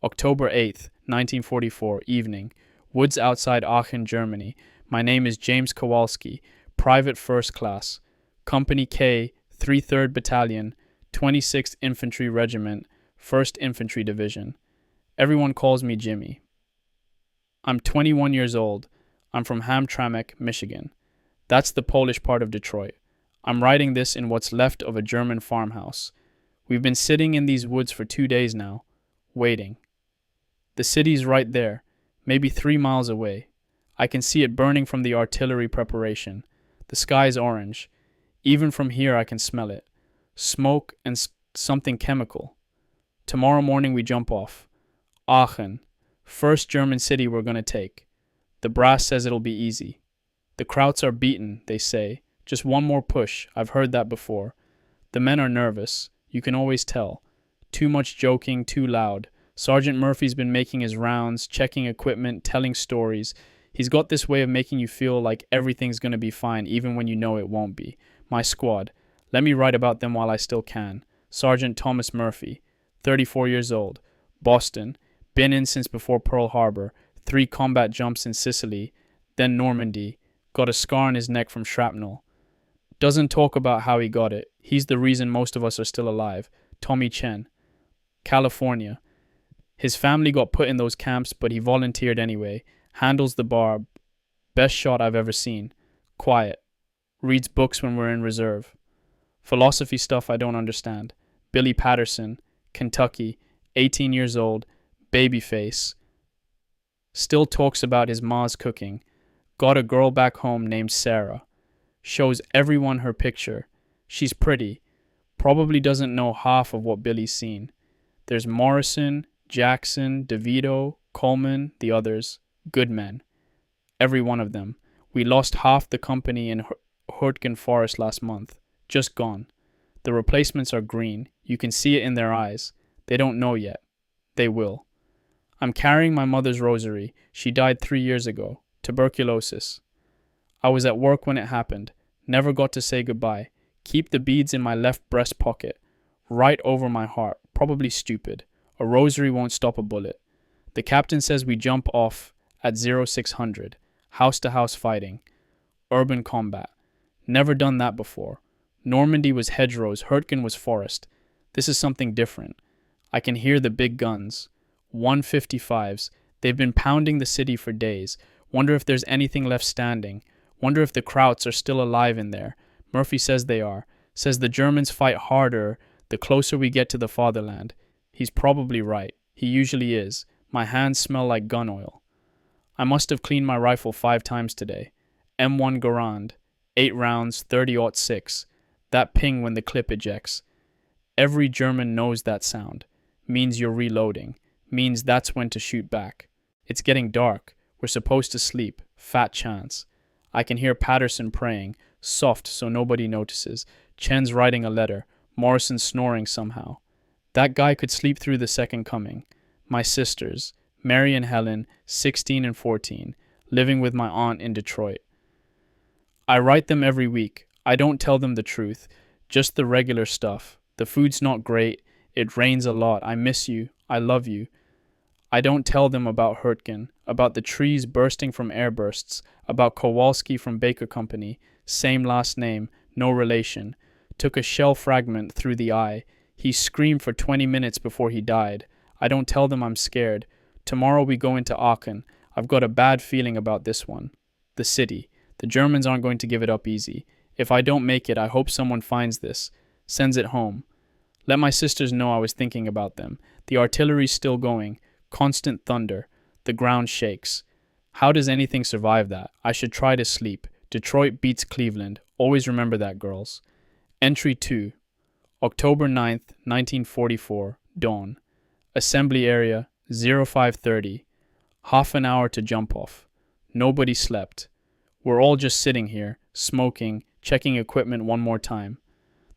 October 8th, 1944, evening. Woods outside Aachen, Germany. My name is James Kowalski, Private First Class, Company K, 3rd Battalion, 26th Infantry Regiment, 1st Infantry Division. Everyone calls me Jimmy. I'm 21 years old. I'm from Hamtramck, Michigan. That's the Polish part of Detroit. I'm writing this in what's left of a German farmhouse. We've been sitting in these woods for 2 days now, waiting. The city's right there, maybe 3 miles away. I can see it burning from the artillery preparation. The sky's orange. Even from here I can smell it. Smoke and something chemical. Tomorrow morning we jump off. Aachen, first German city we're gonna take. The brass says it'll be easy. The Krauts are beaten, they say. Just one more push, I've heard that before. The men are nervous, you can always tell. Too much joking, too loud. Sergeant Murphy's been making his rounds, checking equipment, telling stories. He's got this way of making you feel like everything's gonna be fine even when you know it won't be. My squad. Let me write about them while I still can. Sergeant Thomas Murphy, 34 years old. Boston. Been in since before Pearl Harbor. 3 combat jumps in Sicily. Then Normandy. Got a scar on his neck from shrapnel. Doesn't talk about how he got it. He's the reason most of us are still alive. Tommy Chen. California. His family got put in those camps, but he volunteered anyway. Handles the bar. Best shot I've ever seen. Quiet. Reads books when we're in reserve. Philosophy stuff I don't understand. Billy Patterson. Kentucky. 18 years old. Babyface. Still talks about his ma's cooking. Got a girl back home named Sarah. Shows everyone her picture. She's pretty. Probably doesn't know half of what Billy's seen. There's Morrison, Jackson, DeVito, Coleman, the others. Good men. Every one of them. We lost half the company in Hurtgen Forest last month. Just gone. The replacements are green. You can see it in their eyes. They don't know yet. They will. I'm carrying my mother's rosary. She died 3 years ago. Tuberculosis. I was at work when it happened. Never got to say goodbye. Keep the beads in my left breast pocket. Right over my heart. Probably stupid. A rosary won't stop a bullet. The captain says we jump off at 0600. House to house fighting. Urban combat. Never done that before. Normandy was hedgerows. Hurtgen was forest. This is something different. I can hear the big guns. 155s. They've been pounding the city for days. Wonder if there's anything left standing. Wonder if the Krauts are still alive in there. Murphy says they are. Says the Germans fight harder the closer we get to the fatherland. He's probably right. He usually is. My hands smell like gun oil. I must have cleaned my rifle 5 times today. M1 Garand. 8 rounds, 30-06. That ping when the clip ejects. Every German knows that sound. Means you're reloading. Means that's when to shoot back. It's getting dark. We're supposed to sleep. Fat chance. I can hear Patterson praying. Soft so nobody notices. Chen's writing a letter. Morrison snoring somehow. That guy could sleep through the second coming. My sisters. Mary and Helen, 16 and 14. Living with my aunt in Detroit. I write them every week. I don't tell them the truth. Just the regular stuff. The food's not great. It rains a lot. I miss you. I love you. I don't tell them about Hurtgen, about the trees bursting from airbursts, about Kowalski from Baker Company, same last name, no relation. Took a shell fragment through the eye. He screamed for 20 minutes before he died. I don't tell them I'm scared. Tomorrow we go into Aachen. I've got a bad feeling about this one. The city. The Germans aren't going to give it up easy. If I don't make it, I hope someone finds this. Sends it home. Let my sisters know I was thinking about them. The artillery's still going. Constant thunder. The ground shakes. How does anything survive that? I should try to sleep. Detroit beats Cleveland. Always remember that, girls. Entry 2. October 9th, 1944. Dawn. Assembly area 0530. Half an hour to jump off. Nobody slept. We're all just sitting here, smoking, checking equipment one more time.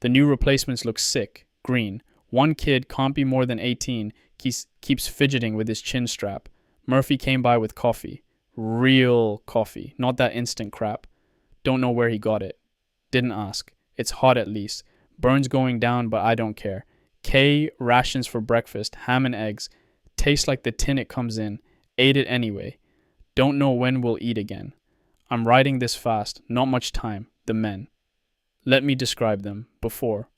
The new replacements look sick, green. One kid can't be more than 18, keeps fidgeting with his chin strap. Murphy came by with coffee. Real coffee, not that instant crap. Don't know where he got it. Didn't ask. It's hot at least. Burns going down, but I don't care. K rations for breakfast, ham and eggs. Tastes like the tin it comes in. Ate it anyway. Don't know when we'll eat again. I'm writing this fast, not much time. The men. Let me describe them. Before.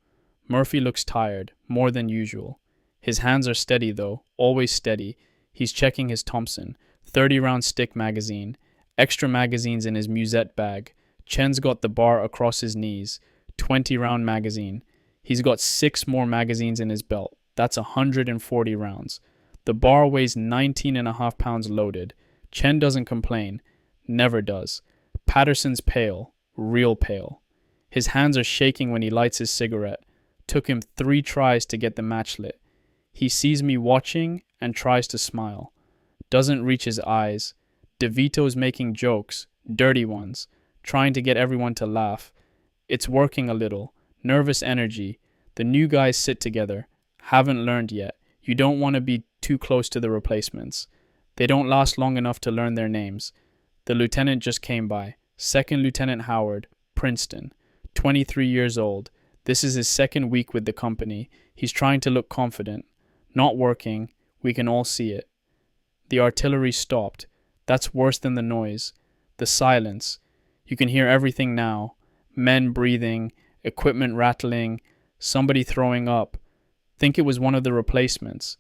Murphy looks tired, more than usual. His hands are steady though, always steady. He's checking his Thompson. 30-round stick magazine. Extra magazines in his musette bag. Chen's got the bar across his knees. 20-round magazine. He's got 6 more magazines in his belt. That's 140 rounds. The bar weighs 19.5 pounds loaded. Chen doesn't complain. Never does. Patterson's pale. Real pale. His hands are shaking when he lights his cigarette. Took him 3 tries to get the match lit. He sees me watching and tries to smile. Doesn't reach his eyes. DeVito's making jokes. Dirty ones. Trying to get everyone to laugh. It's working a little. Nervous energy. The new guys sit together. Haven't learned yet. You don't want to be too close to the replacements. They don't last long enough to learn their names. The lieutenant just came by. Second Lieutenant Howard, Princeton. 23 years old. This is his 2nd week with the company. He's trying to look confident. Not working. We can all see it. The artillery stopped. That's worse than the noise. The silence. You can hear everything now. Men breathing, equipment rattling, somebody throwing up. Think it was one of the replacements.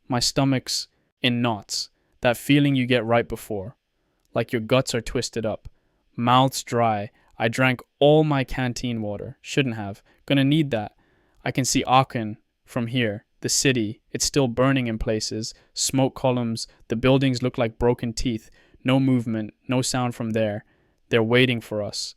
My stomach's in knots. That feeling you get right before. Like your guts are twisted up. Mouth's dry. I drank all my canteen water. Shouldn't have. Gonna need that. I can see Aachen from here. The city. It's still burning in places. Smoke columns. The buildings look like broken teeth. No movement. No sound from there. They're waiting for us.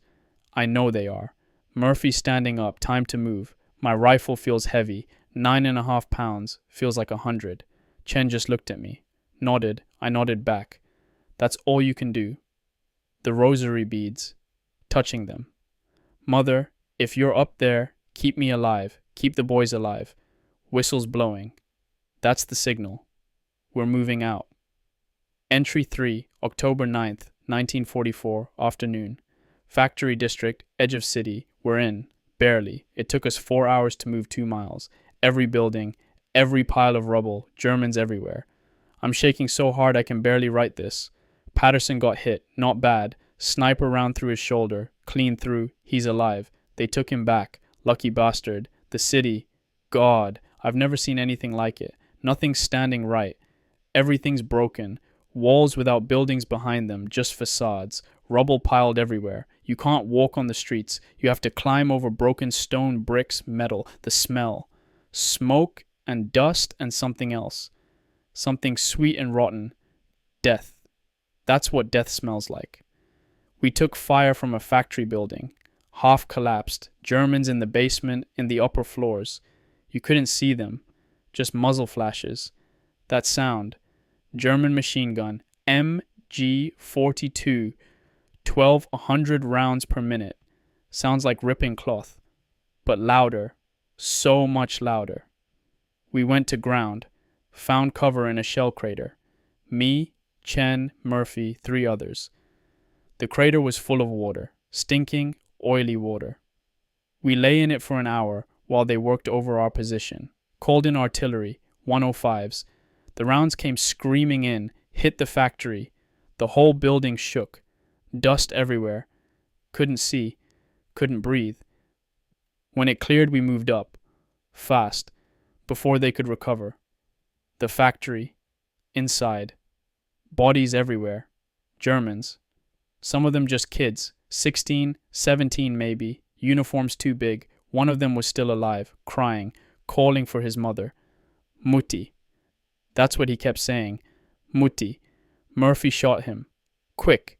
I know they are. Murphy standing up. Time to move. My rifle feels heavy. 9.5 pounds. Feels like 100. Chen just looked at me. Nodded. I nodded back. That's all you can do. The rosary beads. Touching them. Mother, if you're up there, keep me alive. Keep the boys alive. Whistles blowing. That's the signal. We're moving out. Entry 3, October 9th, 1944, afternoon. Factory district, edge of city. We're in. Barely. It took us 4 hours to move 2 miles. Every building, every pile of rubble, Germans everywhere. I'm shaking so hard I can barely write this. Patterson got hit. Not bad. Sniper round through his shoulder. Clean through. He's alive. They took him back. Lucky bastard. The city. God, I've never seen anything like it. Nothing's standing right. Everything's broken. Walls without buildings behind them, just facades. Rubble piled everywhere. You can't walk on the streets. You have to climb over broken stone, bricks, metal. The smell. Smoke and dust and something else. Something sweet and rotten. Death. That's what death smells like. We took fire from a factory building. Half collapsed. Germans in the basement, in the upper floors. You couldn't see them. Just muzzle flashes. That sound. German machine gun. MG-42. 1,200 rounds per minute. Sounds like ripping cloth. But louder. So much louder. We went to ground. Found cover in a shell crater. Me, Chen, Murphy, 3 others. The crater was full of water. Stinking, oily water. We lay in it for an hour while they worked over our position. Called in artillery, 105s. The rounds came screaming in, hit the factory. The whole building shook. Dust everywhere. Couldn't see. Couldn't breathe. When it cleared, we moved up. Fast. Before they could recover. The factory. Inside. Bodies everywhere. Germans. Some of them just kids. 16, 17 maybe. Uniforms too big. One of them was still alive, crying, calling for his mother. Mutti. That's what he kept saying. Mutti. Murphy shot him. Quick.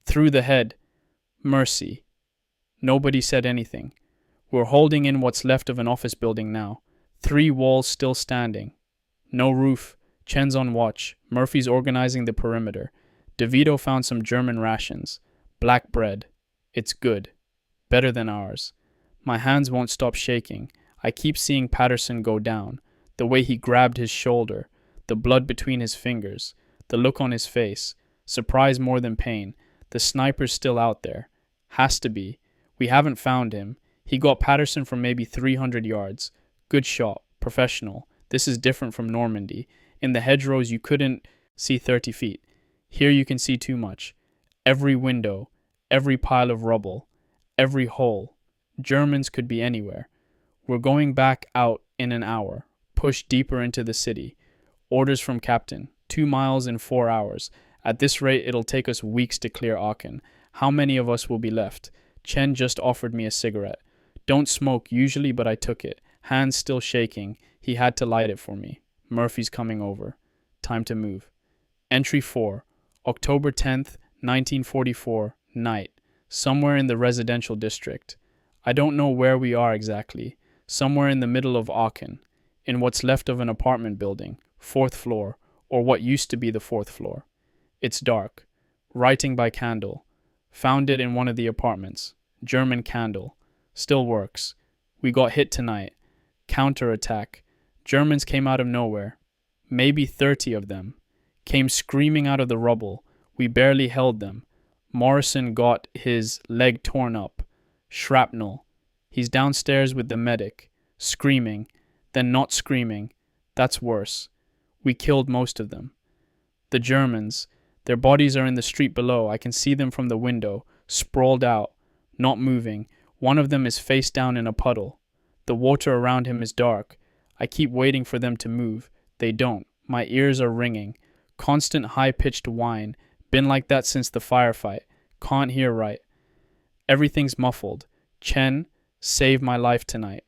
Through the head. Mercy. Nobody said anything. We're holding in what's left of an office building now. 3 walls still standing. No roof. Chen's on watch. Murphy's organizing the perimeter. DeVito found some German rations. Black bread. It's good. Better than ours. My hands won't stop shaking. I keep seeing Patterson go down. The way he grabbed his shoulder. The blood between his fingers. The look on his face. Surprise more than pain. The sniper's still out there. Has to be. We haven't found him. He got Patterson from maybe 300 yards. Good shot. Professional. This is different from Normandy. In the hedgerows, you couldn't see 30 feet. Here you can see too much. Every window, every pile of rubble, every hole. Germans could be anywhere. We're going back out in an hour. Push deeper into the city. Orders from captain. 2 miles in 4 hours. At this rate, it'll take us weeks to clear Aachen. How many of us will be left? Chen just offered me a cigarette. Don't smoke usually, but I took it. Hands still shaking. He had to light it for me. Murphy's coming over. Time to move. Entry 4. October 10th, 1944. Night. Somewhere in the residential district. I don't know where we are exactly. Somewhere in the middle of Aachen. In what's left of an apartment building. 4th floor. Or what used to be the 4th floor. It's dark. Writing by candle. Found it in one of the apartments. German candle. Still works. We got hit tonight. Counterattack. Germans came out of nowhere. Maybe 30 of them. Came screaming out of the rubble. We barely held them. Morrison got his leg torn up. Shrapnel. He's downstairs with the medic. Screaming. Then not screaming. That's worse. We killed most of them. The Germans. Their bodies are in the street below. I can see them from the window. Sprawled out. Not moving. One of them is face down in a puddle. The water around him is dark. I keep waiting for them to move. They don't. My ears are ringing. Constant high-pitched whine. Been like that since the firefight. Can't hear right. Everything's muffled. Chen, save my life tonight.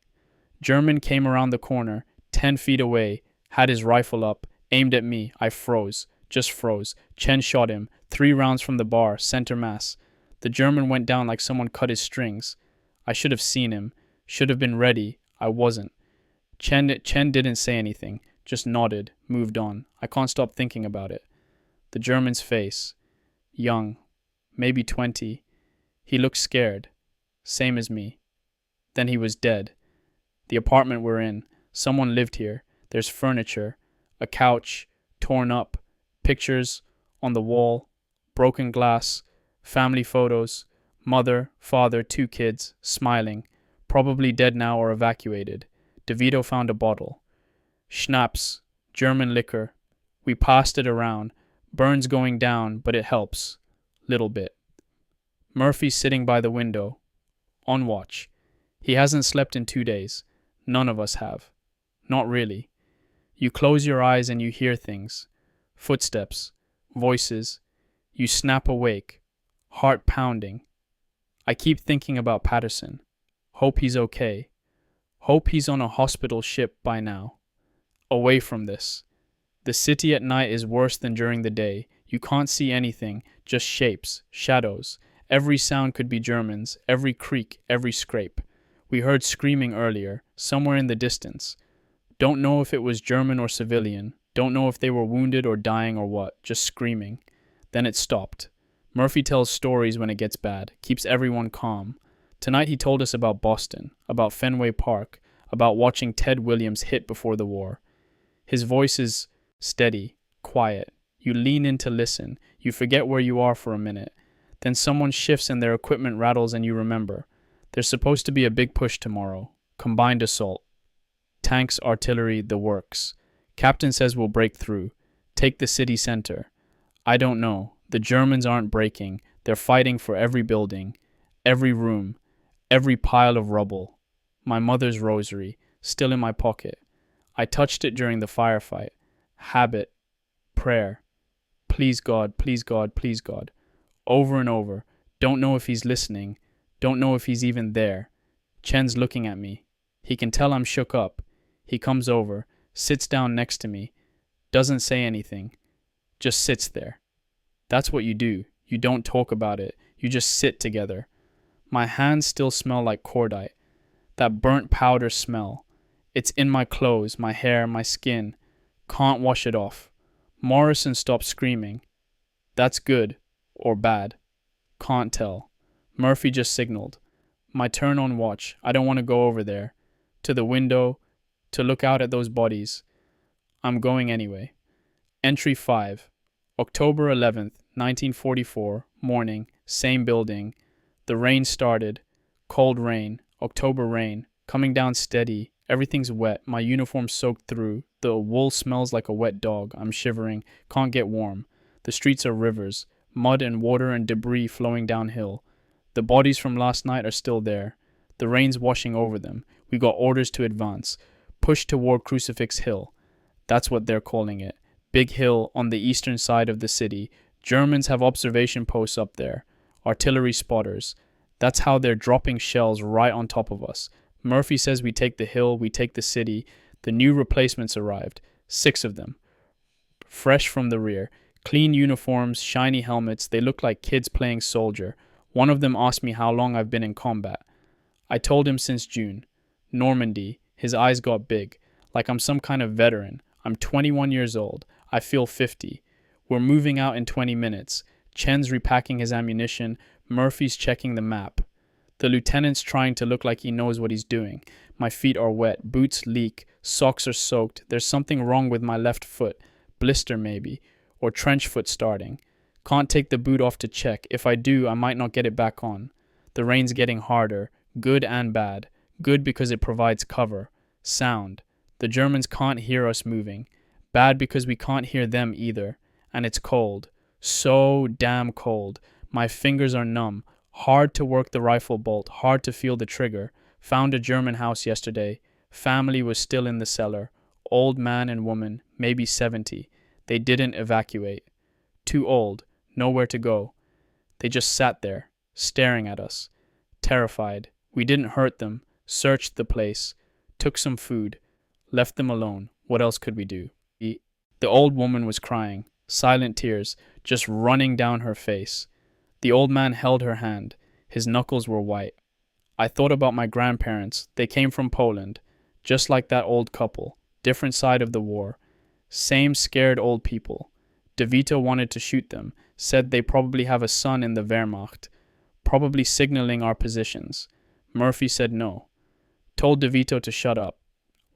German came around the corner, 10 feet away, had his rifle up, aimed at me. I froze. Just froze. Chen shot him. 3 rounds from the bar, center mass. The German went down like someone cut his strings. I should have seen him. Should have been ready. I wasn't. Chen didn't say anything. Just nodded. Moved on. I can't stop thinking about it. The German's face. Young. Maybe 20. He looked scared. Same as me. Then he was dead. The apartment we're in. Someone lived here. There's furniture. A couch. Torn up. Pictures. On the wall. Broken glass. Family photos. Mother, father, 2 kids. Smiling. Probably dead now or evacuated. DeVito found a bottle. Schnapps. German liquor. We passed it around. Burns going down, but it helps. Little bit. Murphy's sitting by the window. On watch. He hasn't slept in 2 days. None of us have. Not really. You close your eyes and you hear things. Footsteps. Voices. You snap awake. Heart pounding. I keep thinking about Patterson. Hope he's okay. Hope he's on a hospital ship by now. Away from this. The city at night is worse than during the day. You can't see anything, just shapes, shadows. Every sound could be Germans, every creak, every scrape. We heard screaming earlier, somewhere in the distance. Don't know if it was German or civilian. Don't know if they were wounded or dying or what, just screaming. Then it stopped. Murphy tells stories when it gets bad, keeps everyone calm. Tonight he told us about Boston, about Fenway Park, about watching Ted Williams hit before the war. His voice is steady, quiet. You lean in to listen. You forget where you are for a minute. Then someone shifts and their equipment rattles and you remember. There's supposed to be a big push tomorrow. Combined assault. Tanks, artillery, the works. Captain says we'll break through. Take the city center. I don't know. The Germans aren't breaking. They're fighting for every building, every room, every pile of rubble. My mother's rosary, still in my pocket. I touched it during the firefight. Habit. Prayer. Please God, please God, please God. Over and over. Don't know if he's listening. Don't know if he's even there. Chen's looking at me. He can tell I'm shook up. He comes over, sits down next to me, doesn't say anything, just sits there. That's what you do. You don't talk about it. You just sit together. My hands still smell like cordite. That burnt powder smell. It's in my clothes, my hair, my skin. Can't wash it off. Morrison stopped screaming. That's good or bad. Can't tell. Murphy just signaled. My turn on watch. I don't want to go over there. To the window. To look out at those bodies. I'm going anyway. Entry 5. October 11th, 1944, morning, same building. The rain started. Cold rain, October rain, coming down steady, Everything's wet, my uniform's soaked through, the wool smells like a wet dog, I'm shivering, can't get warm. The streets are rivers, mud and water and debris flowing downhill. The bodies from last night are still there. The rain's washing over them. We got orders to advance. Push toward Crucifix Hill. That's what they're calling it. Big hill on the eastern side of the city. Germans have observation posts up there. Artillery spotters. That's how they're dropping shells right on top of us. Murphy says we take the hill, we take the city. The new replacements arrived. 6 of them. Fresh from the rear. Clean uniforms, shiny helmets. They look like kids playing soldier. One of them asked me how long I've been in combat. I told him since June. Normandy. His eyes got big. Like I'm some kind of veteran. I'm 21 years old. I feel 50. We're moving out in 20 minutes. Chen's repacking his ammunition. Murphy's checking the map. The lieutenant's trying to look like he knows what he's doing. My feet are wet. Boots leak. Socks are soaked. There's something wrong with my left foot. Blister maybe. Or trench foot starting. Can't take the boot off to check. If I do, I might not get it back on. The rain's getting harder. Good and bad. Good because it provides cover. Sound. The Germans can't hear us moving. Bad because we can't hear them either. And it's cold. So damn cold. My fingers are numb. Hard to work the rifle bolt. Hard to feel the trigger. Found a German house yesterday. Family was still in the cellar. Old man and woman, maybe 70. They didn't evacuate. Too old. Nowhere to go. They just sat there, staring at us. Terrified. We didn't hurt them. Searched the place. Took some food. Left them alone. What else could we do? The old woman was crying. Silent tears, just running down her face. The old man held her hand. His knuckles were white. I thought about my grandparents. They came from Poland. Just like that old couple. Different side of the war. Same scared old people. DeVito wanted to shoot them. Said they probably have a son in the Wehrmacht. Probably signaling our positions. Murphy said no. Told DeVito to shut up.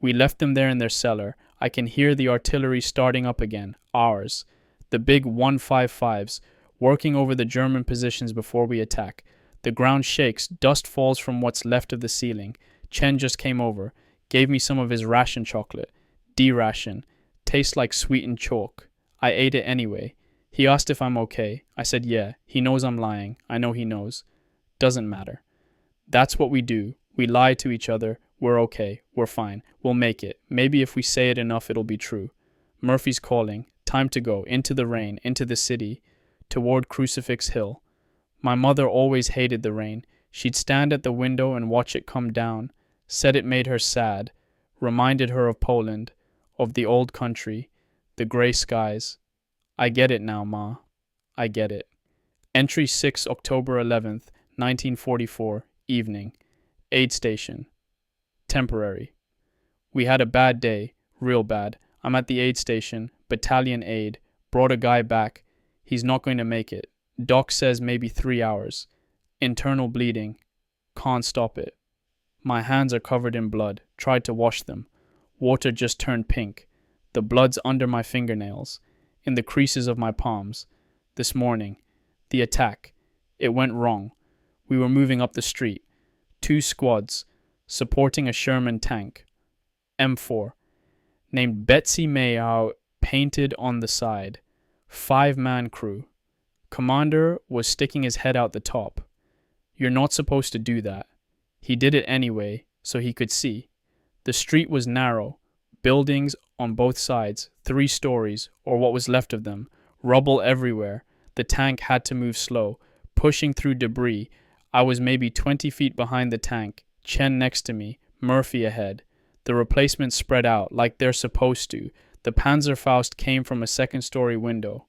We left them there in their cellar. I can hear the artillery starting up again. Ours. The big 155s. Working over the German positions before we attack. The ground shakes. Dust falls from what's left of the ceiling. Chen just came over. Gave me some of his ration chocolate. D-ration. Tastes like sweetened chalk. I ate it anyway. He asked if I'm okay. I said yeah. He knows I'm lying. I know he knows. Doesn't matter. That's what we do. We lie to each other. We're okay. We're fine. We'll make it. Maybe if we say it enough, it'll be true. Murphy's calling. Time to go. Into the rain. Into the city. Toward Crucifix Hill. My mother always hated the rain. She'd stand at the window and watch it come down. Said it made her sad. Reminded her of Poland. Of the old country. The gray skies. I get it now, Ma. I get it. Entry 6 October 11th, 1944, evening. Aid station. Temporary. We had a bad day. Real bad. I'm at the aid station. Battalion aid. Brought a guy back. He's not going to make it. Doc says maybe 3 hours. Internal bleeding. Can't stop it. My hands are covered in blood. Tried to wash them. Water just turned pink. The blood's under my fingernails. In the creases of my palms. This morning. The attack. It went wrong. We were moving up the street. 2 squads. Supporting a Sherman tank. M4. Named Betsy Mayau, painted on the side. 5-man crew. Commander was sticking his head out the top. You're not supposed to do that. He did it anyway, so he could see. The street was narrow. Buildings on both sides, 3 stories, or what was left of them. Rubble everywhere. The tank had to move slow, pushing through debris. I was maybe 20 feet behind the tank. Chen next to me. Murphy ahead. The replacements spread out like they're supposed to. The Panzerfaust came from a 2nd-story window.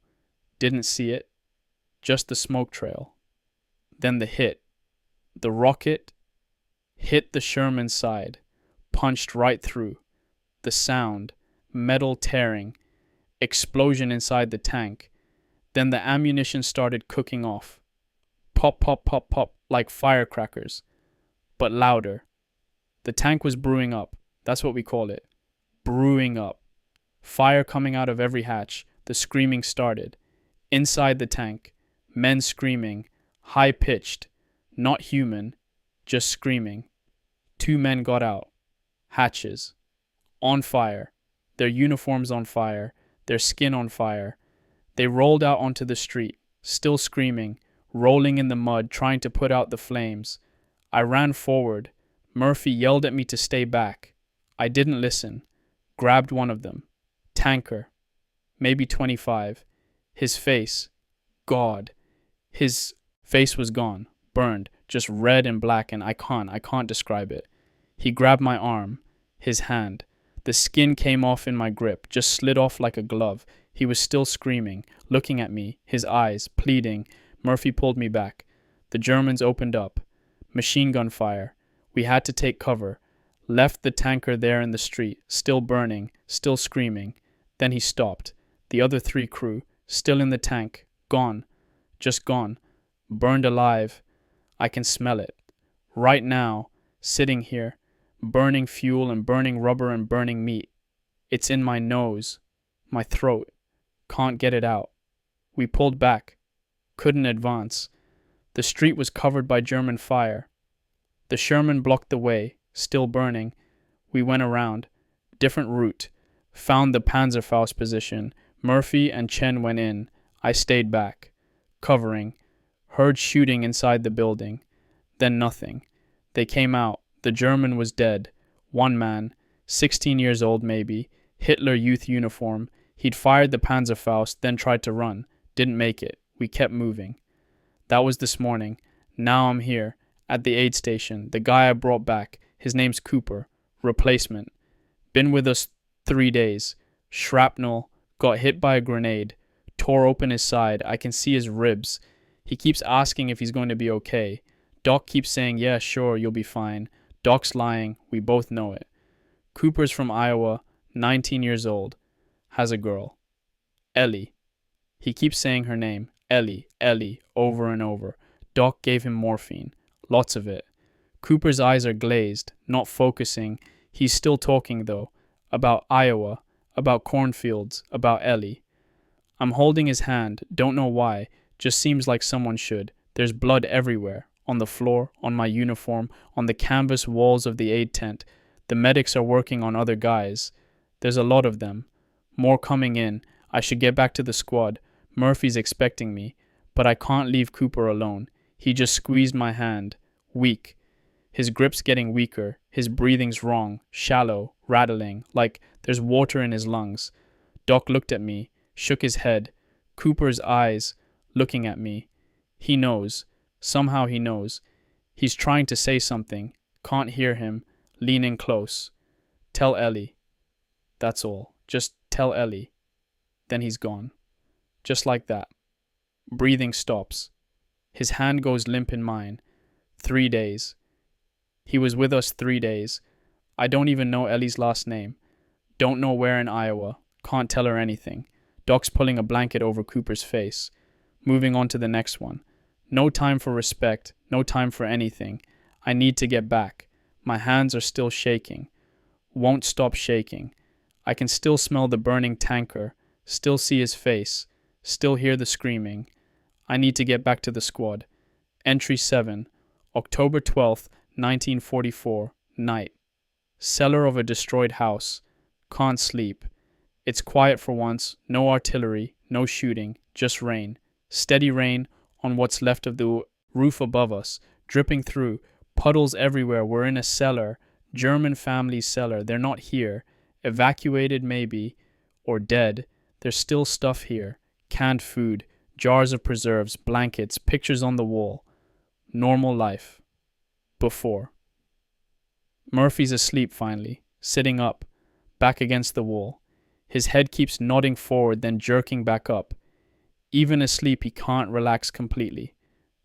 Didn't see it. Just the smoke trail. Then the hit. The rocket hit the Sherman's side. Punched right through. The sound. Metal tearing. Explosion inside the tank. Then the ammunition started cooking off. Pop, pop, pop, pop, like firecrackers. But louder. The tank was brewing up. That's what we call it. Brewing up. Fire coming out of every hatch. The screaming started. Inside the tank. Men screaming. High-pitched. Not human. Just screaming. 2 men got out. Hatches. On fire. Their uniforms on fire. Their skin on fire. They rolled out onto the street, still screaming, rolling in the mud, trying to put out the flames. I ran forward. Murphy yelled at me to stay back. I didn't listen. Grabbed one of them. Tanker. Maybe 25. His face. God. His face was gone. Burned. Just red and black, and I can't describe it. He grabbed my arm. His hand. The skin came off in my grip, just slid off like a glove. He was still screaming, looking at me, his eyes, pleading. Murphy pulled me back. The Germans opened up. Machine gun fire. We had to take cover. Left the tanker there in the street, still burning, still screaming. Then he stopped. The other 3 crew, still in the tank, gone. Just gone. Burned alive. I can smell it. Right now, sitting here, burning fuel and burning rubber and burning meat. It's in my nose, my throat. Can't get it out. We pulled back. Couldn't advance. The street was covered by German fire. The Sherman blocked the way, still burning. We went around. Different route. Found the Panzerfaust position. Murphy and Chen went in. I stayed back. Covering. Heard shooting inside the building. Then nothing. They came out. The German was dead. One man, 16 years old maybe, Hitler Youth uniform. He'd fired the Panzerfaust, then tried to run. Didn't make it. We kept moving. That was this morning. Now I'm here, at the aid station. The guy I brought back, his name's Cooper. Replacement. Been with us 3 days. Shrapnel. Got hit by a grenade. Tore open his side. I can see his ribs. He keeps asking if he's going to be okay. Doc keeps saying, yeah, sure, you'll be fine. Doc's lying. We both know it. Cooper's from Iowa, 19 years old. Has a girl. Ellie. He keeps saying her name. Ellie, Ellie, over and over. Doc gave him morphine. Lots of it. Cooper's eyes are glazed, not focusing. He's still talking, though. About Iowa. About cornfields. About Ellie. I'm holding his hand. Don't know why. Just seems like someone should. There's blood everywhere. On the floor, on my uniform, on the canvas walls of the aid tent. The medics are working on other guys. There's a lot of them. More coming in. I should get back to the squad. Murphy's expecting me. But I can't leave Cooper alone. He just squeezed my hand. Weak. His grip's getting weaker. His breathing's wrong. Shallow. Rattling. Like there's water in his lungs. Doc looked at me. Shook his head. Cooper's eyes. Looking at me. He knows. Somehow he knows. He's trying to say something. Can't hear him. Leaning close. Tell Ellie. That's all. Just tell Ellie. Then he's gone. Just like that. Breathing stops. His hand goes limp in mine. 3 days. He was with us 3 days. I don't even know Ellie's last name. Don't know where in Iowa. Can't tell her anything. Doc's pulling a blanket over Cooper's face. Moving on to the next one. No time for respect. No time for anything. I need to get back. My hands are still shaking. Won't stop shaking. I can still smell the burning tanker. Still see his face. Still hear the screaming. I need to get back to the squad. Entry 7. October 12th, 1944. Night. Cellar of a destroyed house. Can't sleep. It's quiet for once. No artillery. No shooting. Just rain. Steady rain on what's left of the roof above us. Dripping through. Puddles everywhere. We're in a cellar. German family's cellar. They're not here. Evacuated maybe. Or dead. There's still stuff here. Canned food. Jars of preserves. Blankets. Pictures on the wall. Normal life. Before. Murphy's asleep finally. Sitting up. Back against the wall. His head keeps nodding forward then jerking back up. Even asleep he can't relax completely.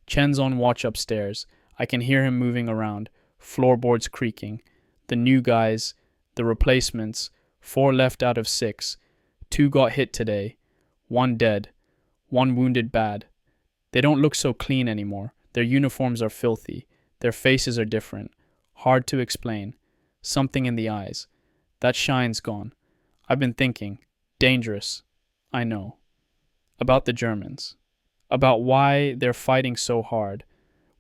Chen's on watch upstairs. I can hear him moving around. Floorboards creaking. The new guys. The replacements. 4 left out of 6. 2 got hit today. 1 dead. 1 wounded bad. They don't look so clean anymore. Their uniforms are filthy. Their faces are different. Hard to explain. Something in the eyes. That shine's gone. I've been thinking. Dangerous. I know. About the Germans. About why they're fighting so hard.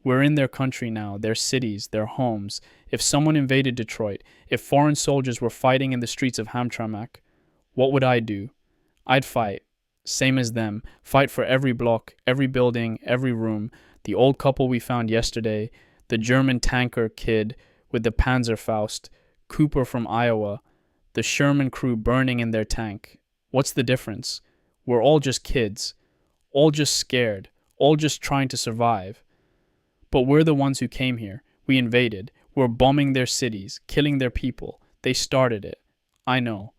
We're in their country now, their cities, their homes. If someone invaded Detroit, if foreign soldiers were fighting in the streets of Hamtramck, what would I do? I'd fight. Same as them. Fight for every block, every building, every room. The old couple we found yesterday, the German tanker kid with the Panzerfaust, Cooper from Iowa, the Sherman crew burning in their tank. What's the difference? We're all just kids. All just scared. All just trying to survive. But we're the ones who came here. We invaded. We're bombing their cities, killing their people. They started it. I know.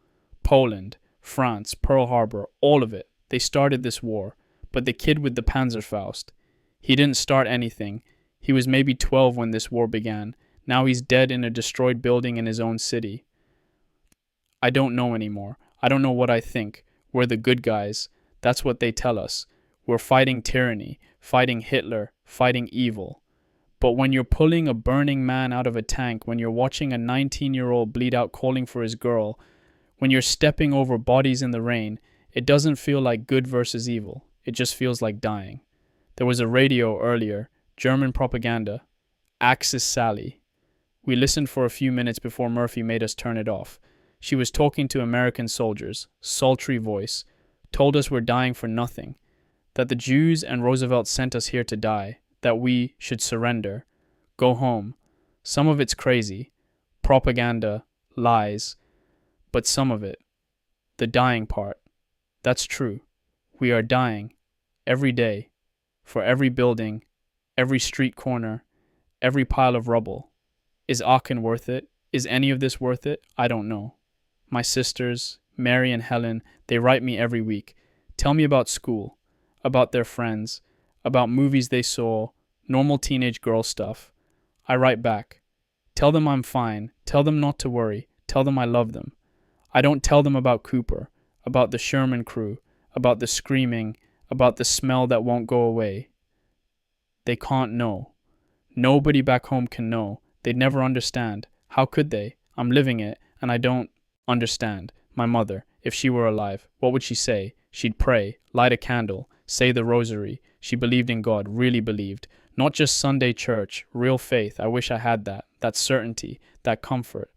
Poland, France, Pearl Harbor, all of it. They started this war. But the kid with the Panzerfaust, he didn't start anything. He was maybe 12 when this war began. Now he's dead in a destroyed building in his own city. I don't know anymore. I don't know what I think. We're the good guys. That's what they tell us. We're fighting tyranny, fighting Hitler, fighting evil. But when you're pulling a burning man out of a tank, when you're watching a 19-year-old bleed out calling for his girl, when you're stepping over bodies in the rain, it doesn't feel like good versus evil. It just feels like dying. There was a radio earlier, German propaganda. Axis Sally. We listened for a few minutes before Murphy made us turn it off. She was talking to American soldiers, sultry voice, told us we're dying for nothing, that the Jews and Roosevelt sent us here to die, that we should surrender, go home. Some of it's crazy, propaganda, lies, but some of it, the dying part, that's true. We are dying, every day, for every building, every street corner, every pile of rubble. Is Aachen worth it? Is any of this worth it? I don't know. My sisters, Mary and Helen, they write me every week. Tell me about school, about their friends, about movies they saw, normal teenage girl stuff. I write back. Tell them I'm fine. Tell them not to worry. Tell them I love them. I don't tell them about Cooper, about the Sherman crew, about the screaming, about the smell that won't go away. They can't know. Nobody back home can know. They'd never understand. How could they? I'm living it, and I don't understand. My mother, if she were alive, what would she say? She'd pray, light a candle, say the rosary. She believed in God, really believed. Not just Sunday church, real faith. I wish I had that certainty, that comfort.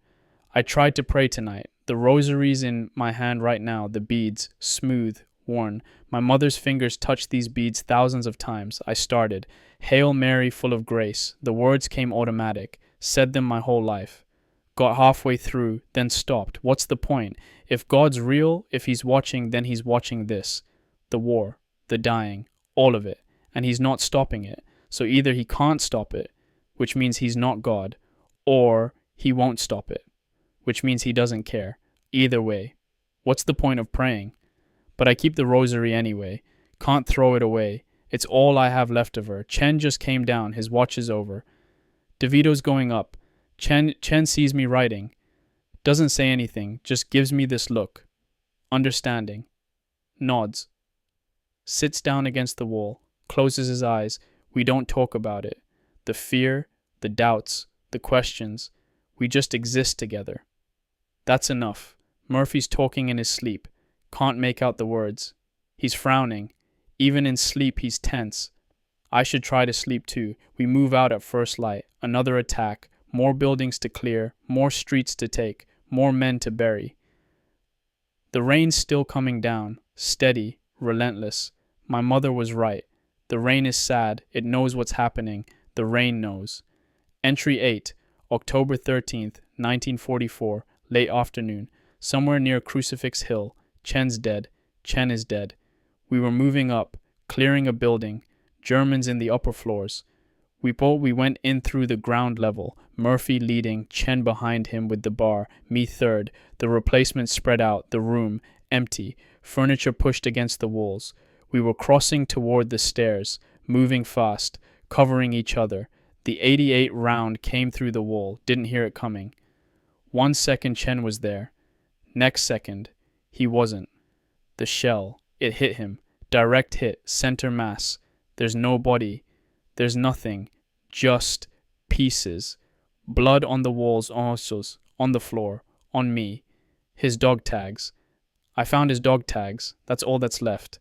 I tried to pray tonight. The rosary's in my hand right now, the beads, smooth, worn. My mother's fingers touched these beads thousands of times. I started. Hail Mary, full of grace. The words came automatic. Said them my whole life. Got halfway through, then stopped. What's the point? If God's real, if he's watching, then he's watching this. The war, the dying, all of it. And he's not stopping it. So either he can't stop it, which means he's not God, or he won't stop it, which means he doesn't care. Either way. What's the point of praying? But I keep the rosary anyway. Can't throw it away. It's all I have left of her. Chen just came down. His watch is over. DeVito's going up. Chen sees me writing. Doesn't say anything. Just gives me this look. Understanding. Nods. Sits down against the wall. Closes his eyes. We don't talk about it. The fear, the doubts, the questions. We just exist together. That's enough. Murphy's talking in his sleep. Can't make out the words. He's frowning. Even in sleep he's tense. I should try to sleep too. We move out at first light. Another attack. More buildings to clear. More streets to take. More men to bury. The rain's still coming down. Steady. Relentless. My mother was right. The rain is sad. It knows what's happening. The rain knows. Entry 8. October 13th, 1944. Late afternoon. Somewhere near Crucifix Hill. Chen's dead. Chen is dead. We were moving up, clearing a building. Germans in the upper floors. We went in through the ground level. Murphy leading, Chen behind him with the bar, me third. The replacements spread out, the room, empty. Furniture pushed against the walls. We were crossing toward the stairs, moving fast, covering each other. The 88 round came through the wall, didn't hear it coming. 1 second Chen was there. Next second, he wasn't. The shell, it hit him. Direct hit, center mass. There's no body. There's nothing. Just pieces. Blood on the walls, on the floor, on me. His dog tags. I found his dog tags. That's all that's left.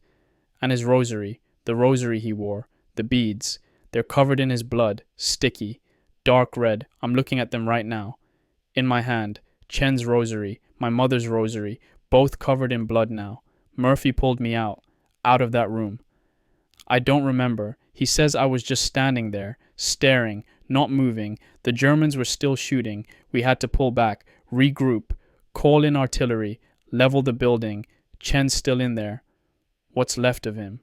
And his rosary. The rosary he wore. The beads. They're covered in his blood. Sticky. dark red. I'm looking at them right now. In my hand, Chen's rosary, my mother's rosary, both covered in blood now. Murphy pulled me out of that room. I don't remember. He says I was just standing there, staring, not moving. The Germans were still shooting. We had to pull back, regroup, call in artillery, level the building. Chen's still in there. What's left of him?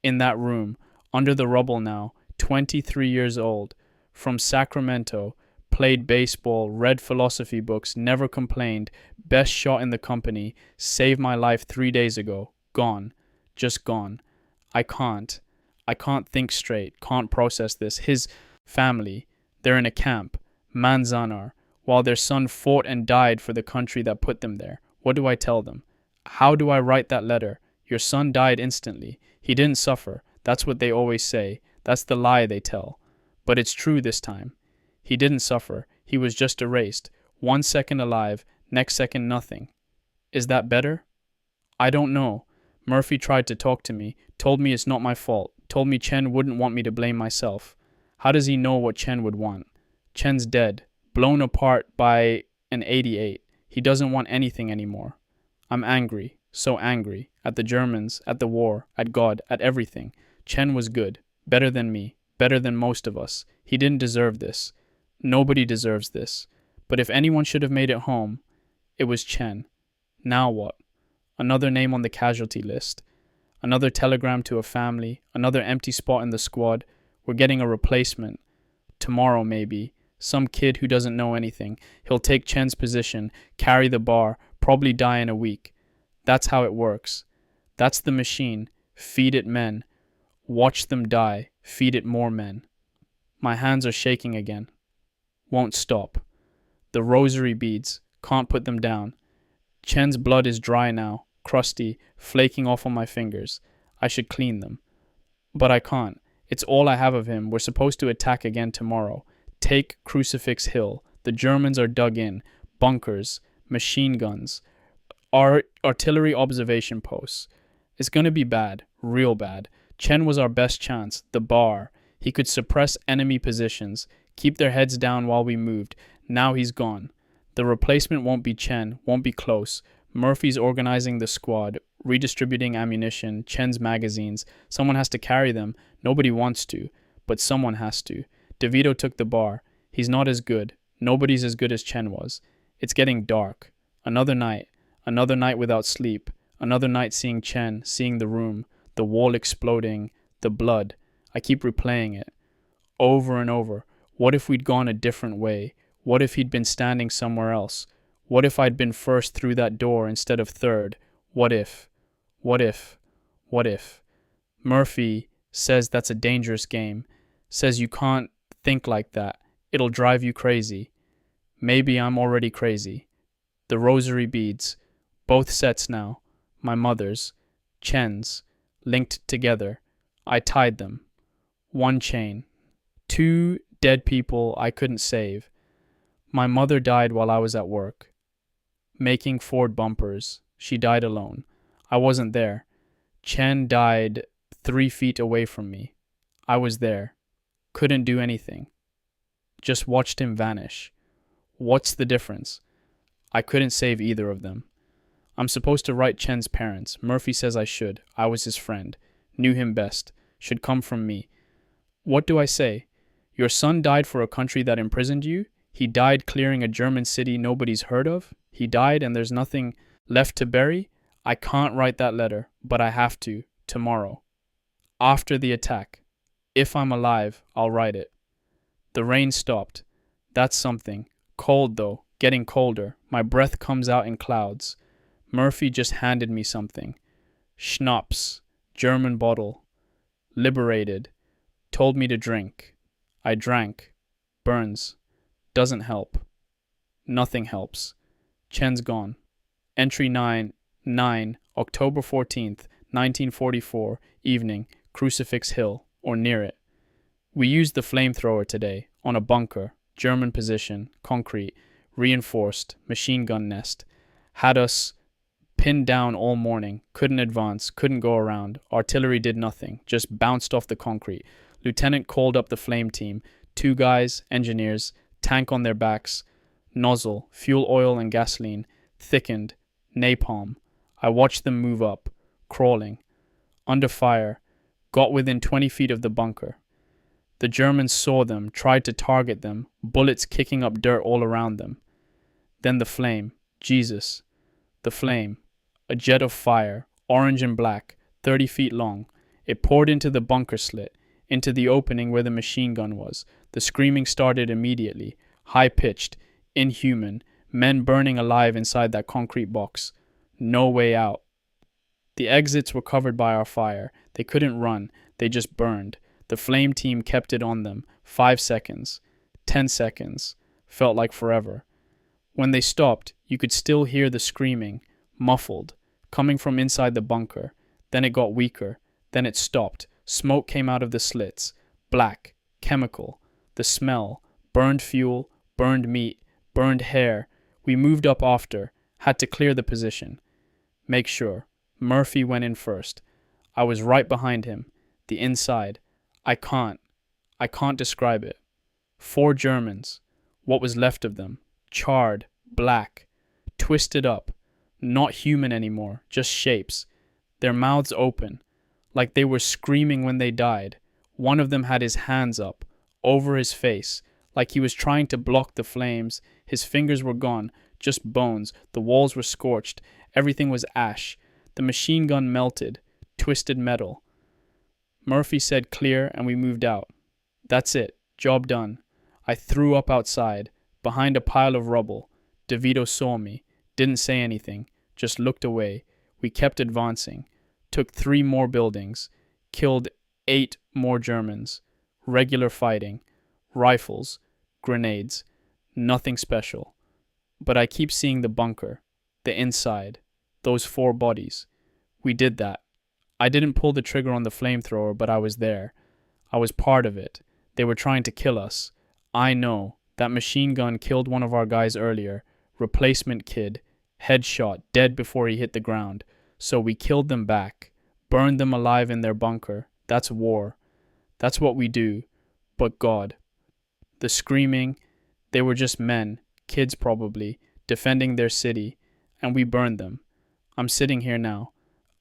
In that room, under the rubble now, 23 years old, from Sacramento, played baseball, read philosophy books, never complained, best shot in the company, saved my life 3 days ago, gone, just gone. I can't think straight, can't process this. His family, they're in a camp, Manzanar, while their son fought and died for the country that put them there. What do I tell them? How do I write that letter? Your son died instantly. He didn't suffer. That's what they always say. That's the lie they tell. But it's true this time. He didn't suffer. He was just erased. 1 second alive, next second nothing. Is that better? I don't know. Murphy tried to talk to me, told me it's not my fault, told me Chen wouldn't want me to blame myself. How does he know what Chen would want? Chen's dead, blown apart by an 88. He doesn't want anything anymore. I'm angry, so angry, at the Germans, at the war, at God, at everything. Chen was good, better than me, better than most of us. He didn't deserve this. Nobody deserves this. But if anyone should have made it home, it was Chen. Now what? Another name on the casualty list. Another telegram to a family. Another empty spot in the squad. We're getting a replacement. Tomorrow, maybe. Some kid who doesn't know anything. He'll take Chen's position, carry the bar, probably die in a week. That's how it works. That's the machine. Feed it men. Watch them die. Feed it more men. My hands are shaking again. Won't stop. The rosary beads. Can't put them down. Chen's blood is dry now, crusty, flaking off on my fingers. I should clean them. But I can't. It's all I have of him. We're supposed to attack again tomorrow. Take Crucifix Hill. The Germans are dug in. Bunkers. Machine guns. Artillery observation posts. It's gonna be bad. Real bad. Chen was our best chance. The bar. He could suppress enemy positions. Keep their heads down while we moved. Now he's gone. The replacement won't be Chen, won't be close. Murphy's organizing the squad, redistributing ammunition, Chen's magazines. Someone has to carry them. Nobody wants to, but someone has to. DeVito took the bar. He's not as good. Nobody's as good as Chen was. It's getting dark. Another night without sleep. Another night seeing Chen, seeing the room, the wall exploding, the blood. I keep replaying it. Over and over. What if we'd gone a different way? What if he'd been standing somewhere else? What if I'd been first through that door instead of third? What if? What if? What if? Murphy says that's a dangerous game. Says you can't think like that. It'll drive you crazy. Maybe I'm already crazy. The rosary beads. Both sets now. My mother's. Chen's. Linked together. I tied them. One chain. 2 dead people I couldn't save. My mother died while I was at work, making Ford bumpers. She died alone. I wasn't there. Chen died 3 feet away from me. I was there. Couldn't do anything. Just watched him vanish. What's the difference? I couldn't save either of them. I'm supposed to write Chen's parents. Murphy says I should. I was his friend. Knew him best. Should come from me. What do I say? Your son died for a country that imprisoned you? He died clearing a German city nobody's heard of? He died and there's nothing left to bury? I can't write that letter, but I have to, tomorrow. After the attack. If I'm alive, I'll write it. The rain stopped. That's something. Cold though, getting colder. My breath comes out in clouds. Murphy just handed me something. Schnapps. German bottle. Liberated. Told me to drink. I drank. Burns. Doesn't help. Nothing helps. Chen's gone. Entry 9, October 14th, 1944, evening, Crucifix Hill, or near it. We used the flamethrower today, on a bunker, German position, concrete, reinforced, machine gun nest. Had us pinned down all morning, couldn't advance, couldn't go around. Artillery did nothing, just bounced off the concrete. Lieutenant called up the flame team. 2 guys, engineers, tank on their backs, nozzle, fuel oil and gasoline, thickened, napalm. I watched them move up, crawling, under fire, got within 20 feet of the bunker. The Germans saw them, tried to target them, bullets kicking up dirt all around them. Then the flame, Jesus, the flame, a jet of fire, orange and black, 30 feet long. It poured into the bunker slit, into the opening where the machine gun was. The screaming started immediately, high-pitched, inhuman, men burning alive inside that concrete box. No way out. The exits were covered by our fire. They couldn't run, they just burned. The flame team kept it on them. 5 seconds, 10 seconds, felt like forever. When they stopped, you could still hear the screaming, muffled, coming from inside the bunker. Then it got weaker. Then it stopped. Smoke came out of the slits. Black, chemical. The smell, burned fuel, burned meat, burned hair. We moved up after, had to clear the position. Make sure. Murphy went in first. I was right behind him. The inside. I can't describe it. 4 Germans. What was left of them. Charred, black, twisted up. Not human anymore, just shapes. Their mouths open, like they were screaming when they died. One of them had his hands up, over his face, like he was trying to block the flames. His fingers were gone, just bones. The walls were scorched. Everything was ash. The machine gun melted, twisted metal. Murphy said clear and we moved out. That's it, job done. I threw up outside, behind a pile of rubble. DeVito saw me, didn't say anything, just looked away. We kept advancing, took 3 more buildings, killed 8 more Germans. Regular fighting, rifles, grenades, nothing special. But I keep seeing the bunker, the inside, those 4 bodies. We did that. I didn't pull the trigger on the flamethrower, but I was there. I was part of it. They were trying to kill us. I know. That machine gun killed one of our guys earlier. Replacement kid. Headshot, dead before he hit the ground. So we killed them back. Burned them alive in their bunker. That's war. That's what we do. But God. The screaming. They were just men. Kids probably. Defending their city. And we burned them. I'm sitting here now.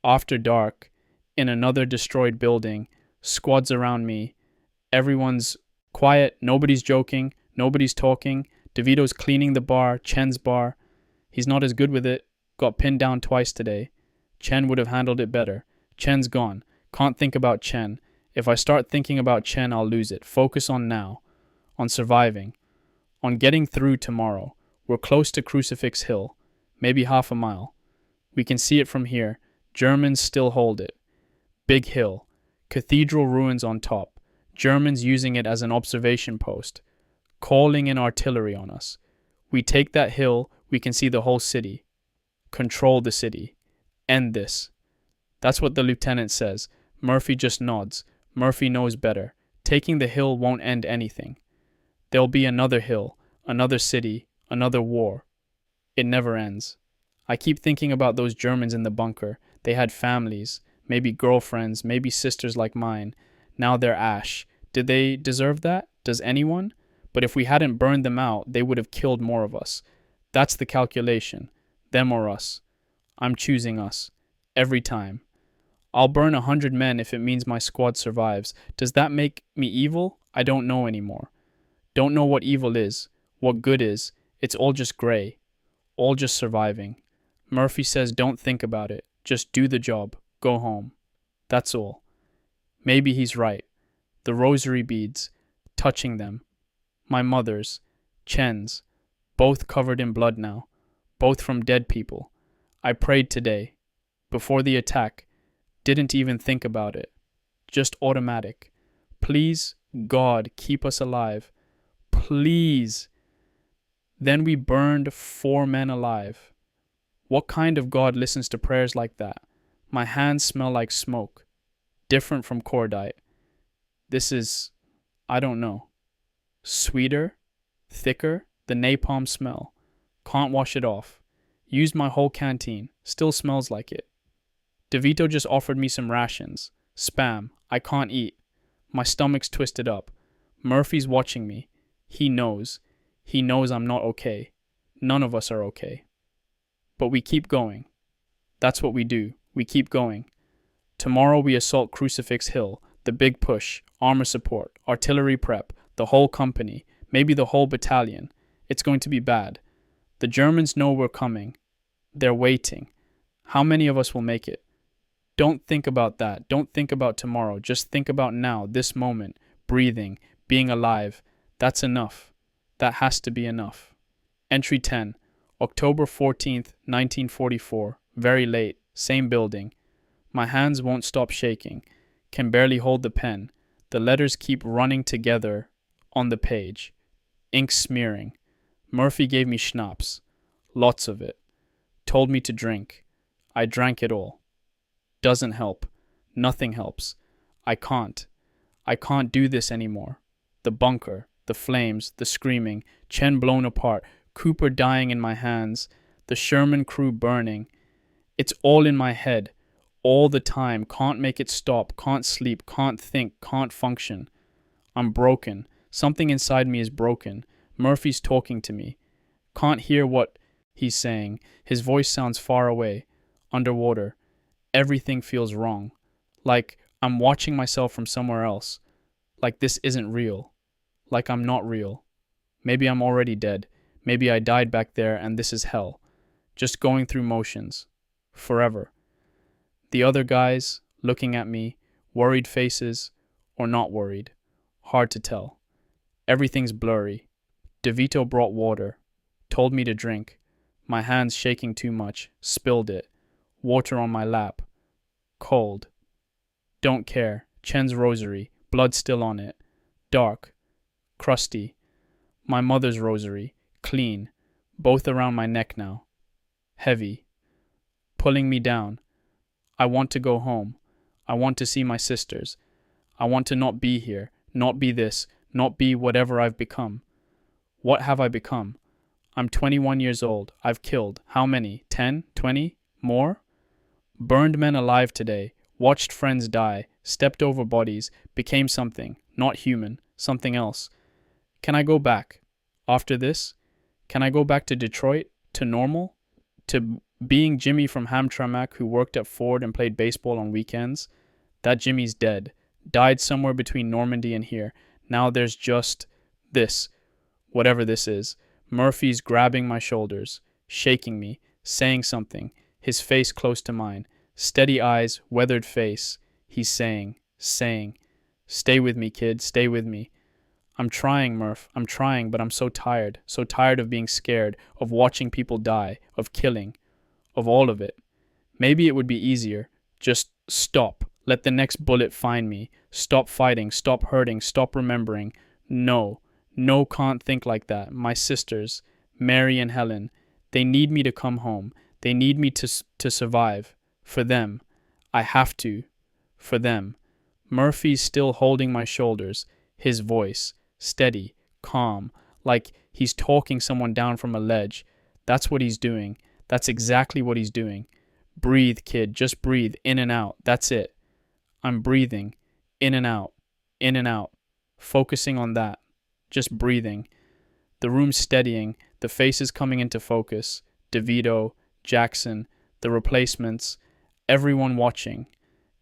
After dark. In another destroyed building. Squads around me. Everyone's quiet. Nobody's joking. Nobody's talking. DeVito's cleaning the bar. Chen's bar. He's not as good with it. Got pinned down twice today. Chen would have handled it better. Chen's gone. Can't think about Chen. If I start thinking about Chen, I'll lose it. Focus on now. On surviving. On getting through tomorrow. We're close to Crucifix Hill. Maybe half a mile. We can see it from here. Germans still hold it. Big hill. Cathedral ruins on top. Germans using it as an observation post. Calling in artillery on us. We take that hill, we can see the whole city. Control the city. End this. That's what the lieutenant says. Murphy just nods. Murphy knows better. Taking the hill won't end anything. There'll be another hill, another city, another war. It never ends. I keep thinking about those Germans in the bunker. They had families, maybe girlfriends, maybe sisters like mine. Now they're ash. Did they deserve that? Does anyone? But if we hadn't burned them out, they would have killed more of us. That's the calculation. Them or us. I'm choosing us. Every time. I'll burn 100 men if it means my squad survives. Does that make me evil? I don't know anymore. Don't know what evil is. What good is. It's all just gray. All just surviving. Murphy says don't think about it. Just do the job. Go home. That's all. Maybe he's right. The rosary beads. Touching them. My mother's. Chen's. Both covered in blood now. Both from dead people. I prayed today. Before the attack. Didn't even think about it. Just automatic. Please, God, keep us alive. Please. Then we burned 4 men alive. What kind of God listens to prayers like that? My hands smell like smoke. Different from cordite. This is, I don't know. Sweeter? Thicker? The napalm smell. Can't wash it off. Used my whole canteen. Still smells like it. DeVito just offered me some rations. Spam. I can't eat. My stomach's twisted up. Murphy's watching me. He knows. He knows I'm not okay. None of us are okay. But we keep going. That's what we do. We keep going. Tomorrow we assault Crucifix Hill, the big push, armor support, artillery prep, the whole company, maybe the whole battalion. It's going to be bad. The Germans know we're coming. They're waiting. How many of us will make it? Don't think about that. Don't think about tomorrow. Just think about now, this moment, breathing, being alive. That's enough. That has to be enough. Entry 10, October 14th, 1944. Very late. Same building. My hands won't stop shaking. Can barely hold the pen. The letters keep running together on the page. Ink smearing. Murphy gave me schnapps. Lots of it. Told me to drink. I drank it all. Doesn't help. Nothing helps. I can't. I can't do this anymore. The bunker, the flames, the screaming, Chen blown apart, Cooper dying in my hands, the Sherman crew burning. It's all in my head. All the time. Can't make it stop. Can't sleep. Can't think. Can't function. I'm broken. Something inside me is broken. Murphy's talking to me. Can't hear what he's saying. His voice sounds far away. Underwater. Everything feels wrong. Like I'm watching myself from somewhere else. Like this isn't real. Like I'm not real. Maybe I'm already dead. Maybe I died back there and this is hell. Just going through motions. Forever. The other guys, looking at me, worried faces, or not worried. Hard to tell. Everything's blurry. DeVito brought water. Told me to drink. My hands shaking too much. Spilled it. Water on my lap. Cold. Don't care. Chen's rosary. Blood still on it. Dark. Crusty. My mother's rosary. Clean. Both around my neck now. Heavy. Pulling me down. I want to go home. I want to see my sisters. I want to not be here. Not be this. Not be whatever I've become. What have I become? I'm 21 years old. I've killed. How many? 10? 20? More? Burned men alive today. Watched friends die. Stepped over bodies. Became something. Not human. Something else. Can I go back? After this? Can I go back to Detroit? To normal? To being Jimmy from Hamtramck who worked at Ford and played baseball on weekends? That Jimmy's dead. Died somewhere between Normandy and here. Now there's just this. Whatever this is. Murphy's grabbing my shoulders, shaking me, saying something, his face close to mine. Steady eyes, weathered face. He's saying, stay with me, kid, stay with me. I'm trying, Murph, I'm trying, but I'm so tired of being scared, of watching people die, of killing, of all of it. Maybe it would be easier. Just stop. Let the next bullet find me. Stop fighting, stop hurting, stop remembering. No, can't think like that. My sisters, Mary and Helen, they need me to come home. They need me to survive. For them. I have to. For them. Murphy's still holding my shoulders. His voice, steady, calm, like he's talking someone down from a ledge. That's what he's doing. That's exactly what he's doing. Breathe, kid, just breathe, in and out. That's it. I'm breathing, in and out, focusing on that. Just breathing. The room's steadying, the faces coming into focus. DeVito, Jackson, the replacements, everyone watching.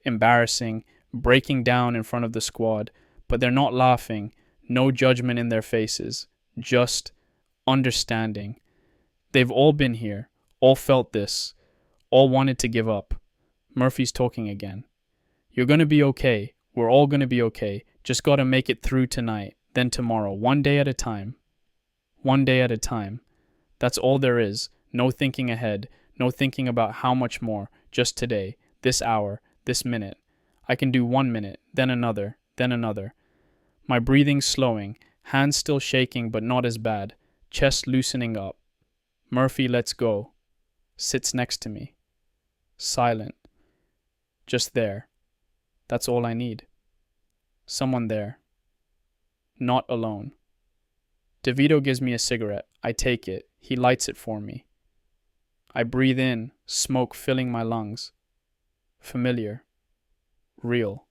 Embarrassing, breaking down in front of the squad, but they're not laughing, no judgment in their faces, just understanding. They've all been here, all felt this, all wanted to give up. Murphy's talking again. You're gonna be okay, we're all gonna be okay, just gotta make it through tonight, then tomorrow, one day at a time. One day at a time. That's all there is, no thinking ahead, no thinking about how much more, just today, this hour, this minute. I can do 1 minute, then another, then another. My breathing slowing, hands still shaking but not as bad, chest loosening up. Murphy lets go. Sits next to me. Silent. Just there. That's all I need. Someone there. Not alone. DeVito gives me a cigarette. I take it. He lights it for me. I breathe in, smoke filling my lungs. Familiar. Real.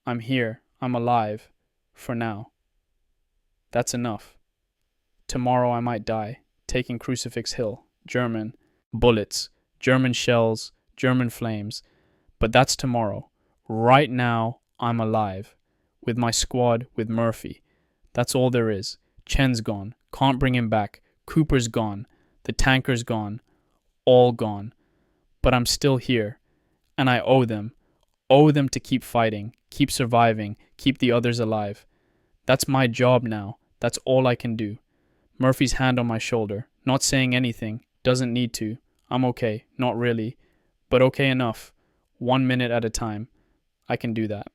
I'm here. I'm alive. For now. That's enough. Tomorrow I might die, taking Crucifix Hill. German bullets, German shells, German flames. But that's tomorrow. Right now, I'm alive. With my squad, with Murphy. That's all there is. Chen's gone. Can't bring him back. Cooper's gone. The tanker's gone. All gone. But I'm still here. And I owe them. Owe them to keep fighting, keep surviving, keep the others alive. That's my job now. That's all I can do. Murphy's hand on my shoulder, not saying anything, doesn't need to. I'm okay, not really, but okay enough. 1 minute at a time. I can do that.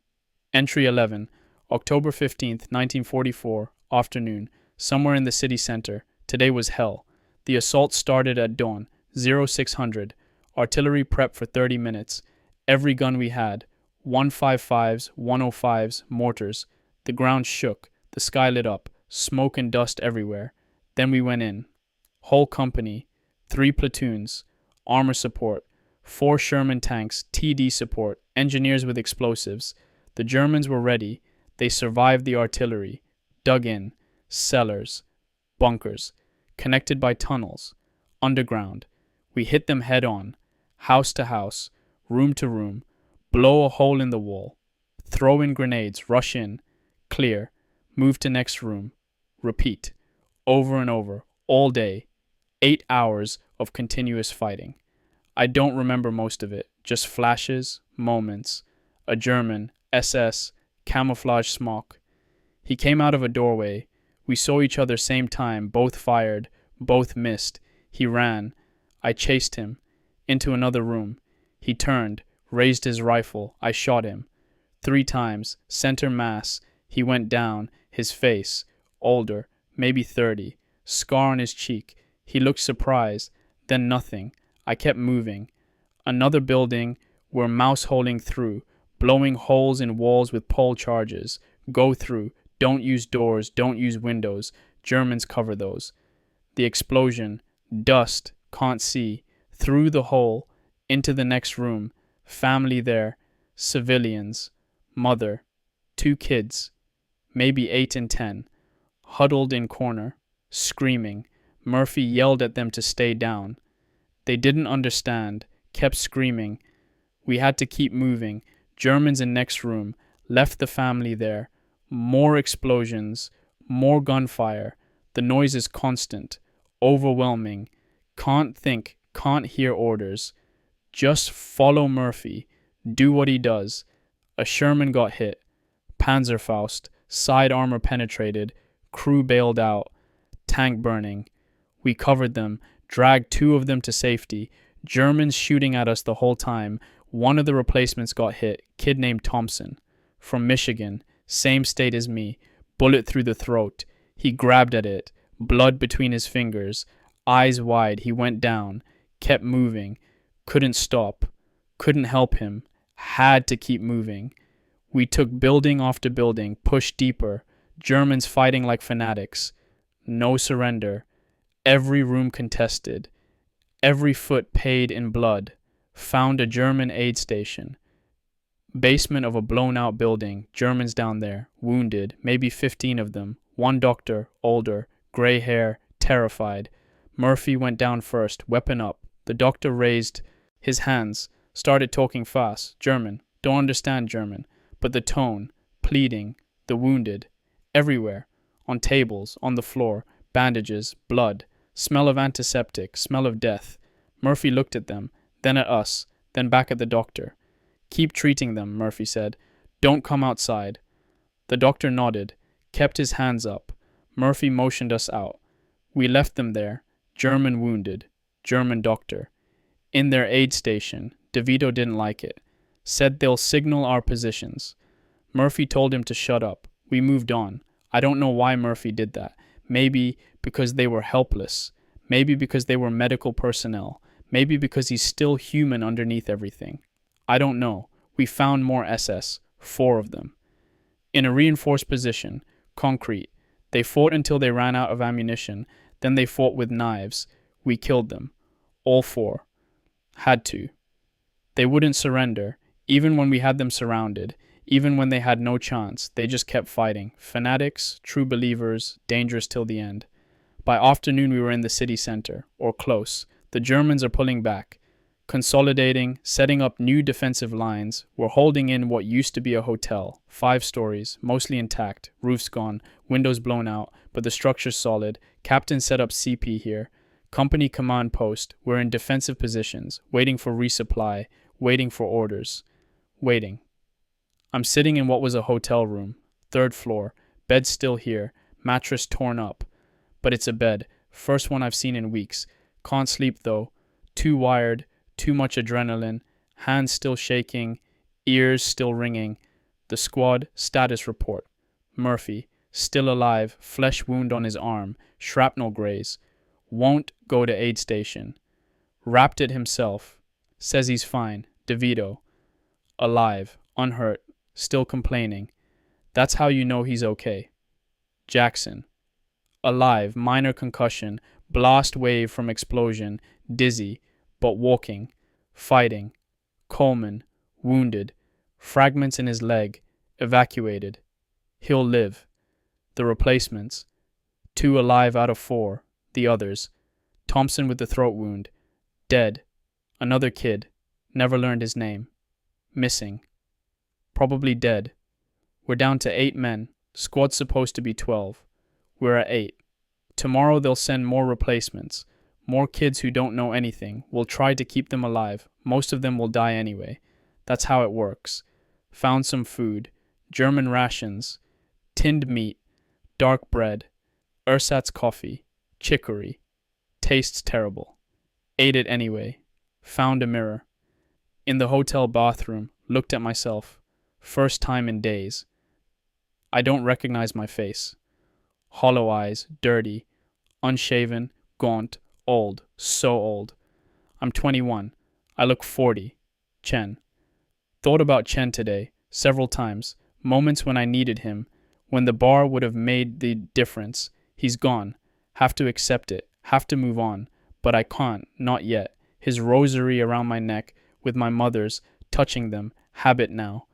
Entry 11, October 15th, 1944, afternoon, somewhere in the city center. Today was hell. The assault started at dawn, 0600. Artillery prep for 30 minutes. Every gun we had, 155s, 105s, mortars. The ground shook, the sky lit up, smoke and dust everywhere. Then we went in. Whole company, 3 platoons, armor support, 4 Sherman tanks, TD support, engineers with explosives. The Germans were ready. They survived the artillery. Dug in. Cellars. Bunkers. Connected by tunnels. Underground. We hit them head on. House to house. Room to room. Blow a hole in the wall. Throw in grenades. Rush in. Clear. Move to next room. Repeat. Over and over. All day. 8 hours of continuous fighting. I don't remember most of it. Just flashes, moments. A German, SS, camouflage smock. He came out of a doorway. We saw each other same time. Both fired. Both missed. He ran. I chased him. Into another room. He turned. Raised his rifle. I shot him. 3 times. Center mass. He went down. His face. Older. Maybe 30. Scar on his cheek. He looked surprised. Then nothing. I kept moving. Another building. We're mouse-holing through. Blowing holes in walls with pole charges. Go through. Don't use doors. Don't use windows. Germans cover those. The explosion. Dust. Can't see. Through the hole. Into the next room. Family there. Civilians. Mother. 2 kids. Maybe 8 and 10. Huddled in corner. Screaming. Murphy yelled at them to stay down. They didn't understand. Kept screaming. We had to keep moving. Germans in next room. Left the family there. More explosions. More gunfire. The noise is constant. Overwhelming. Can't think. Can't hear orders. Just follow Murphy. Do what he does. A Sherman got hit. Panzerfaust. Side armor penetrated. Crew bailed out. Tank burning. We covered them. Dragged 2 of them to safety. Germans shooting at us the whole time. One of the replacements got hit. Kid named Thompson. From Michigan. Same state as me. Bullet through the throat. He grabbed at it. Blood between his fingers. Eyes wide. He went down. Kept moving. Couldn't stop. Couldn't help him. Had to keep moving. We took building after building. Pushed deeper. Germans fighting like fanatics. No surrender. Every room contested. Every foot paid in blood. Found a German aid station. Basement of a blown-out building. Germans down there. Wounded. Maybe 15 of them. 1 doctor. Older. Gray hair. Terrified. Murphy went down first. Weapon up. The doctor raised his hands. Started talking fast. German. Don't understand German. But the tone. Pleading. The wounded. Everywhere. On tables. On the floor. Bandages. Blood. Smell of antiseptic. Smell of death. Murphy looked at them. Then at us. Then back at the doctor. Keep treating them, Murphy said. Don't come outside. The doctor nodded. Kept his hands up. Murphy motioned us out. We left them there. German wounded. German doctor. In their aid station. DeVito didn't like it. Said they'll signal our positions. Murphy told him to shut up. We moved on. I don't know why Murphy did that. Maybe because they were helpless. Maybe because they were medical personnel. Maybe because he's still human underneath everything. I don't know. We found more SS. 4 of them. In a reinforced position. Concrete. They fought until they ran out of ammunition. Then they fought with knives. We killed them. All 4. Had to. They wouldn't surrender, even when we had them surrounded. Even when they had no chance, they just kept fighting. Fanatics, true believers, dangerous till the end. By afternoon, we were in the city center, or close. The Germans are pulling back, consolidating, setting up new defensive lines. We're holding in what used to be a hotel, 5 stories, mostly intact, roofs gone, windows blown out, but the structure's solid. Captain set up CP here. Company command post. We're in defensive positions, waiting for resupply, waiting for orders. Waiting. I'm sitting in what was a hotel room, 3rd floor, bed still here, mattress torn up. But it's a bed, first one I've seen in weeks. Can't sleep though, too wired, too much adrenaline, hands still shaking, ears still ringing. The squad status report. Murphy, still alive, flesh wound on his arm, shrapnel graze. Won't go to aid station. Wrapped it himself. Says he's fine. DeVito. Alive, unhurt, still complaining. That's how you know he's okay. Jackson. Alive, minor concussion, blast wave from explosion, dizzy, but walking, fighting. Coleman, wounded, fragments in his leg, evacuated. He'll live. The replacements. 2 alive out of 4, the others. Thompson with the throat wound, dead. Another kid, never learned his name. Missing. Probably dead. We're down to 8 men, squad's supposed to be 12. We're at 8. Tomorrow they'll send more replacements. More kids who don't know anything. We'll try to keep them alive. Most of them will die anyway. That's how it works. Found some food. German rations. Tinned meat. Dark bread. Ersatz coffee. Chicory. Tastes terrible. Ate it anyway. Found a mirror. In the hotel bathroom. Looked at myself. First time in days. I don't recognize my face. Hollow eyes, dirty, unshaven, gaunt, old, so old. I'm 21. I look 40. Chen. Thought about Chen today, several times, moments when I needed him, when the bar would have made the difference. He's gone. Have to accept it, have to move on, but I can't, not yet. His rosary around my neck, with my mother's, touching them, habit now.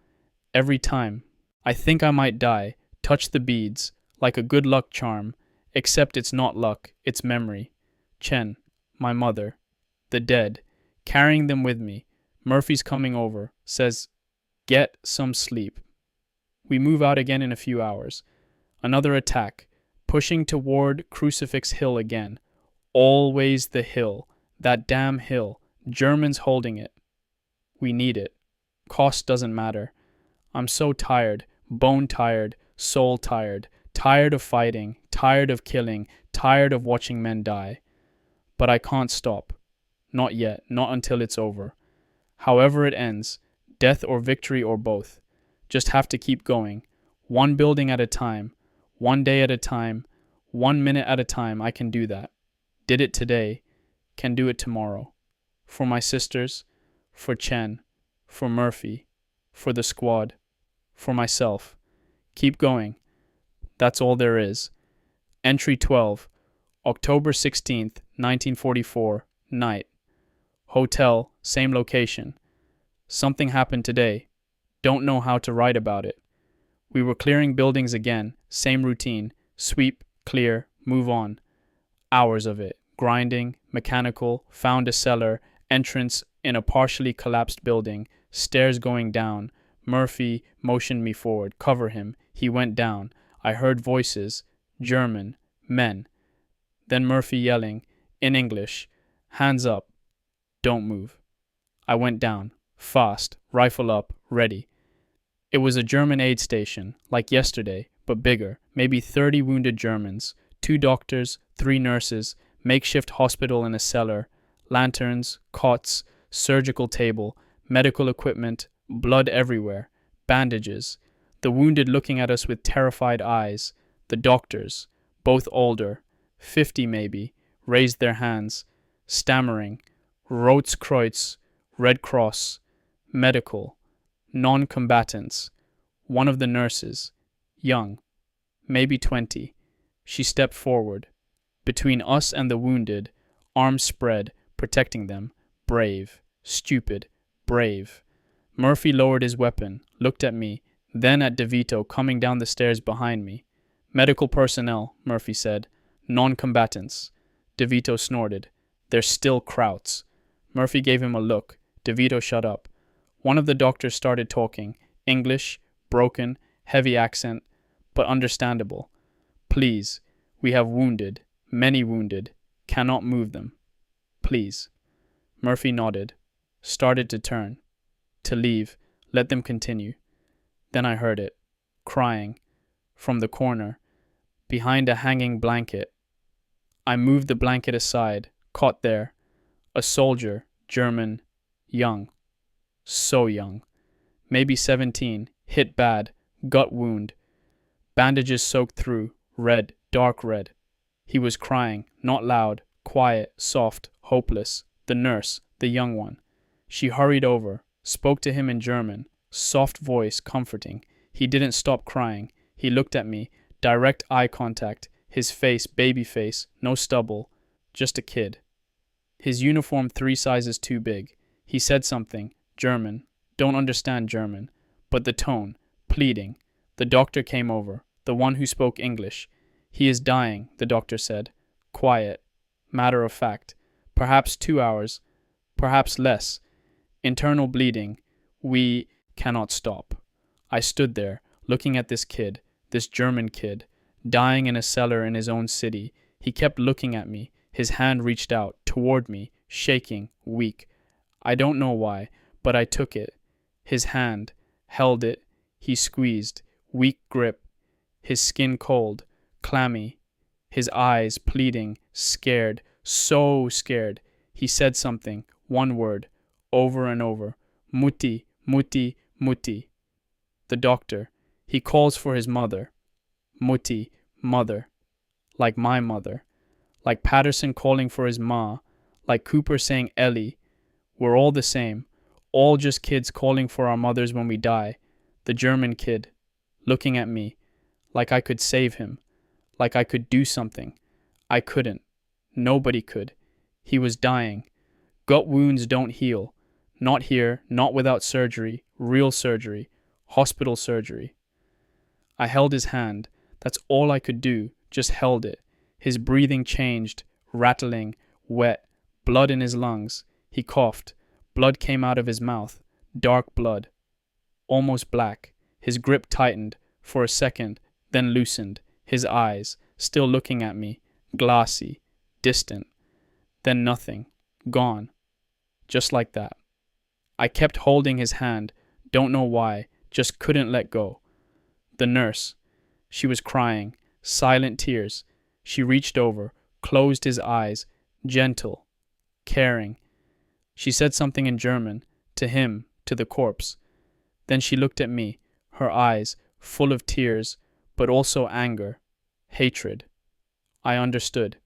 Every time. I think I might die, touch the beads, like a good luck charm, except it's not luck, it's memory. Chen, my mother, the dead, carrying them with me. Murphy's coming over, says, get some sleep. We move out again in a few hours. Another attack, pushing toward Crucifix Hill again. Always the hill, that damn hill, Germans holding it. We need it. Cost doesn't matter. I'm so tired, bone tired, soul tired. Tired of fighting, tired of killing, tired of watching men die. But I can't stop. Not yet, not until it's over. However it ends, death or victory or both. Just have to keep going. 1 building at a time, 1 day at a time, 1 minute at a time. I can do that. Did it today, can do it tomorrow. For my sisters, for Chen, for Murphy, for the squad, for myself. Keep going. That's all there is. Entry 12, October 16th, 1944, night. Hotel, same location. Something happened today. Don't know how to write about it. We were clearing buildings again, same routine. Sweep, clear, move on. Hours of it. Grinding, mechanical, found a cellar, entrance in a partially collapsed building, stairs going down. Murphy motioned me forward. Cover him. He went down. I heard voices, German, men. Then Murphy yelling, in English, hands up, don't move. I went down, fast, rifle up, ready. It was a German aid station, like yesterday, but bigger, maybe 30 wounded Germans, 2 doctors, 3 nurses, makeshift hospital in a cellar, lanterns, cots, surgical table, medical equipment, blood everywhere, bandages. The wounded looking at us with terrified eyes. The doctors, both older, 50 maybe, raised their hands, stammering. Rotes-Kreuz, Red Cross, medical, non-combatants. One of the nurses, young, maybe 20. She stepped forward. Between us and the wounded, arms spread, protecting them. Brave, stupid, brave. Murphy lowered his weapon, looked at me, Then at DeVito coming down the stairs behind me. Medical personnel, Murphy said. Non-combatants. DeVito snorted. They're still Krauts. Murphy gave him a look. DeVito shut up. One of the doctors started talking. English, broken, heavy accent, but understandable. Please, we have wounded, many wounded. Cannot move them. Please. Murphy nodded. Started to turn. To leave. Let them continue. Then I heard it. Crying. From the corner. Behind a hanging blanket. I moved the blanket aside. Caught there. A soldier. German. Young. So young. Maybe 17. Hit bad. Gut wound. Bandages soaked through. Red. Dark red. He was crying. Not loud. Quiet. Soft. Hopeless. The nurse. The young one. She hurried over. Spoke to him in German. Soft voice, comforting. He didn't stop crying. He looked at me. Direct eye contact. His face, baby face. No stubble. Just a kid. His uniform 3 sizes too big. He said something. German. Don't understand German. But the tone. Pleading. The doctor came over. The one who spoke English. He is dying, the doctor said. Quiet. Matter of fact. Perhaps 2 hours. Perhaps less. Internal bleeding. We cannot stop. I stood there, looking at this kid, this German kid, dying in a cellar in his own city. He kept looking at me. His hand reached out, toward me, shaking, weak. I don't know why, but I took it. His hand, held it. He squeezed, weak grip. His skin cold, clammy. His eyes pleading, scared, so scared. He said something, one word, over and over. Mutti, mutti, mutti. The doctor. He calls for his mother. Mutti, mother. Like my mother. Like Patterson calling for his ma. Like Cooper saying Ellie. We're all the same. All just kids calling for our mothers when we die. The German kid. Looking at me. Like I could save him. Like I could do something. I couldn't. Nobody could. He was dying. Gut wounds don't heal. Not here, not without surgery, real surgery, hospital surgery. I held his hand. That's all I could do, just held it. His breathing changed, rattling, wet, blood in his lungs. He coughed. Blood came out of his mouth, dark blood, almost black. His grip tightened, for a second, then loosened. His eyes, still looking at me, glassy, distant. Then nothing, gone, just like that. I kept holding his hand, don't know why, just couldn't let go. The nurse, she was crying, silent tears. She reached over, closed his eyes, gentle, caring. She said something in German, to him, to the corpse. Then she looked at me, her eyes full of tears, but also anger, hatred. I understood.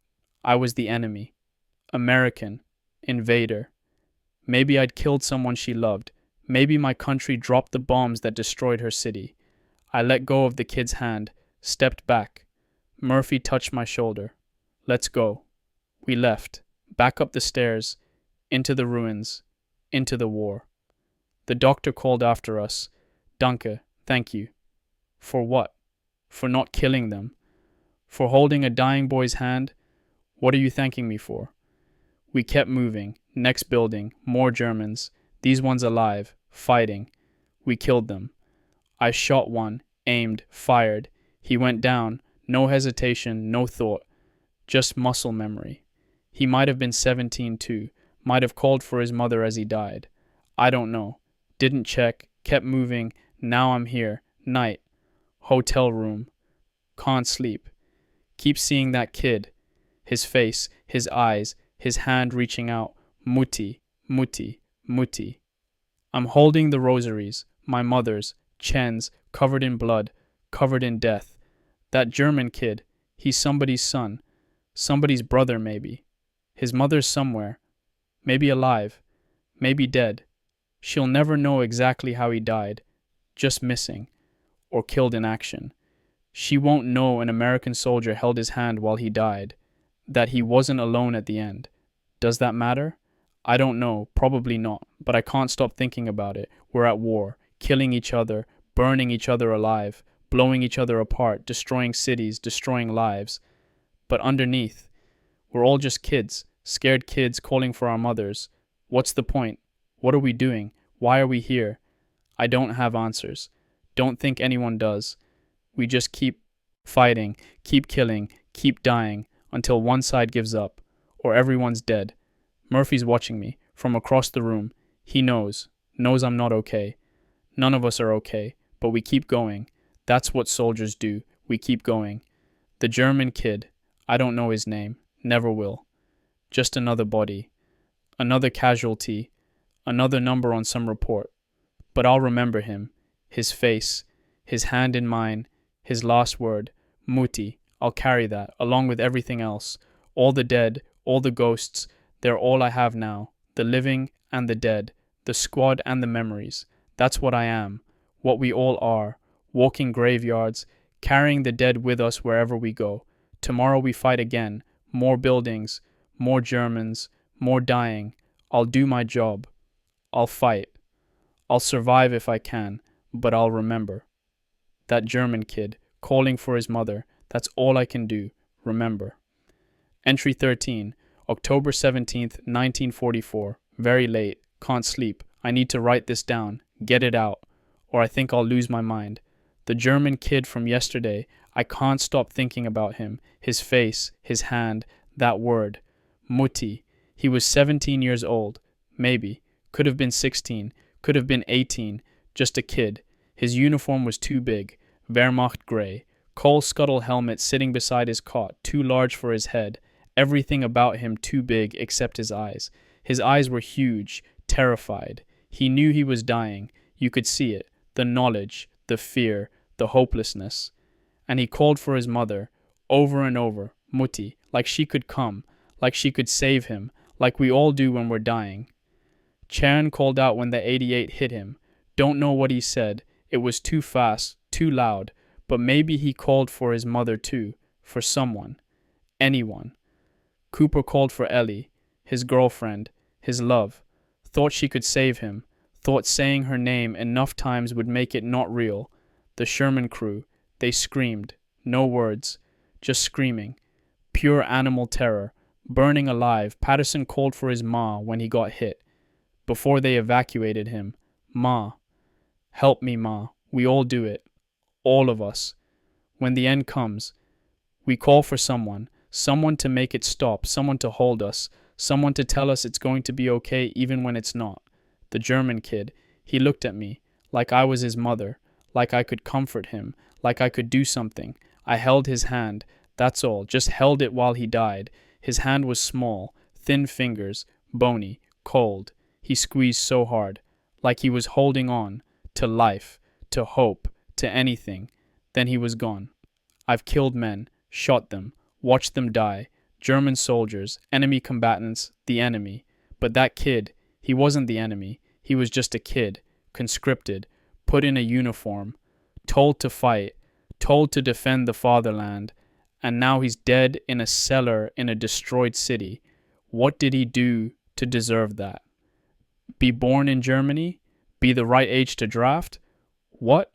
I was the enemy. American, invader. Maybe I'd killed someone she loved. Maybe my country dropped the bombs that destroyed her city. I let go of the kid's hand, stepped back. Murphy touched my shoulder. Let's go. We left, back up the stairs, into the ruins, into the war. The doctor called after us. Danke, thank you. For what? For not killing them. For holding a dying boy's hand? What are you thanking me for? We kept moving. Next building, more Germans. These ones alive, fighting. We killed them. I shot one, aimed, fired. He went down. No hesitation, no thought. Just muscle memory. He might have been 17 too. Might have called for his mother as he died. I don't know. Didn't check. Kept moving. Now I'm here. Night. Hotel room. Can't sleep. Keep seeing that kid. His face, his eyes, his hand reaching out. Mutti, mutti, mutti. I'm holding the rosaries, my mother's, Chen's, covered in blood, covered in death. That German kid, he's somebody's son. Somebody's brother, maybe. His mother's somewhere. Maybe alive. Maybe dead. She'll never know exactly how he died. Just missing. Or killed in action. She won't know an American soldier held his hand while he died. That he wasn't alone at the end. Does that matter? I don't know. Probably not. But I can't stop thinking about it. We're at war. Killing each other. burning each other alive, blowing each other apart, destroying cities, destroying lives. But underneath, we're all just kids, scared kids calling for our mothers. What's the point? What are we doing? Why are we here? I don't have answers. Don't think anyone does. We just keep fighting, keep killing, keep dying, until one side gives up, or everyone's dead. Murphy's watching me, from across the room. He knows I'm not okay. None of us are okay, but we keep going. That's what soldiers do. We keep going. The German kid, I don't know his name, never will. Just another body, another casualty, another number on some report. But I'll remember him, his face, his hand in mine, his last word, Muti. I'll carry that, along with everything else. All the dead, all the ghosts, they're all I have now. The living and the dead, the squad and the memories. That's what I am, what we all are, walking graveyards, carrying the dead with us wherever we go. Tomorrow we fight again, more buildings, more Germans, more dying. I'll do my job. I'll fight. I'll survive if I can, but I'll remember. That German kid, calling for his mother, that's all I can do, remember. Entry 13, October 17th, 1944, very late, can't sleep. I need to write this down, get it out, or I think I'll lose my mind. The German kid from yesterday, I can't stop thinking about him, his face, his hand, that word. Mutti. He was 17 years old, maybe, could have been 16, could have been 18, just a kid. His uniform was too big, Wehrmacht gray, coal scuttle helmet sitting beside his cot, too large for his head, everything about him too big except his eyes. His eyes were huge, terrified. He knew he was dying. You could see it, the knowledge, the fear, the hopelessness. And he called for his mother, over and over, Mutti, like she could come, like she could save him, like we all do when we're dying. Chern called out when the 88 hit him. Don't know what he said. It was too fast, too loud. But maybe he called for his mother too, for someone, anyone. Cooper called for Ellie, his girlfriend, his love. Thought she could save him. Thought saying her name enough times would make it not real. The Sherman crew, they screamed. No words, just screaming. Pure animal terror. Burning alive. Patterson called for his ma when he got hit. Before they evacuated him. Ma. Help me, Ma. We all do it. All of us. When the end comes, we call for someone to make it stop, someone to hold us, someone to tell us it's going to be okay even when it's not. The German kid, he looked at me, like I was his mother, like I could comfort him, like I could do something. I held his hand, that's all, just held it while he died. His hand was small, thin fingers, bony, cold. He squeezed so hard, like he was holding on, to life, to hope, to anything. Then he was gone. I've killed men, shot them, watched them die. German soldiers, enemy combatants, the enemy. But that kid, he wasn't the enemy. He was just a kid, conscripted, put in a uniform, told to fight, told to defend the fatherland. And now he's dead in a cellar in a destroyed city. What did he do to deserve that? Be born in Germany? Be the right age to draft? What?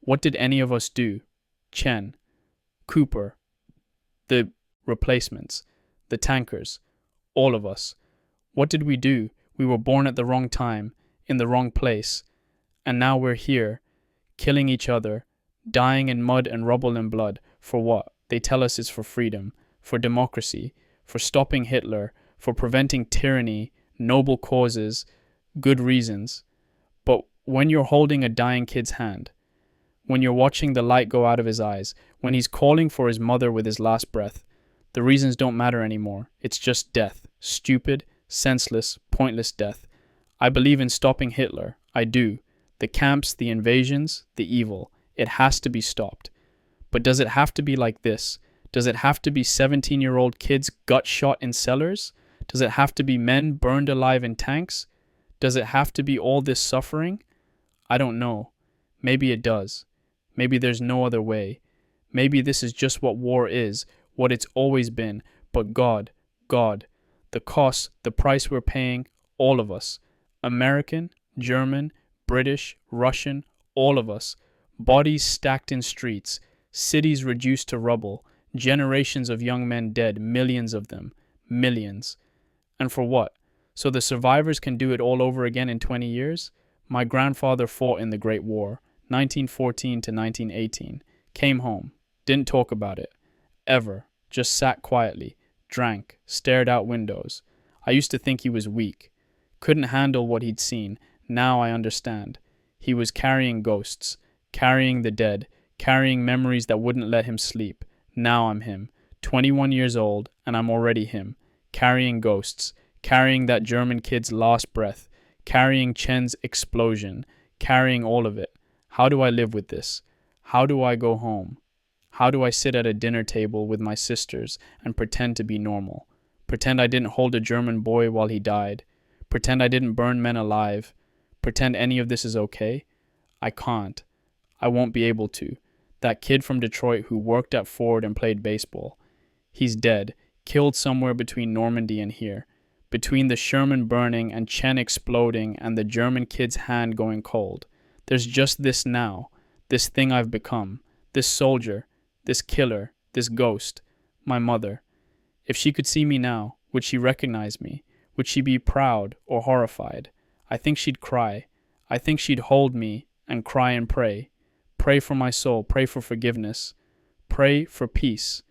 What did any of us do? Chen, Cooper, the replacements, the tankers, all of us. What did we do? We were born at the wrong time, in the wrong place. And now we're here, killing each other, dying in mud and rubble and blood. For what? They tell us it's for freedom, for democracy, for stopping Hitler, for preventing tyranny, noble causes, good reasons. But when you're holding a dying kid's hand, when you're watching the light go out of his eyes, when he's calling for his mother with his last breath, the reasons don't matter anymore. It's just death. Stupid, senseless, pointless death. I believe in stopping Hitler. I do. The camps, the invasions, the evil. It has to be stopped. But does it have to be like this? Does it have to be 17-year-old kids gut shot in cellars? Does it have to be men burned alive in tanks? Does it have to be all this suffering? I don't know. Maybe it does. Maybe there's no other way. Maybe this is just what war is, what it's always been. But God, the cost, the price we're paying, all of us. American, German, British, Russian, all of us. Bodies stacked in streets, cities reduced to rubble, generations of young men dead, millions of them. Millions. And for what? So the survivors can do it all over again in 20 years? My grandfather fought in the Great War, 1914 to 1918. Came home. Didn't talk about it. Ever. Just sat quietly. Drank. Stared out windows. I used to think he was weak. Couldn't handle what he'd seen. Now I understand. He was carrying ghosts. Carrying the dead. Carrying memories that wouldn't let him sleep. Now I'm him. 21 years old, and I'm already him. Carrying ghosts. Carrying that German kid's last breath. Carrying Chen's explosion. Carrying all of it. How do I live with this? How do I go home? How do I sit at a dinner table with my sisters and pretend to be normal? Pretend I didn't hold a German boy while he died? Pretend I didn't burn men alive? Pretend any of this is okay? I can't. I won't be able to. That kid from Detroit who worked at Ford and played baseball. He's dead, killed somewhere between Normandy and here. Between the Sherman burning and Chen exploding and the German kid's hand going cold. There's just this now, this thing I've become, this soldier, this killer, this ghost, my mother. If she could see me now, would she recognize me? Would she be proud or horrified? I think she'd cry. I think she'd hold me and cry and pray. Pray for my soul, pray for forgiveness. Pray for peace.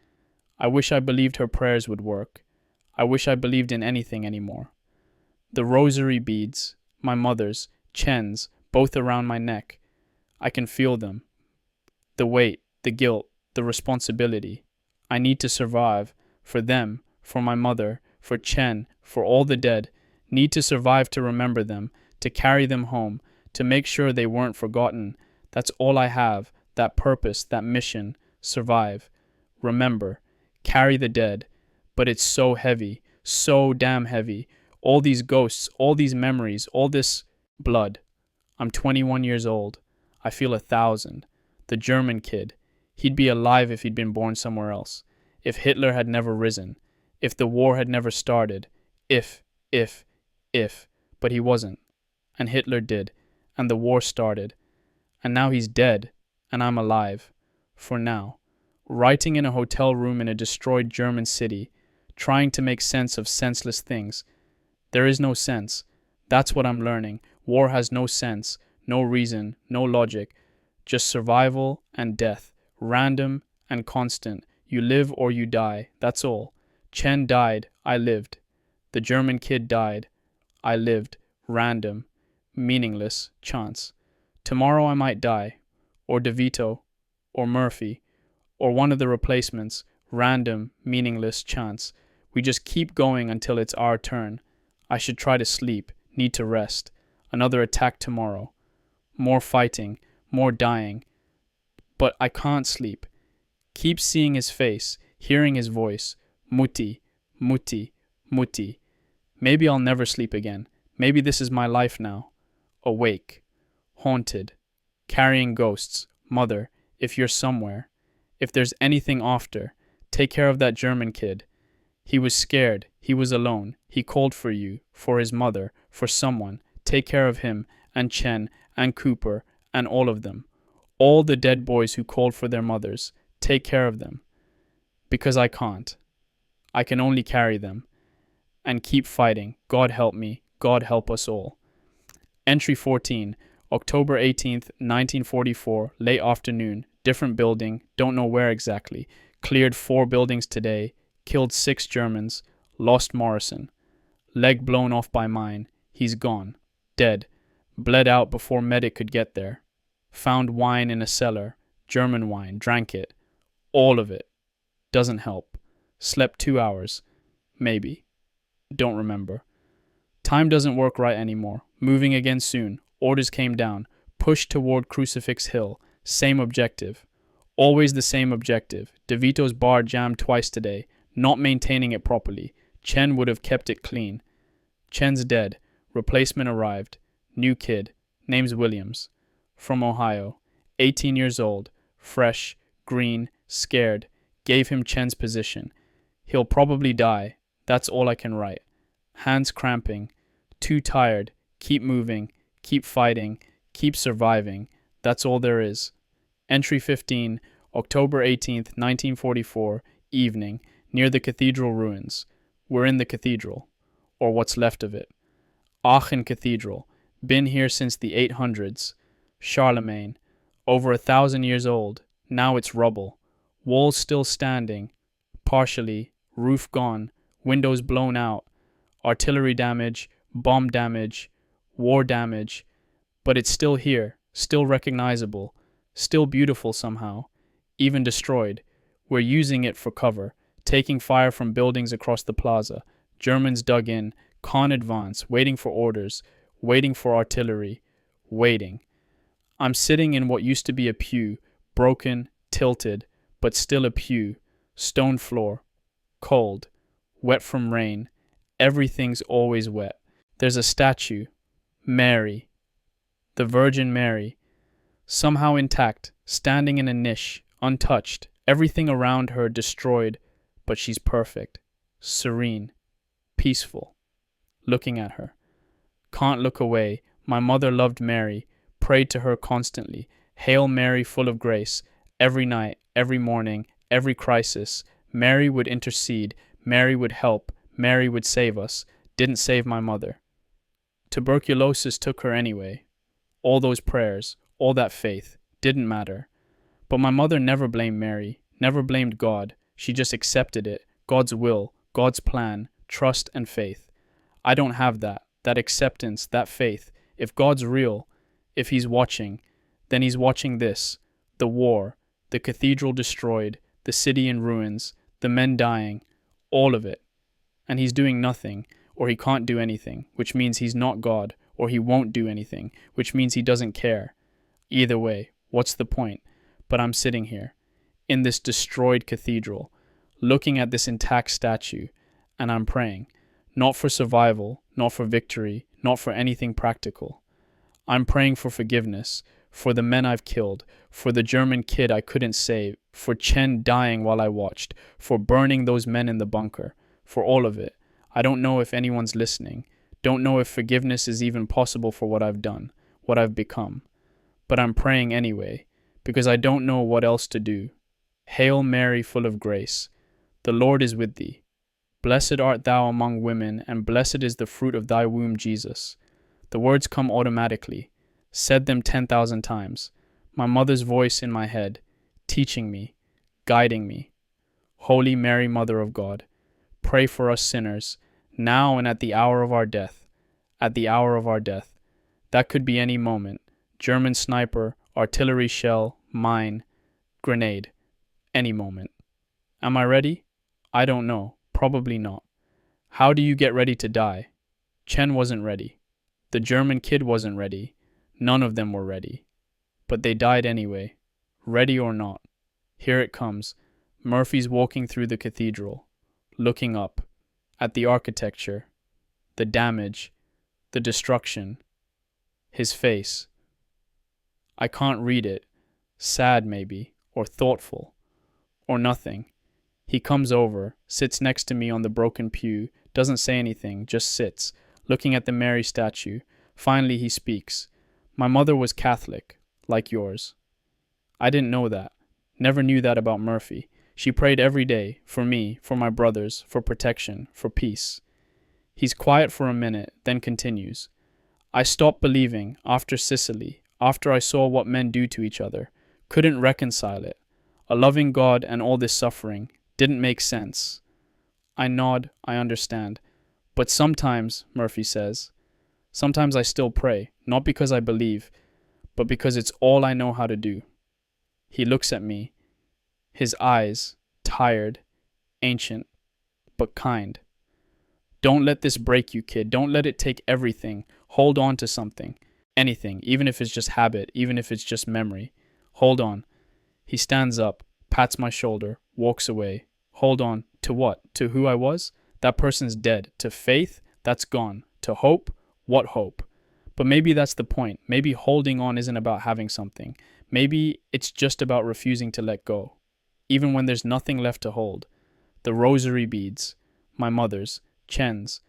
I wish I believed her prayers would work. I wish I believed in anything anymore. The rosary beads, my mother's, Chen's, both around my neck. I can feel them. The weight, the guilt, the responsibility. I need to survive. For them, for my mother, for Chen, for all the dead. Need to survive to remember them, to carry them home, to make sure they weren't forgotten. That's all I have, that purpose, that mission. Survive. Remember. Carry the dead. But it's so heavy, so damn heavy. All these ghosts, all these memories, all this blood. I'm 21 years old. I feel 1,000. The German kid. He'd be alive if he'd been born somewhere else. If Hitler had never risen. If the war had never started. If. But he wasn't. And Hitler did. And the war started. And now he's dead. And I'm alive. For now. Writing in a hotel room in a destroyed German city. Trying to make sense of senseless things. There is no sense. That's what I'm learning. War has no sense, no reason, no logic. Just survival and death. Random and constant. You live or you die. That's all. Chen died. I lived. The German kid died. I lived. Random. Meaningless. Chance. Tomorrow I might die. Or DeVito. Or Murphy. Or one of the replacements. Random. Meaningless. Chance. We just keep going until it's our turn. I should try to sleep. Need to rest. Another attack tomorrow. More fighting. More dying. But I can't sleep. Keep seeing his face. Hearing his voice. Mutti. Mutti. Mutti. Maybe I'll never sleep again. Maybe this is my life now. Awake. Haunted. Carrying ghosts. Mother, if you're somewhere. If there's anything after. Take care of that German kid. He was scared. He was alone. He called for you, for his mother, for someone. Take care of him, and Chen, and Cooper, and all of them. All the dead boys who called for their mothers. Take care of them. Because I can't. I can only carry them. And keep fighting. God help me. God help us all. Entry 14, October 18th, 1944, late afternoon. Different building. Don't know where exactly. Cleared 4 buildings today. Killed 6 Germans. Lost Morrison. Leg blown off by mine. He's gone. Dead. Bled out before medic could get there. Found wine in a cellar. German wine. Drank it. All of it. Doesn't help. Slept 2 hours. Maybe. Don't remember. Time doesn't work right anymore. Moving again soon. Orders came down. Pushed toward Crucifix Hill. Same objective. Always the same objective. DeVito's bar jammed twice today. Not maintaining it properly. Chen would have kept it clean. Chen's dead. Replacement arrived. New kid. Name's Williams. From Ohio. 18 years old. Fresh. Green. Scared. Gave him Chen's position. He'll probably die. That's all I can write. Hands cramping. Too tired. Keep moving. Keep fighting. Keep surviving. That's all there is. Entry 15, October 18th, 1944, evening, near the cathedral ruins. We're in the cathedral, or what's left of it. Aachen Cathedral, been here since the 800s. Charlemagne, over 1,000 years old, now it's rubble. Walls still standing, partially, roof gone, windows blown out, artillery damage, bomb damage, war damage, but it's still here, still recognizable, still beautiful somehow, even destroyed. We're using it for cover, taking fire from buildings across the plaza. Germans dug in, con advance, waiting for orders, waiting for artillery, waiting. I'm sitting in what used to be a pew, broken, tilted, but still a pew, stone floor, cold, wet from rain. Everything's always wet. There's a statue, Mary, the Virgin Mary, somehow intact, standing in a niche, untouched, everything around her destroyed, but she's perfect, serene, peaceful. Looking at her. Can't look away. My mother loved Mary, prayed to her constantly. Hail Mary, full of grace. Every night, every morning, every crisis, Mary would intercede, Mary would help, Mary would save us. Didn't save my mother. Tuberculosis took her anyway. All those prayers, all that faith, didn't matter. But my mother never blamed Mary, never blamed God. She just accepted it, God's will, God's plan, trust and faith. I don't have that acceptance, that faith. If God's real, if He's watching, then He's watching this, the war, the cathedral destroyed, the city in ruins, the men dying, all of it. And He's doing nothing, or He can't do anything, which means He's not God, or He won't do anything, which means He doesn't care. Either way, what's the point? But I'm sitting here, in this destroyed cathedral, looking at this intact statue, and I'm praying. Not for survival, not for victory, not for anything practical. I'm praying for forgiveness, for the men I've killed, for the German kid I couldn't save, for Chen dying while I watched, for burning those men in the bunker, for all of it. I don't know if anyone's listening, don't know if forgiveness is even possible for what I've done, what I've become. But I'm praying anyway, because I don't know what else to do. Hail Mary, full of grace. The Lord is with thee. Blessed art thou among women, and blessed is the fruit of thy womb, Jesus. The words come automatically. Said them 10,000 times. My mother's voice in my head, teaching me, guiding me. Holy Mary, Mother of God, pray for us sinners, now and at the hour of our death. At the hour of our death. That could be any moment. German sniper, artillery shell, mine, grenade. Any moment. Am I ready? I don't know. Probably not. How do you get ready to die? Chen wasn't ready. The German kid wasn't ready. None of them were ready. But they died anyway. Ready or not. Here it comes. Murphy's walking through the cathedral, looking up, at the architecture, the damage, the destruction. His face. I can't read it. Sad maybe, or thoughtful, or nothing. He comes over, sits next to me on the broken pew, doesn't say anything, just sits, looking at the Mary statue. Finally he speaks. My mother was Catholic, like yours. I didn't know that. Never knew that about Murphy. She prayed every day, for me, for my brothers, for protection, for peace. He's quiet for a minute, then continues. I stopped believing, after Sicily, after I saw what men do to each other. Couldn't reconcile it. A loving God and all this suffering. Didn't make sense. I nod, I understand. But sometimes, Murphy says, sometimes I still pray, not because I believe, but because it's all I know how to do. He looks at me, his eyes, tired, ancient, but kind. Don't let this break you, kid. Don't let it take everything. Hold on to something. Anything, even if it's just habit, even if it's just memory. Hold on. He stands up, pats my shoulder, walks away. Hold on. To what? To who I was? That person's dead. To faith? That's gone. To hope? What hope? But maybe that's the point. Maybe holding on isn't about having something. Maybe it's just about refusing to let go. Even when there's nothing left to hold. The rosary beads, my mother's, Chen's,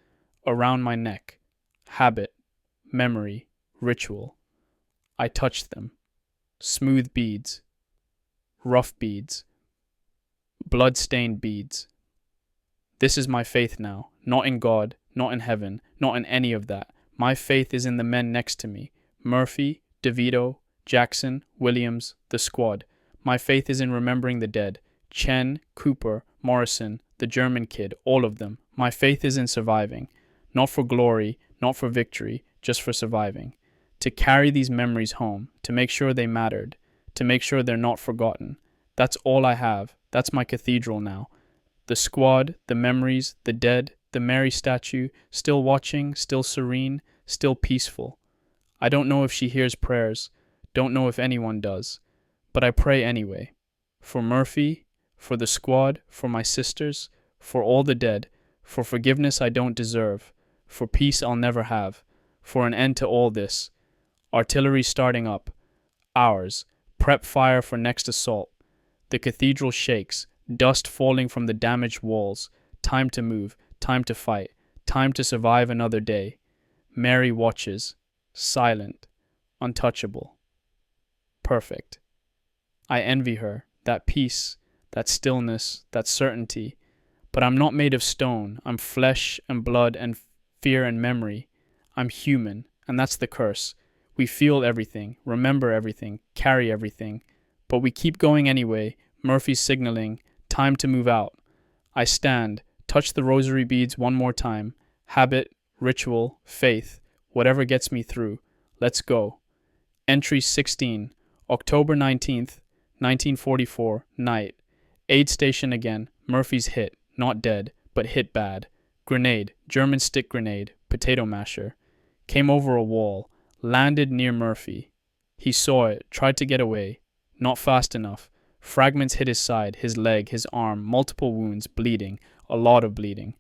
around my neck. Habit, memory, ritual. I touched them. Smooth beads, rough beads, blood-stained beads. This is my faith now, not in God, not in heaven, not in any of that. My faith is in the men next to me, Murphy, DeVito, Jackson, Williams, the squad. My faith is in remembering the dead, Chen, Cooper, Morrison, the German kid, all of them. My faith is in surviving, not for glory, not for victory, just for surviving. To carry these memories home, to make sure they mattered, to make sure they're not forgotten. That's all I have. That's my cathedral now. The squad, the memories, the dead, the Mary statue, still watching, still serene, still peaceful. I don't know if she hears prayers, don't know if anyone does, but I pray anyway. For Murphy, for the squad, for my sisters, for all the dead, for forgiveness I don't deserve, for peace I'll never have, for an end to all this. Artillery starting up. Ours. Prep fire for next assault. The cathedral shakes, dust falling from the damaged walls. Time to move, time to fight, time to survive another day. Mary watches, silent, untouchable. Perfect. I envy her, that peace, that stillness, that certainty. But I'm not made of stone. I'm flesh and blood and fear and memory. I'm human, and that's the curse. We feel everything, remember everything, carry everything. But we keep going anyway. Murphy's signaling, time to move out. I stand, touch the rosary beads one more time. Habit, ritual, faith, whatever gets me through. Let's go. Entry 16, October 19th, 1944, night. Aid station again. Murphy's hit, not dead, but hit bad. Grenade, German stick grenade, potato masher. Came over a wall, landed near Murphy. He saw it, tried to get away. Not fast enough. Fragments hit his side, his leg, his arm, multiple wounds, bleeding, a lot of bleeding.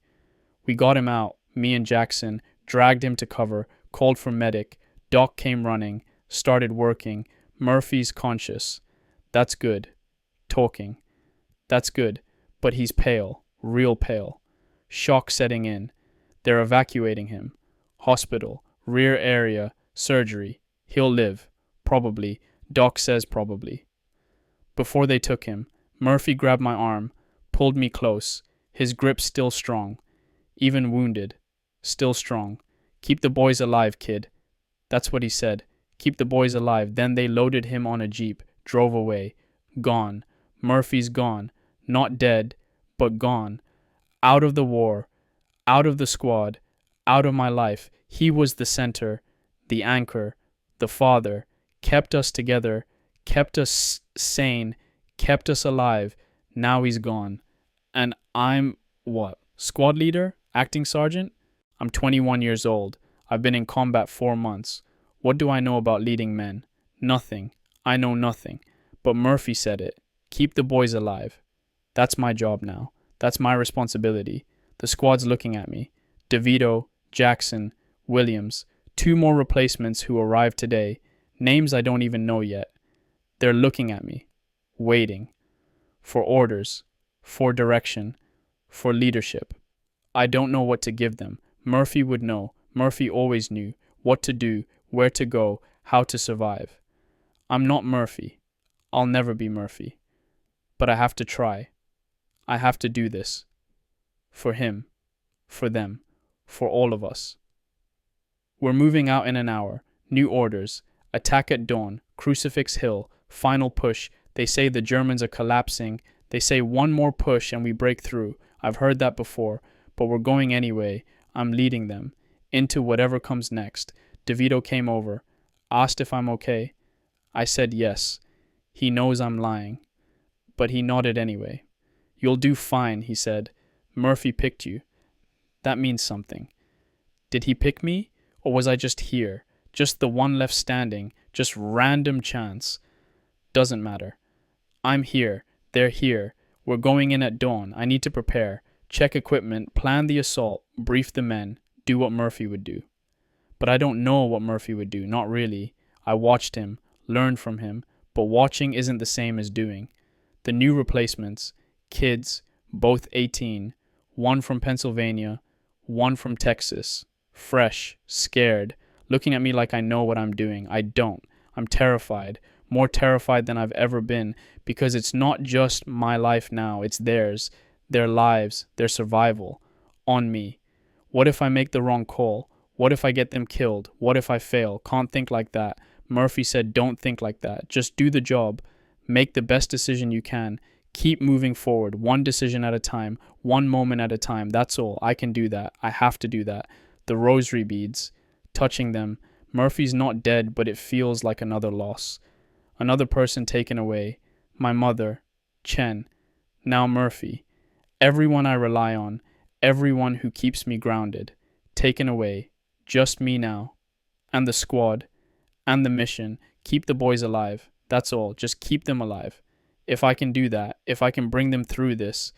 We got him out, me and Jackson, dragged him to cover, called for medic. Doc came running, started working. Murphy's conscious. That's good. Talking. That's good. But he's pale, real pale. Shock setting in. They're evacuating him. Hospital, rear area, surgery. He'll live. Probably. Doc says probably. Before they took him, Murphy grabbed my arm, pulled me close, his grip still strong. Even wounded. Still strong. Keep the boys alive, kid. That's what he said. Keep the boys alive. Then they loaded him on a jeep, drove away. Gone. Murphy's gone. Not dead, but gone. Out of the war. Out of the squad. Out of my life. He was the center, the anchor, the father. Kept us together. Kept us sane. Kept us alive. Now he's gone. And I'm, what? Squad leader? Acting sergeant? I'm 21 years old. I've been in combat 4 months. What do I know about leading men? Nothing. I know nothing. But Murphy said it. Keep the boys alive. That's my job now. That's my responsibility. The squad's looking at me. DeVito, Jackson, Williams. 2 more replacements who arrived today. Names I don't even know yet. They're looking at me. Waiting. For orders. For direction. For leadership. I don't know what to give them. Murphy would know. Murphy always knew. What to do. Where to go. How to survive. I'm not Murphy. I'll never be Murphy. But I have to try. I have to do this. For him. For them. For all of us. We're moving out in an hour. New orders. Attack at dawn. Crucifix Hill. Final push. They say the Germans are collapsing. They say one more push and we break through. I've heard that before. But we're going anyway. I'm leading them. Into whatever comes next. DeVito came over. Asked if I'm okay. I said yes. He knows I'm lying. But he nodded anyway. You'll do fine, he said. Murphy picked you. That means something. Did he pick me? Or was I just here? Just the one left standing? Just random chance? Doesn't matter. I'm here. They're here. We're going in at dawn. I need to prepare. Check equipment. Plan the assault. Brief the men. Do what Murphy would do. But I don't know what Murphy would do. Not really. I watched him. Learned from him. But watching isn't the same as doing. The new replacements. Kids. Both 18. One from Pennsylvania. One from Texas. Fresh. Scared. Looking at me like I know what I'm doing. I don't. I'm terrified. More terrified than I've ever been. because it's not just my life now, it's theirs, their lives, their survival, on me. What if I make the wrong call? What if I get them killed? What if I fail? Can't think like that. Murphy said, don't think like that. Just do the job. Make the best decision you can. Keep moving forward, one decision at a time, one moment at a time. That's all. I can do that. I have to do that. The rosary beads, touching them. Murphy's not dead, but it feels like another loss. Another person taken away. My mother, Chen. Now Murphy. Everyone I rely on. Everyone who keeps me grounded. Taken away. Just me now. And the squad. And the mission. Keep the boys alive. That's all. Just keep them alive. If I can do that, if I can bring them through this,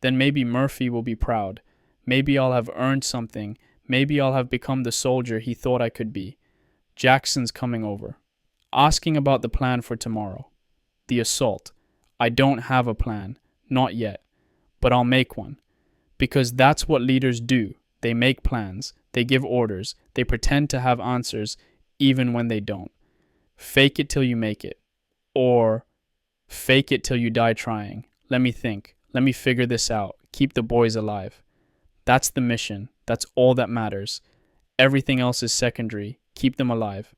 then maybe Murphy will be proud. Maybe I'll have earned something. Maybe I'll have become the soldier he thought I could be. Jackson's coming over. Asking about the plan for tomorrow. The assault. I don't have a plan. Not yet. But I'll make one. Because that's what leaders do. They make plans. They give orders. They pretend to have answers, even when they don't. Fake it till you make it. Or fake it till you die trying. Let me think. Let me figure this out. Keep the boys alive. That's the mission. That's all that matters. Everything else is secondary. Keep them alive.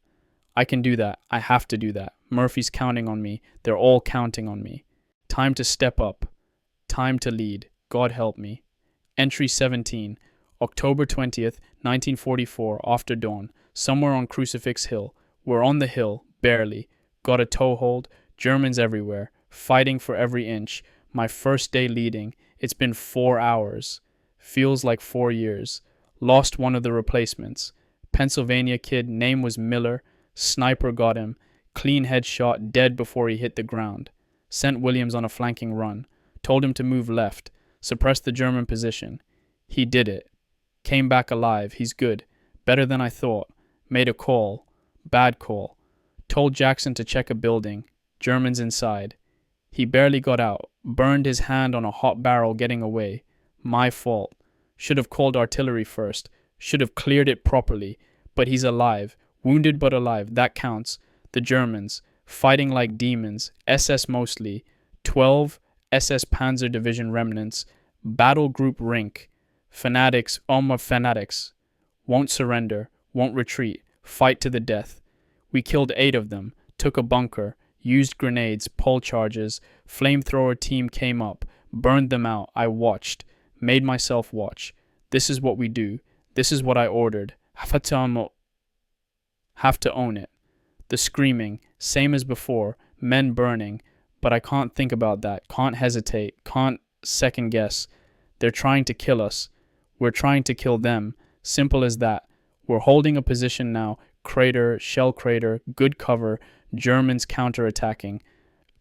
I can do that. I have to do that. Murphy's counting on me. They're all counting on me. Time to step up. Time to lead. God help me. Entry 17. October 20th, 1944, after dawn. Somewhere on Crucifix Hill. We're on the hill. Barely. Got a toehold. Germans everywhere. Fighting for every inch. My first day leading. It's been 4 hours. Feels like 4 years. Lost one of the replacements. Pennsylvania kid, name was Miller. Sniper got him. Clean headshot, dead before he hit the ground. Sent Williams on a flanking run. Told him to move left. Suppress the German position. He did it. Came back alive. He's good. Better than I thought. Made a call. Bad call. Told Jackson to check a building. Germans inside. He barely got out. Burned his hand on a hot barrel getting away. My fault. Should have called artillery first. Should have cleared it properly. But he's alive. Wounded but alive. That counts. The Germans. Fighting like demons. SS mostly. 12 SS Panzer Division remnants. Battle group Rink. Fanatics. Fanatics. Won't surrender. Won't retreat. Fight to the death. We killed 8 of them. Took a bunker. Used grenades. Pole charges. Flamethrower team came up. Burned them out. I watched. Made myself watch. This is what we do. This is what I ordered. Have to own it. The screaming. Same as before. Men burning. But I can't think about that. Can't hesitate. Can't second guess. They're trying to kill us. We're trying to kill them. Simple as that. We're holding a position now. Crater, shell crater, good cover. Germans counterattacking.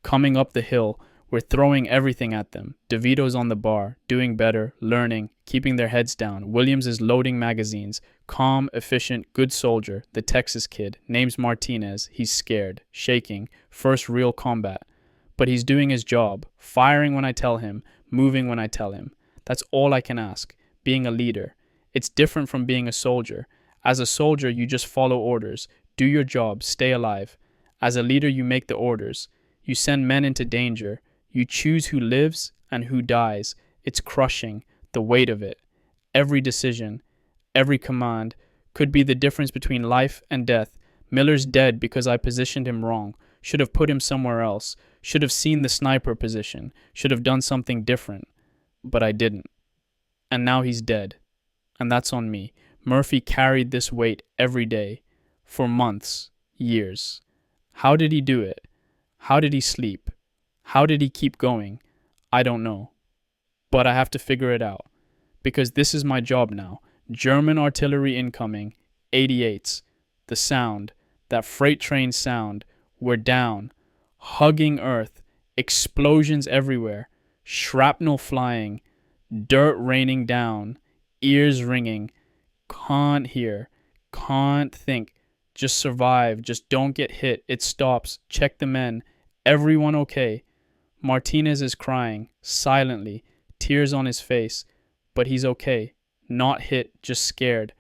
Coming up the hill. We're throwing everything at them. DeVito's on the bar. Doing better. Learning. Keeping their heads down. Williams is loading magazines. Calm, efficient, good soldier. The Texas kid. Name's Martinez. He's scared. Shaking. First real combat. But he's doing his job. Firing when I tell him. Moving when I tell him. That's all I can ask. Being a leader. It's different from being a soldier. As a soldier, you just follow orders. Do your job. Stay alive. As a leader, you make the orders. You send men into danger. You choose who lives and who dies. It's crushing. The weight of it. Every decision. Every command. Could be the difference between life and death. Miller's dead because I positioned him wrong. Should have put him somewhere else. Should have seen the sniper position. Should have done something different. But I didn't. And now he's dead. And that's on me. Murphy carried this weight every day. For months. Years. How did he do it? How did he sleep? How did he keep going? I don't know. But I have to figure it out. Because this is my job now. German artillery incoming. 88s. The sound. That freight train sound. We're down. Hugging earth. Explosions everywhere. Shrapnel flying. Dirt raining down. Ears ringing. Can't hear. Can't think. Just survive. Just don't get hit. It stops. Check the men. Everyone okay. Martinez is crying. Silently. Tears on his face. But he's okay. Not hit. Just scared.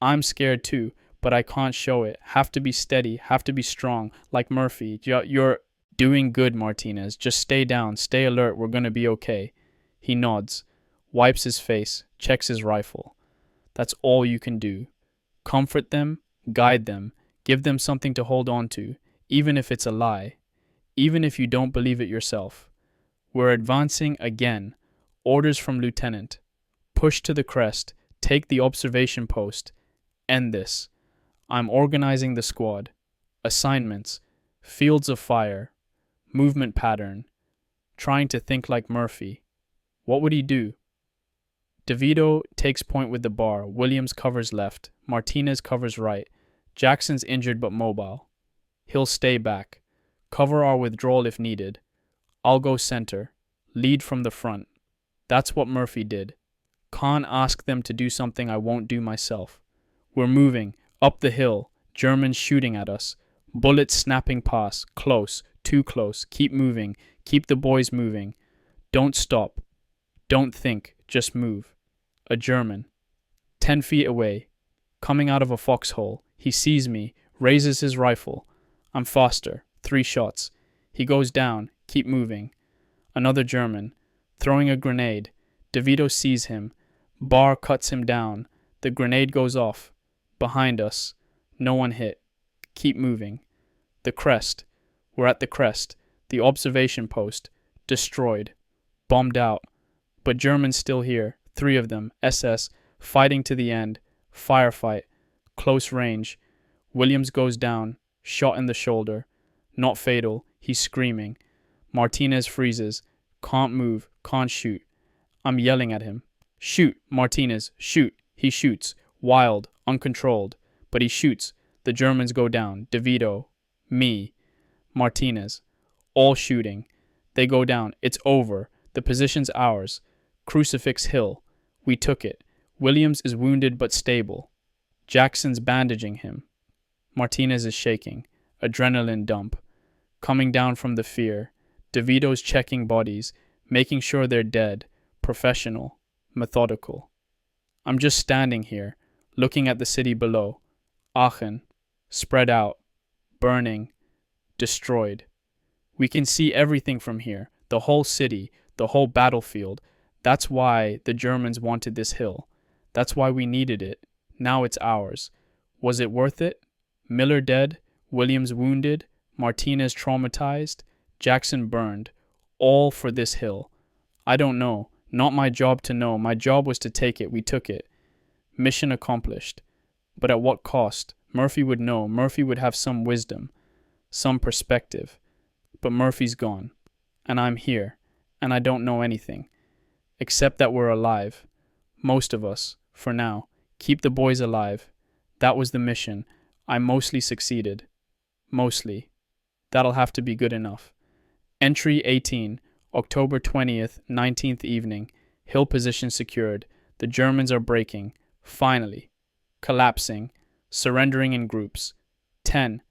I'm scared too. But I can't show it. Have to be steady. Have to be strong. Like Murphy. You're Doing good, Martinez. Just stay down, stay alert, we're gonna be okay. He nods, wipes his face, checks his rifle. That's all you can do. Comfort them, guide them, give them something to hold on to, even if it's a lie, even if you don't believe it yourself. We're advancing again. Orders from Lieutenant. Push to the crest, take the observation post, end this. I'm organizing the squad. Assignments, fields of fire, movement pattern, trying to think like Murphy. What would he do? DeVito takes point with the bar. Williams covers left. Martinez covers right. Jackson's injured but mobile. He'll stay back. Cover our withdrawal if needed. I'll go center. Lead from the front. That's what Murphy did. Can't ask them to do something I won't do myself. We're moving. Up the hill. Germans shooting at us. Bullets snapping past. Close. Too close. Keep moving. Keep the boys moving. Don't stop. Don't think. Just move. A German. 10 feet away. Coming out of a foxhole. He sees me. Raises his rifle. I'm faster. 3 shots. He goes down. Keep moving. Another German. Throwing a grenade. DeVito sees him. Barr cuts him down. The grenade goes off. Behind us. No one hit. Keep moving. The crest. We're at the crest. The observation post. Destroyed. Bombed out. But Germans still here. 3 of them. SS. Fighting to the end. Firefight. Close range. Williams goes down. Shot in the shoulder. Not fatal. He's screaming. Martinez freezes. Can't move. Can't shoot. I'm yelling at him. Shoot, Martinez. Shoot. He shoots. Wild. Uncontrolled. But he shoots. The Germans go down. DeVito. Me. Martinez. All shooting. They go down. It's over. The position's ours. Crucifix Hill. We took it. Williams is wounded but stable. Jackson's bandaging him. Martinez is shaking. Adrenaline dump. Coming down from the fear. DeVito's checking bodies, making sure they're dead. Professional. Methodical. I'm just standing here, looking at the city below. Aachen. Spread out. Burning. Destroyed. We can see everything from here. The whole city. The whole battlefield. That's why the Germans wanted this hill. That's why we needed it. Now it's ours. Was it worth it? Miller dead. Williams wounded. Martinez traumatized. Jackson burned. All for this hill. I don't know. Not my job to know. My job was to take it. We took it. Mission accomplished. But at what cost? Murphy would know. Murphy would have some wisdom. Some perspective. But Murphy's gone. And I'm here. And I don't know anything. Except that we're alive. Most of us. For now. Keep the boys alive. That was the mission. I mostly succeeded. Mostly. That'll have to be good enough. Entry 18. October 20th, 19th evening. Hill position secured. The Germans are breaking. Finally. Collapsing. Surrendering in groups. 10.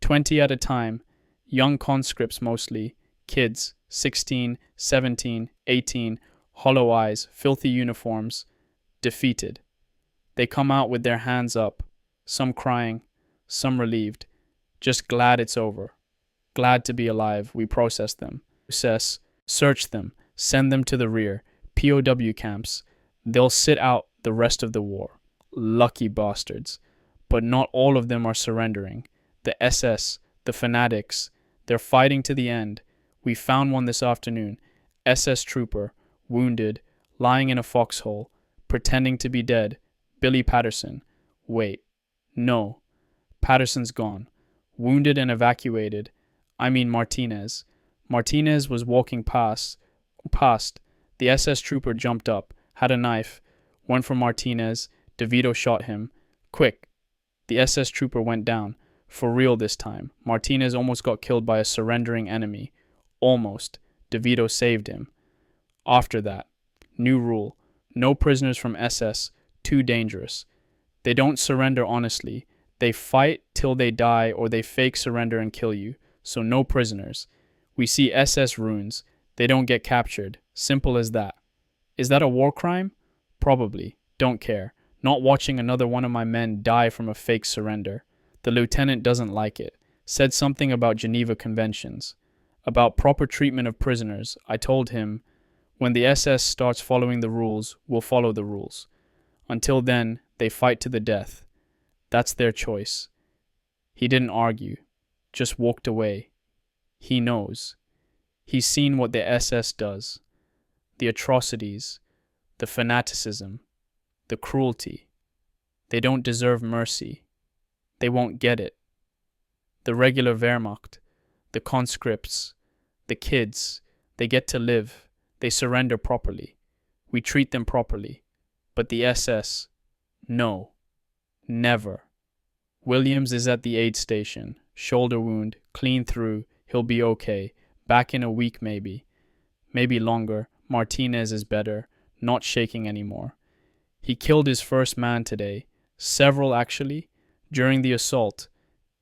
20 at a time. Young conscripts mostly. Kids. 16, 17, 18. Hollow eyes. Filthy uniforms. Defeated. They come out with their hands up. Some crying. Some relieved. Just glad it's over. Glad to be alive. We process them. Search them. Send them to the rear. POW camps. They'll sit out the rest of the war. Lucky bastards. But not all of them are surrendering. The SS, the fanatics, they're fighting to the end. We found one this afternoon. SS trooper, wounded, lying in a foxhole, pretending to be dead. Billy Patterson. Wait. No. Patterson's gone. Wounded and evacuated. I mean Martinez. Martinez was walking past. The SS trooper jumped up, had a knife, went for Martinez. DeVito shot him. Quick. The SS trooper went down. For real this time. Martinez almost got killed by a surrendering enemy. Almost. DeVito saved him. After that. New rule. No prisoners from SS. Too dangerous. They don't surrender honestly. They fight till they die or they fake surrender and kill you. So no prisoners. We see SS ruins. They don't get captured. Simple as that. Is that a war crime? Probably. Don't care. Not watching another one of my men die from a fake surrender. The lieutenant doesn't like it. Said something about Geneva Conventions. About proper treatment of prisoners, I told him, when the SS starts following the rules, we'll follow the rules. Until then, they fight to the death. That's their choice. He didn't argue, just walked away. He knows. He's seen what the SS does. The atrocities, the fanaticism, the cruelty. They don't deserve mercy. They won't get it. The regular Wehrmacht, the conscripts, the kids, they get to live. They surrender properly. We treat them properly. But the SS, no. Never. Williams is at the aid station. Shoulder wound, clean through. He'll be okay. Back in a week maybe. Maybe longer. Martinez is better. Not shaking anymore. He killed his first man today. Several actually. During the assault.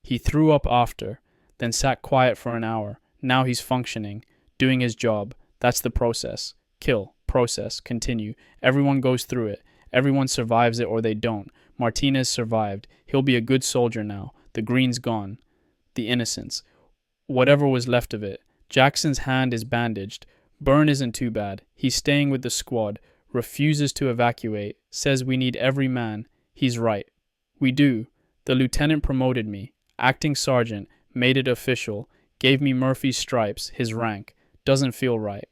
He threw up after. Then sat quiet for an hour. Now he's functioning. Doing his job. That's the process. Kill. Process. Continue. Everyone goes through it. Everyone survives it or they don't. Martinez survived. He'll be a good soldier now. The green's gone. The innocence. Whatever was left of it. Jackson's hand is bandaged. Byrne isn't too bad. He's staying with the squad. Refuses to evacuate. Says we need every man. He's right. We do. The lieutenant promoted me. Acting sergeant. Made it official. Gave me Murphy's stripes. His rank. Doesn't feel right.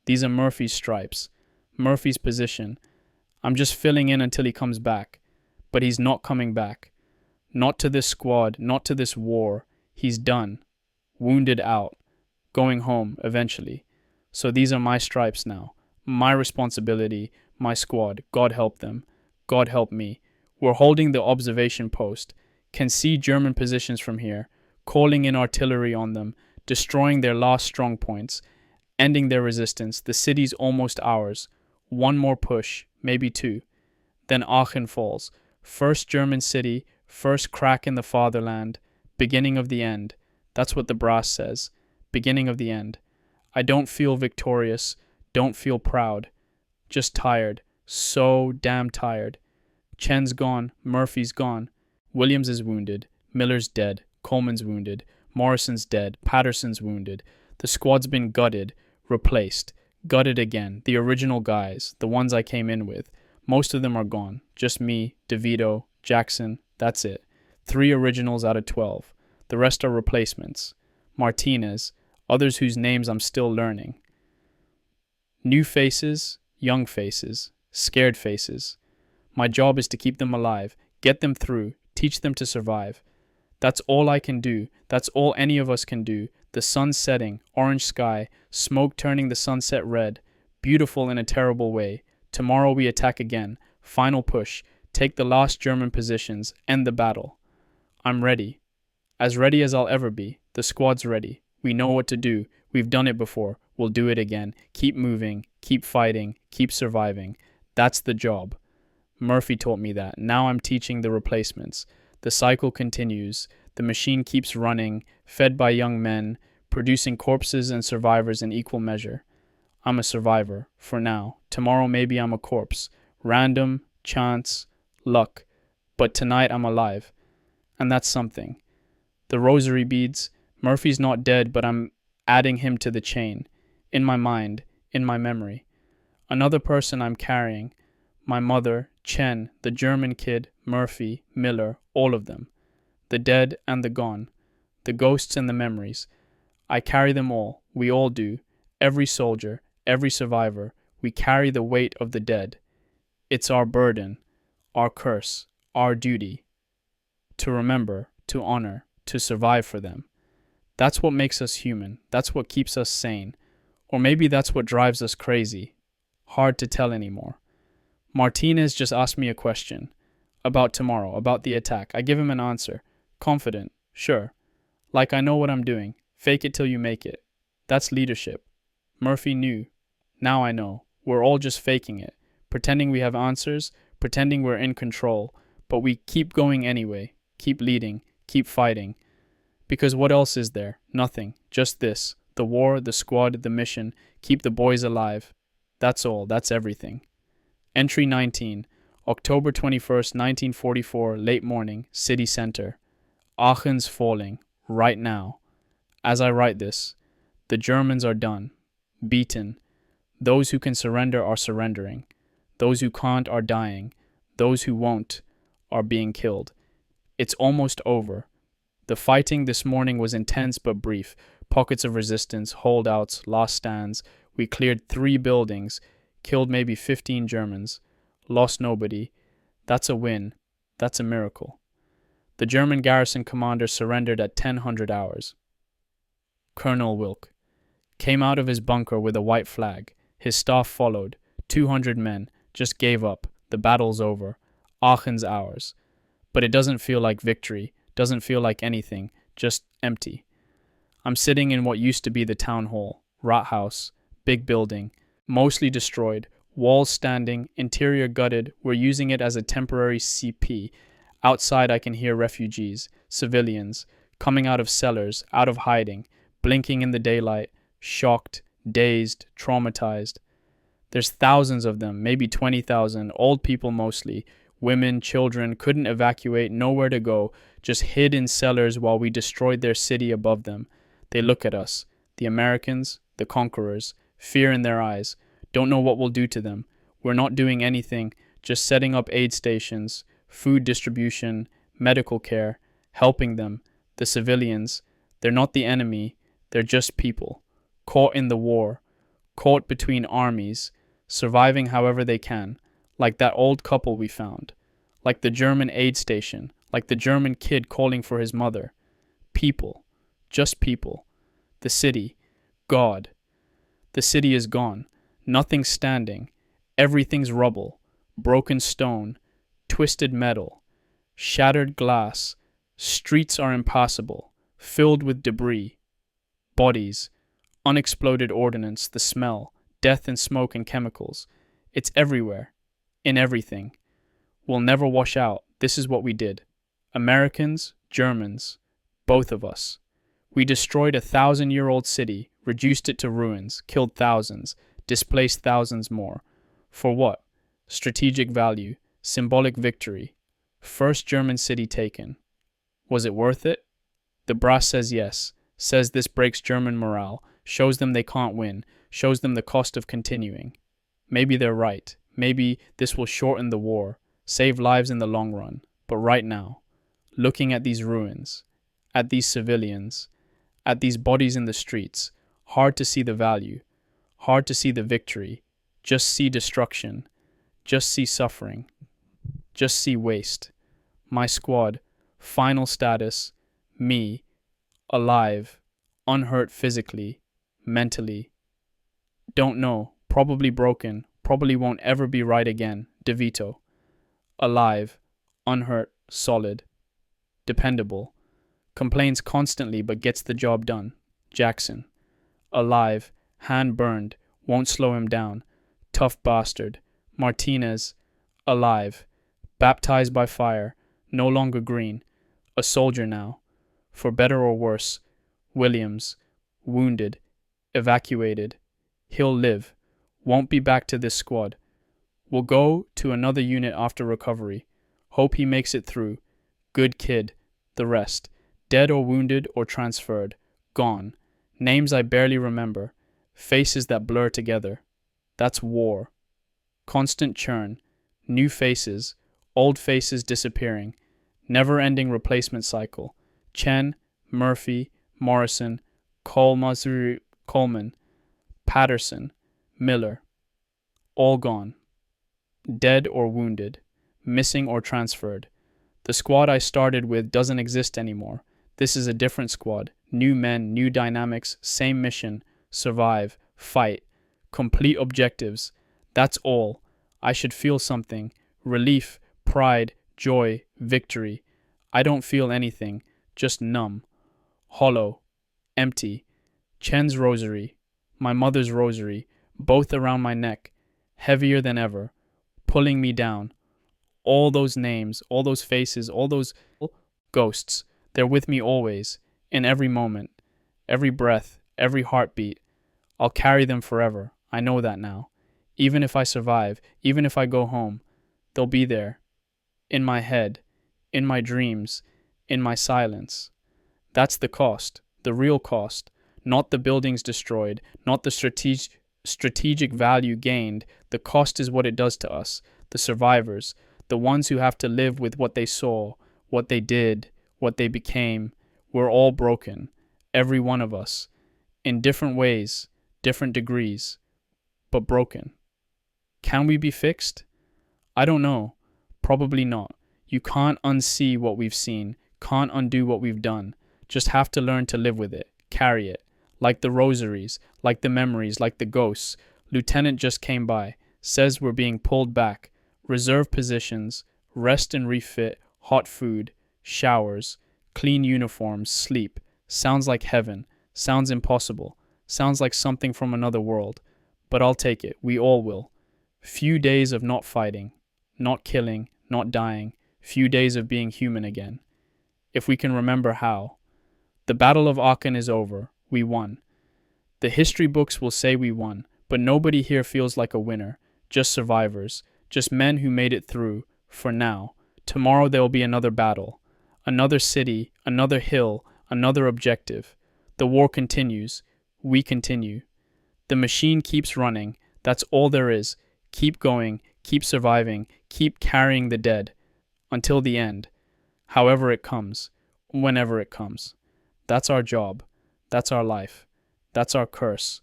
These are Murphy's stripes. Murphy's position. I'm just filling in until he comes back. But he's not coming back. Not to this squad. Not to this war. He's done. Wounded out. Going home, eventually. So these are my stripes now. My responsibility. My squad. God help them. God help me. We're holding the observation post. Can see German positions from here. Calling in artillery on them. Destroying their last strong points. Ending their resistance. The city's almost ours. One more push. Maybe two. Then Aachen falls. First German city. First crack in the fatherland. Beginning of the end. That's what the brass says. Beginning of the end. I don't feel victorious. Don't feel proud. Just tired. So damn tired. Chen's gone. Murphy's gone. Williams is wounded. Miller's dead. Coleman's wounded. Morrison's dead. Patterson's wounded. The squad's been gutted. Replaced. Gutted again. The original guys. The ones I came in with. Most of them are gone. Just me, DeVito, Jackson. That's it. 3 originals out of 12. The rest are replacements. Martinez. Others whose names I'm still learning. New faces. Young faces. Scared faces. My job is to keep them alive. Get them through. Teach them to survive. That's all I can do. That's all any of us can do. The sun setting, orange sky, smoke turning the sunset red. Beautiful in a terrible way. Tomorrow we attack again. Final push. Take the last German positions. End the battle. I'm ready. As ready as I'll ever be. The squad's ready. We know what to do. We've done it before. We'll do it again. Keep moving. Keep fighting. Keep surviving. That's the job. Murphy taught me that. Now I'm teaching the replacements. The cycle continues. The machine keeps running, fed by young men, producing corpses and survivors in equal measure. I'm a survivor, for now. Tomorrow maybe I'm a corpse. Random, chance, luck. But tonight I'm alive. And that's something. The rosary beads. Murphy's not dead, but I'm adding him to the chain. In my mind, in my memory. Another person I'm carrying. My mother, Chen, the German kid, Murphy, Miller, all of them. The dead and the gone. The ghosts and the memories. I carry them all. We all do. Every soldier, every survivor. We carry the weight of the dead. It's our burden, our curse, our duty. To remember, to honor, to survive for them. That's what makes us human. That's what keeps us sane. Or maybe that's what drives us crazy. Hard to tell anymore. Martinez just asked me a question. About tomorrow, about the attack. I give him an answer. Confident. Sure. Like I know what I'm doing. Fake it till you make it. That's leadership. Murphy knew. Now I know. We're all just faking it. Pretending we have answers. Pretending we're in control. But we keep going anyway. Keep leading. Keep fighting. Because what else is there? Nothing. Just this. The war, the squad, the mission. Keep the boys alive. That's all. That's everything. Entry 19. October 21st, 1944, late morning, city center. Aachen's falling. Right now. As I write this. The Germans are done. Beaten. Those who can surrender are surrendering. Those who can't are dying. Those who won't are being killed. It's almost over. The fighting this morning was intense but brief. Pockets of resistance, holdouts, last stands. We cleared 3 buildings, killed maybe 15 Germans, lost nobody. That's a win. That's a miracle. The German garrison commander surrendered at 1000 hours. Colonel Wilk came out of his bunker with a white flag. His staff followed. 200 men just gave up. The battle's over. Aachen's ours. But it doesn't feel like victory, doesn't feel like anything, just empty. I'm sitting in what used to be the town hall, rat house, big building, mostly destroyed, walls standing, interior gutted. We're using it as a temporary CP. Outside I can hear refugees, civilians, coming out of cellars, out of hiding, blinking in the daylight, shocked, dazed, traumatized. There's thousands of them, maybe 20,000, old people mostly. Women, children couldn't evacuate, nowhere to go, just hid in cellars while we destroyed their city above them. They look at us, the Americans, the conquerors, fear in their eyes, don't know what we'll do to them. We're not doing anything, just setting up aid stations, food distribution, medical care, helping them, the civilians. They're not the enemy, they're just people, caught in the war, caught between armies, surviving however they can. Like that old couple we found, like the German aid station, like the German kid calling for his mother. People, just people. The city, God. The city is gone, nothing's standing, everything's rubble, broken stone, twisted metal, shattered glass. Streets are impassable, filled with debris, bodies, unexploded ordnance, the smell, death and smoke and chemicals. It's everywhere. In everything. We'll never wash out. This is what we did. Americans, Germans, both of us. We destroyed a 1,000-year-old city, reduced it to ruins, killed thousands, displaced thousands more. For what? Strategic value, symbolic victory. First German city taken. Was it worth it? The brass says yes, says this breaks German morale, shows them they can't win, shows them the cost of continuing. Maybe they're right. Maybe this will shorten the war, save lives in the long run. But right now, looking at these ruins, at these civilians, at these bodies in the streets, hard to see the value, hard to see the victory, just see destruction, just see suffering, just see waste. My squad, final status, me, alive, unhurt physically, mentally. Don't know, probably broken, probably won't ever be right again. DeVito. Alive, unhurt, solid, dependable. Complains constantly but gets the job done. Jackson. Alive, hand burned, won't slow him down. Tough bastard. Martinez. Alive, baptized by fire, no longer green. A soldier now. For better or worse. Williams. Wounded. Evacuated. He'll live. Won't be back to this squad. We'll go to another unit after recovery. Hope he makes it through. Good kid. The rest. Dead or wounded or transferred. Gone. Names I barely remember. Faces that blur together. That's war. Constant churn. New faces. Old faces disappearing. Never-ending replacement cycle. Chen, Murphy, Morrison, Coleman, Patterson, Miller. All gone. Dead or wounded. Missing or transferred. The squad I started with doesn't exist anymore. This is a different squad. New men, new dynamics, same mission. Survive. Fight. Complete objectives. That's all. I should feel something. Relief, pride, joy, victory. I don't feel anything. Just numb. Hollow. Empty. Chen's rosary. My mother's rosary. Both around my neck. Heavier than ever. Pulling me down. All those names, all those faces, all those ghosts. They're with me always. In every moment. Every breath. Every heartbeat. I'll carry them forever. I know that now. Even if I survive. Even if I go home. They'll be there. In my head. In my dreams. In my silence. That's the cost. The real cost. not the buildings destroyed, not the strategic value gained. The cost is what it does to us, the survivors, the ones who have to live with what they saw, what they did, what they became. We're all broken, every one of us, in different ways, different degrees, but broken. Can we be fixed? I don't know. Probably not. You can't unsee what we've seen, can't undo what we've done. Just have to learn to live with it, carry it. Like the rosaries, like the memories, like the ghosts. Lieutenant just came by, says we're being pulled back. Reserve positions, rest and refit, hot food, showers, clean uniforms, sleep. Sounds like heaven. Sounds impossible. Sounds like something from another world. But I'll take it. We all will. Few days of not fighting, not killing, not dying. Few days of being human again. If we can remember how. The Battle of Aachen is over. We won. The history books will say we won, but nobody here feels like a winner. Just survivors. Just men who made it through. For now. Tomorrow there will be another battle. Another city, another hill, another objective. The war continues. We continue. The machine keeps running. That's all there is. Keep going, keep surviving, keep carrying the dead. Until the end. However it comes. Whenever it comes. That's our job. That's our life. That's our curse.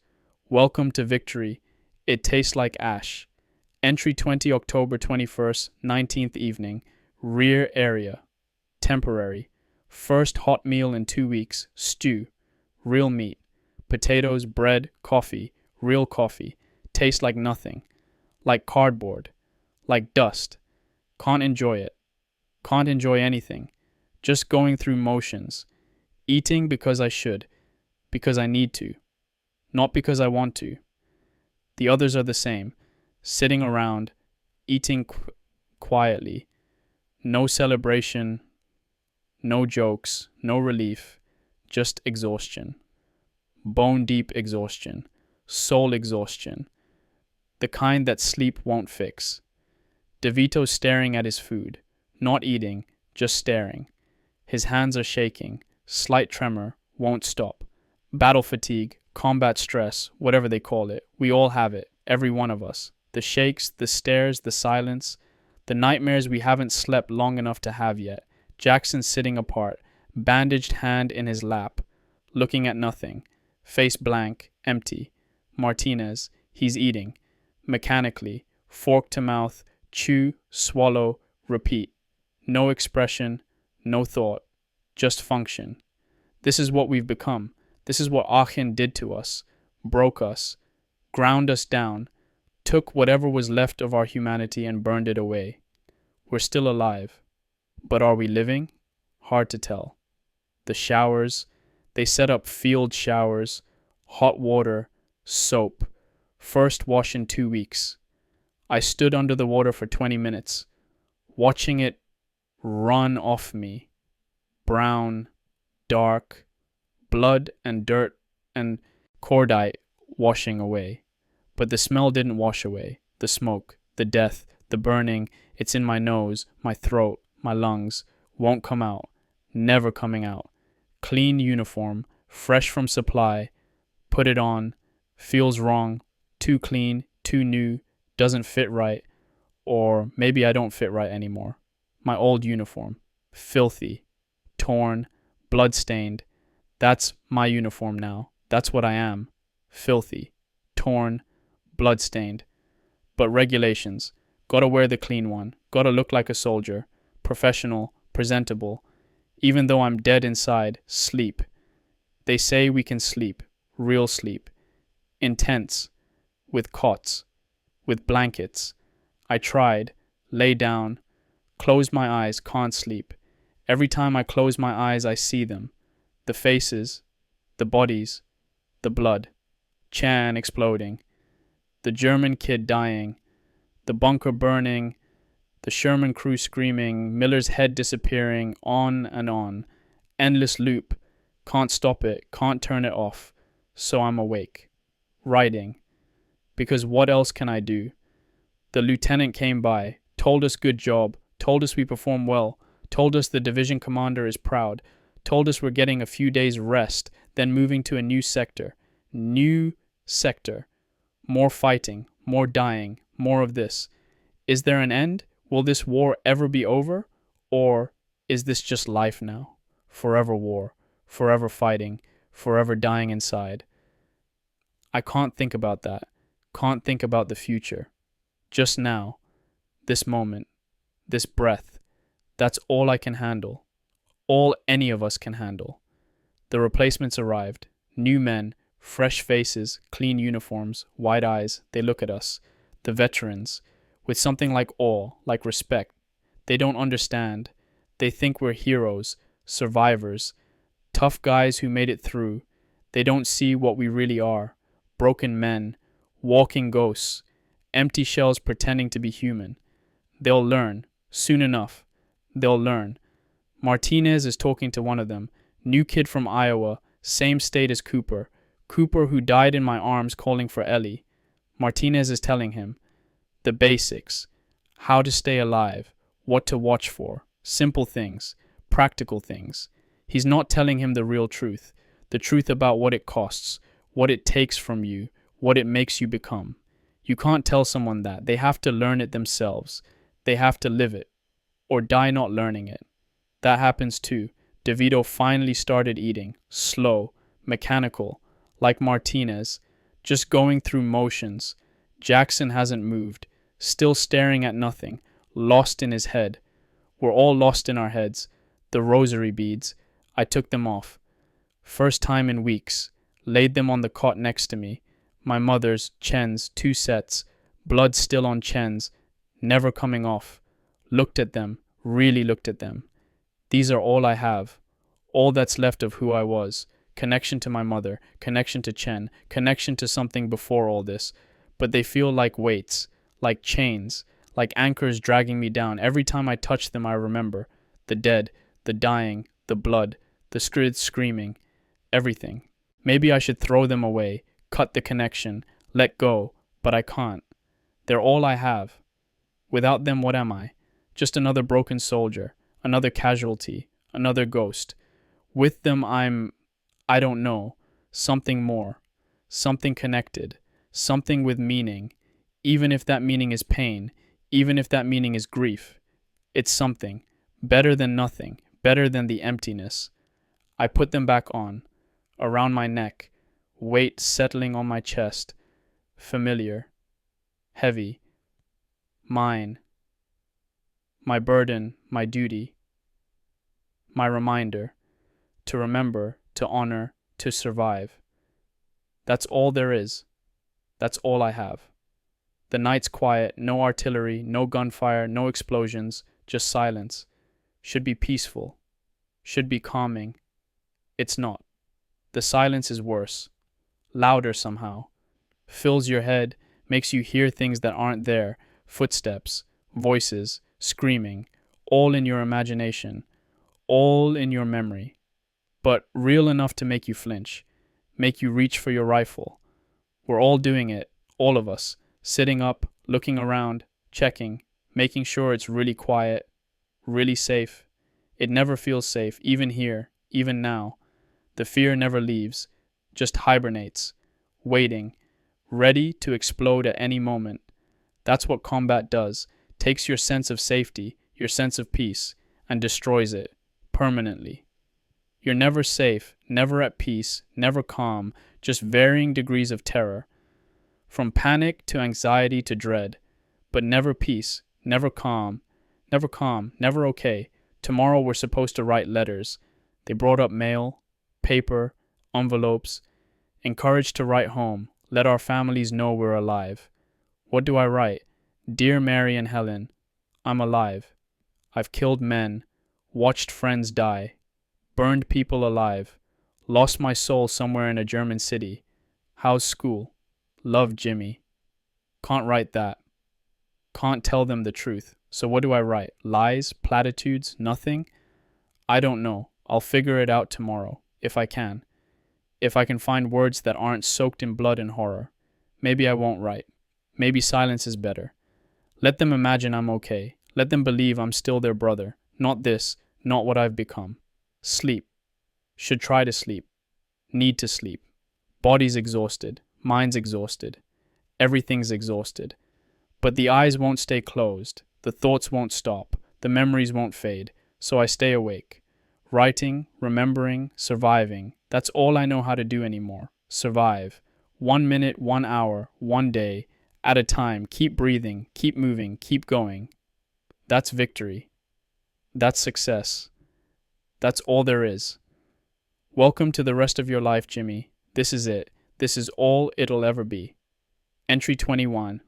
Welcome to victory. It tastes like ash. Entry 20 October 21st, 19th evening. Rear area. Temporary. First hot meal in 2 weeks. Stew. Real meat. Potatoes, bread, coffee. Real coffee. Tastes like nothing. Like cardboard. Like dust. Can't enjoy it. Can't enjoy anything. Just going through motions. Eating because I should. Because I need to. Not because I want to. The others are the same. Sitting around. Eating quietly. No celebration. No jokes. No relief. Just exhaustion. Bone deep exhaustion. Soul exhaustion. The kind that sleep won't fix. DeVito staring at his food. Not eating. Just staring. His hands are shaking. Slight tremor. Won't stop. Battle fatigue. Combat stress. Whatever they call it. We all have it. Every one of us. The shakes. The stares. The silence. The nightmares we haven't slept long enough to have yet. Jackson sitting apart. Bandaged hand in his lap. Looking at nothing. Face blank. Empty. Martinez. He's eating. Mechanically. Fork to mouth. Chew. Swallow. Repeat. No expression. No thought. Just function. This is what we've become. This is what Aachen did to us. Broke us. Ground us down. Took whatever was left of our humanity and burned it away. We're still alive. But are we living? Hard to tell. The showers. They set up field showers. Hot water. Soap. First wash in 2 weeks. I stood under the water for 20 minutes. Watching it run off me. Brown. Dark. Blood and dirt and cordite washing away. But the smell didn't wash away. The smoke, the death, the burning, it's in my nose, my throat, my lungs, won't come out, never coming out. Clean uniform, fresh from supply, put it on, feels wrong, too clean, too new, doesn't fit right, or maybe I don't fit right anymore. My old uniform, filthy, torn, blood-stained. That's my uniform now. That's what I am. Filthy, torn, blood-stained. But regulations. Gotta wear the clean one. Gotta look like a soldier. Professional, presentable. Even though I'm dead inside, sleep. They say we can sleep. Real sleep. Intense. With cots. With blankets. I tried. Lay down. Close my eyes. Can't sleep. Every time I close my eyes, I see them. The faces, the bodies, the blood, Chan exploding, the German kid dying, the bunker burning, the Sherman crew screaming, Miller's head disappearing, on and on. Endless loop, can't stop it, can't turn it off, so I'm awake. Writing, because what else can I do? The lieutenant came by, told us good job, told us we performed well, told us the division commander is proud, told us we're getting a few days rest, then moving to a new sector. New sector. More fighting, more dying, more of this. Is there an end? Will this war ever be over? Or is this just life now? Forever war, forever fighting, forever dying inside. I can't think about that. Can't think about the future. Just now, this moment, this breath. That's all I can handle. All any of us can handle. The replacements arrived. New men, fresh faces, clean uniforms, wide eyes. They look at us. The veterans, with something like awe, like respect. They don't understand. They think we're heroes, survivors, tough guys who made it through. They don't see what we really are. Broken men, walking ghosts, empty shells pretending to be human. They'll learn, soon enough. They'll learn. Martinez is talking to one of them. New kid from Iowa, same state as Cooper. Cooper who died in my arms calling for Ellie. Martinez is telling him the basics. How to stay alive. What to watch for. Simple things. Practical things. He's not telling him the real truth. The truth about what it costs. What it takes from you. What it makes you become. You can't tell someone that. They have to learn it themselves. They have to live it. Or die not learning it. That happens too. DeVito finally started eating. Slow. Mechanical. Like Martinez. Just going through motions. Jackson hasn't moved. Still staring at nothing. Lost in his head. We're all lost in our heads. The rosary beads. I took them off. First time in weeks. Laid them on the cot next to me. My mother's, Chen's, 2 sets. Blood still on Chen's. Never coming off. Looked at them. Really looked at them. These are all I have. All that's left of who I was. Connection to my mother. Connection to Chen. Connection to something before all this. But they feel like weights. Like chains. Like anchors dragging me down. Every time I touch them I remember. The dead. The dying. The blood. The screaming. Everything. Maybe I should throw them away. Cut the connection. Let go. But I can't. They're all I have. Without them, what am I? Just another broken soldier. Another casualty. Another ghost. With them I don't know. Something more. Something connected. Something with meaning. Even if that meaning is pain. Even if that meaning is grief. It's something. Better than nothing. Better than the emptiness. I put them back on. Around my neck. Weight settling on my chest. Familiar. Heavy. Mine. My burden, my duty. My reminder. To remember, to honor, to survive. That's all there is. That's all I have. The night's quiet, no artillery, no gunfire, no explosions, just silence. Should be peaceful. Should be calming. It's not. The silence is worse. Louder somehow. Fills your head, makes you hear things that aren't there. Footsteps, voices, screaming, all in your imagination, all in your memory. But real enough to make you flinch, make you reach for your rifle. We're all doing it, all of us, sitting up, looking around, checking, making sure it's really quiet, really safe. It never feels safe, even here, even now. The fear never leaves, just hibernates, waiting, ready to explode at any moment. That's what combat does. Takes your sense of safety, your sense of peace, and destroys it, permanently. You're never safe, never at peace, never calm, just varying degrees of terror. From panic to anxiety to dread. But never peace, never calm, never okay. Tomorrow we're supposed to write letters. They brought up mail, paper, envelopes. Encouraged to write home, let our families know we're alive. What do I write? Dear Mary and Helen, I'm alive. I've killed men, watched friends die, burned people alive, lost my soul somewhere in a German city. How's school? Love Jimmy. Can't write that. Can't tell them the truth. So what do I write? Lies? Platitudes? Nothing? I don't know. I'll figure it out tomorrow, if I can. If I can find words that aren't soaked in blood and horror. Maybe I won't write. Maybe silence is better. Let them imagine I'm okay. Let them believe I'm still their brother. Not this, not what I've become. Sleep. Should try to sleep. need to sleep. Body's exhausted, mind's exhausted, everything's exhausted. But the eyes won't stay closed, the thoughts won't stop, the memories won't fade, so I stay awake. Writing, remembering, surviving, that's all I know how to do anymore. Survive. 1 minute, 1 hour, 1 day, at a time. Keep breathing, keep moving, keep going. That's victory. That's success. That's all there is. Welcome to the rest of your life, Jimmy. This is it. This is all it'll ever be. Entry 21.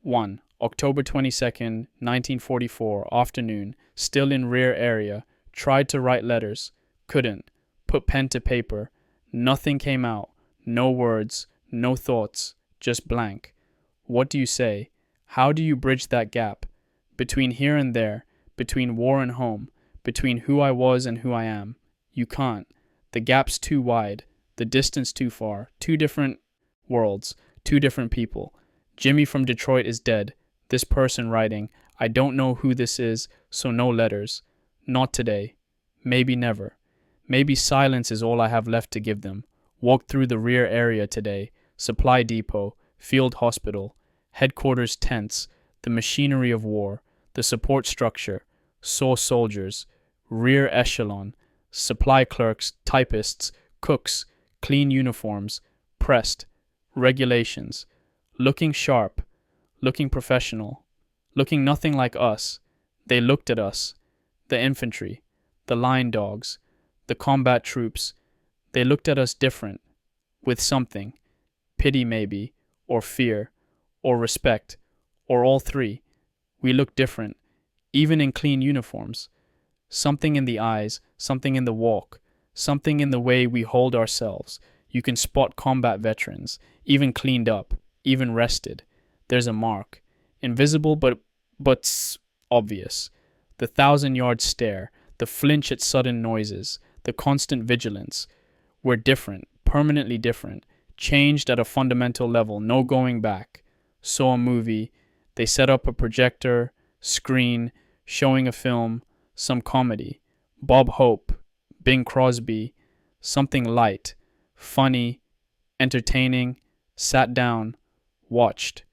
1. October 22nd, 1944, afternoon, still in rear area, tried to write letters, couldn't, put pen to paper, nothing came out, no words, no thoughts, just blank. What do you say? How do you bridge that gap? Between here and there, between war and home, between who I was and who I am. You can't. The gap's too wide, the distance too far, 2 different worlds, 2 different people. Jimmy from Detroit is dead. This person writing, I don't know who this is, so no letters. Not today. Maybe never. Maybe silence is all I have left to give them. Walked through the rear area today. Supply depot, field hospital, headquarters tents, the machinery of war, the support structure, saw soldiers, rear echelon, supply clerks, typists, cooks, clean uniforms, pressed, regulations, looking sharp, looking professional, looking nothing like us. They looked at us, the infantry, the line dogs, the combat troops. They looked at us different, with something, pity maybe, or fear, or respect, or all 3. We looked different, even in clean uniforms. Something in the eyes, something in the walk, something in the way we hold ourselves. You can spot combat veterans, even cleaned up, even rested. There's a mark, invisible but obvious. The 1,000-yard stare, the flinch at sudden noises, the constant vigilance. We're different, permanently different, changed at a fundamental level, no going back. Saw a movie, they set up a projector, screen, showing a film, some comedy. Bob Hope, Bing Crosby, something light, funny, entertaining, sat down, watched,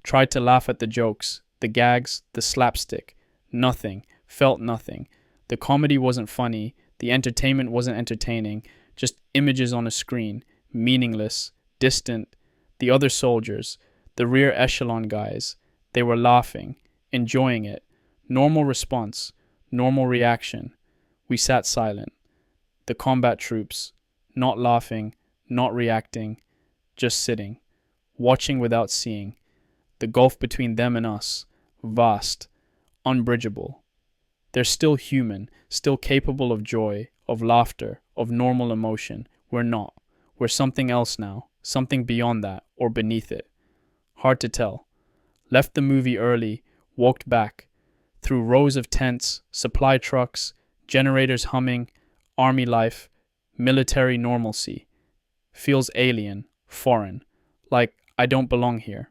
tried to laugh at the jokes, the gags, the slapstick. Nothing, felt nothing. The comedy wasn't funny, the entertainment wasn't entertaining, just images on a screen, meaningless, distant. The other soldiers, the rear echelon guys, they were laughing, enjoying it. Normal response, normal reaction. We sat silent. The combat troops, not laughing, not reacting, just sitting, watching without seeing. The gulf between them and us, vast, unbridgeable. They're still human, still capable of joy, of laughter, of normal emotion. We're not. We're something else now, something beyond that, or beneath it. Hard to tell. Left the movie early, walked back, through rows of tents, supply trucks, generators humming, army life, military normalcy. Feels alien, foreign, like I don't belong here,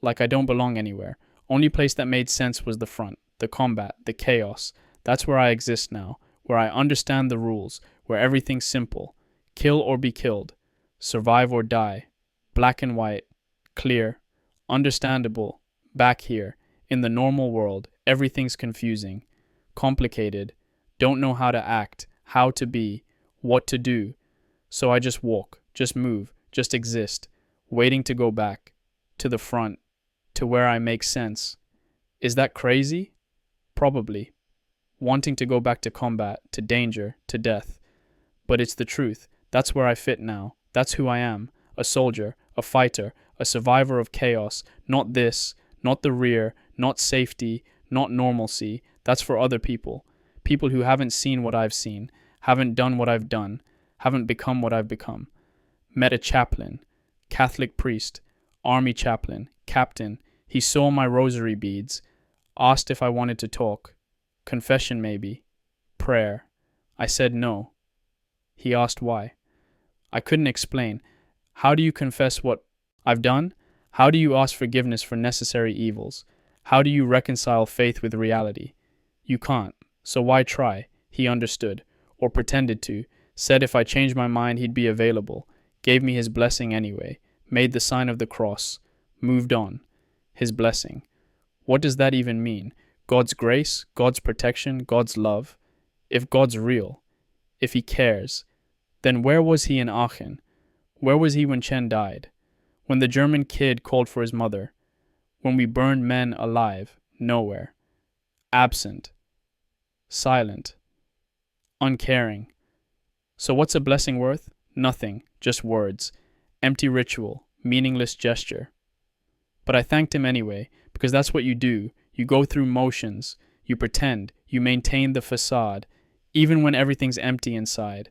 like I don't belong anywhere. Only place that made sense was the front, the combat, the chaos. That's where I exist now, where I understand the rules, where everything's simple. Kill or be killed, survive or die, black and white, clear, understandable. Back here, in the normal world, everything's confusing, complicated, don't know how to act, how to be, what to do. So I just walk, just move, just exist, waiting to go back, to the front, to where I make sense. Is that crazy? Probably. Wanting to go back to combat, to danger, to death. But it's the truth. That's where I fit now. That's who I am. A soldier, a fighter, a survivor of chaos. Not this, not the rear, not safety, not normalcy. That's for other people. People who haven't seen what I've seen, haven't done what I've done, haven't become what I've become. Met a chaplain, Catholic priest, army chaplain, captain. He saw my rosary beads, asked if I wanted to talk. Confession maybe. Prayer. I said no. He asked why. I couldn't explain. How do you confess what I've done? How do you ask forgiveness for necessary evils? How do you reconcile faith with reality? You can't, so why try? He understood, or pretended to, Said if I changed my mind, he'd be available. Gave me his blessing anyway. Made the sign of the cross. Moved on. His blessing. What does that even mean? God's grace, God's protection, God's love. If God's real, if he cares, then where was he in Aachen? Where was he when Chen died? When the German kid called for his mother? When we burned men alive? Nowhere. Absent. Silent. Uncaring. So what's a blessing worth? Nothing, just words. Empty ritual, meaningless gesture. But I thanked him anyway, because that's what you do. You go through motions. You pretend. You maintain the facade, even when everything's empty inside.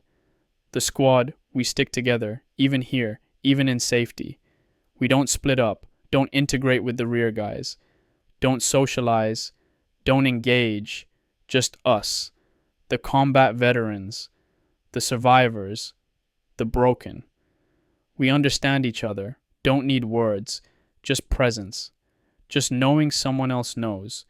The squad, we stick together, even here, even in safety. We don't split up, don't integrate with the rear guys, don't socialize, don't engage, just us, the combat veterans, the survivors, the broken. We understand each other, don't need words, just presence, just knowing someone else knows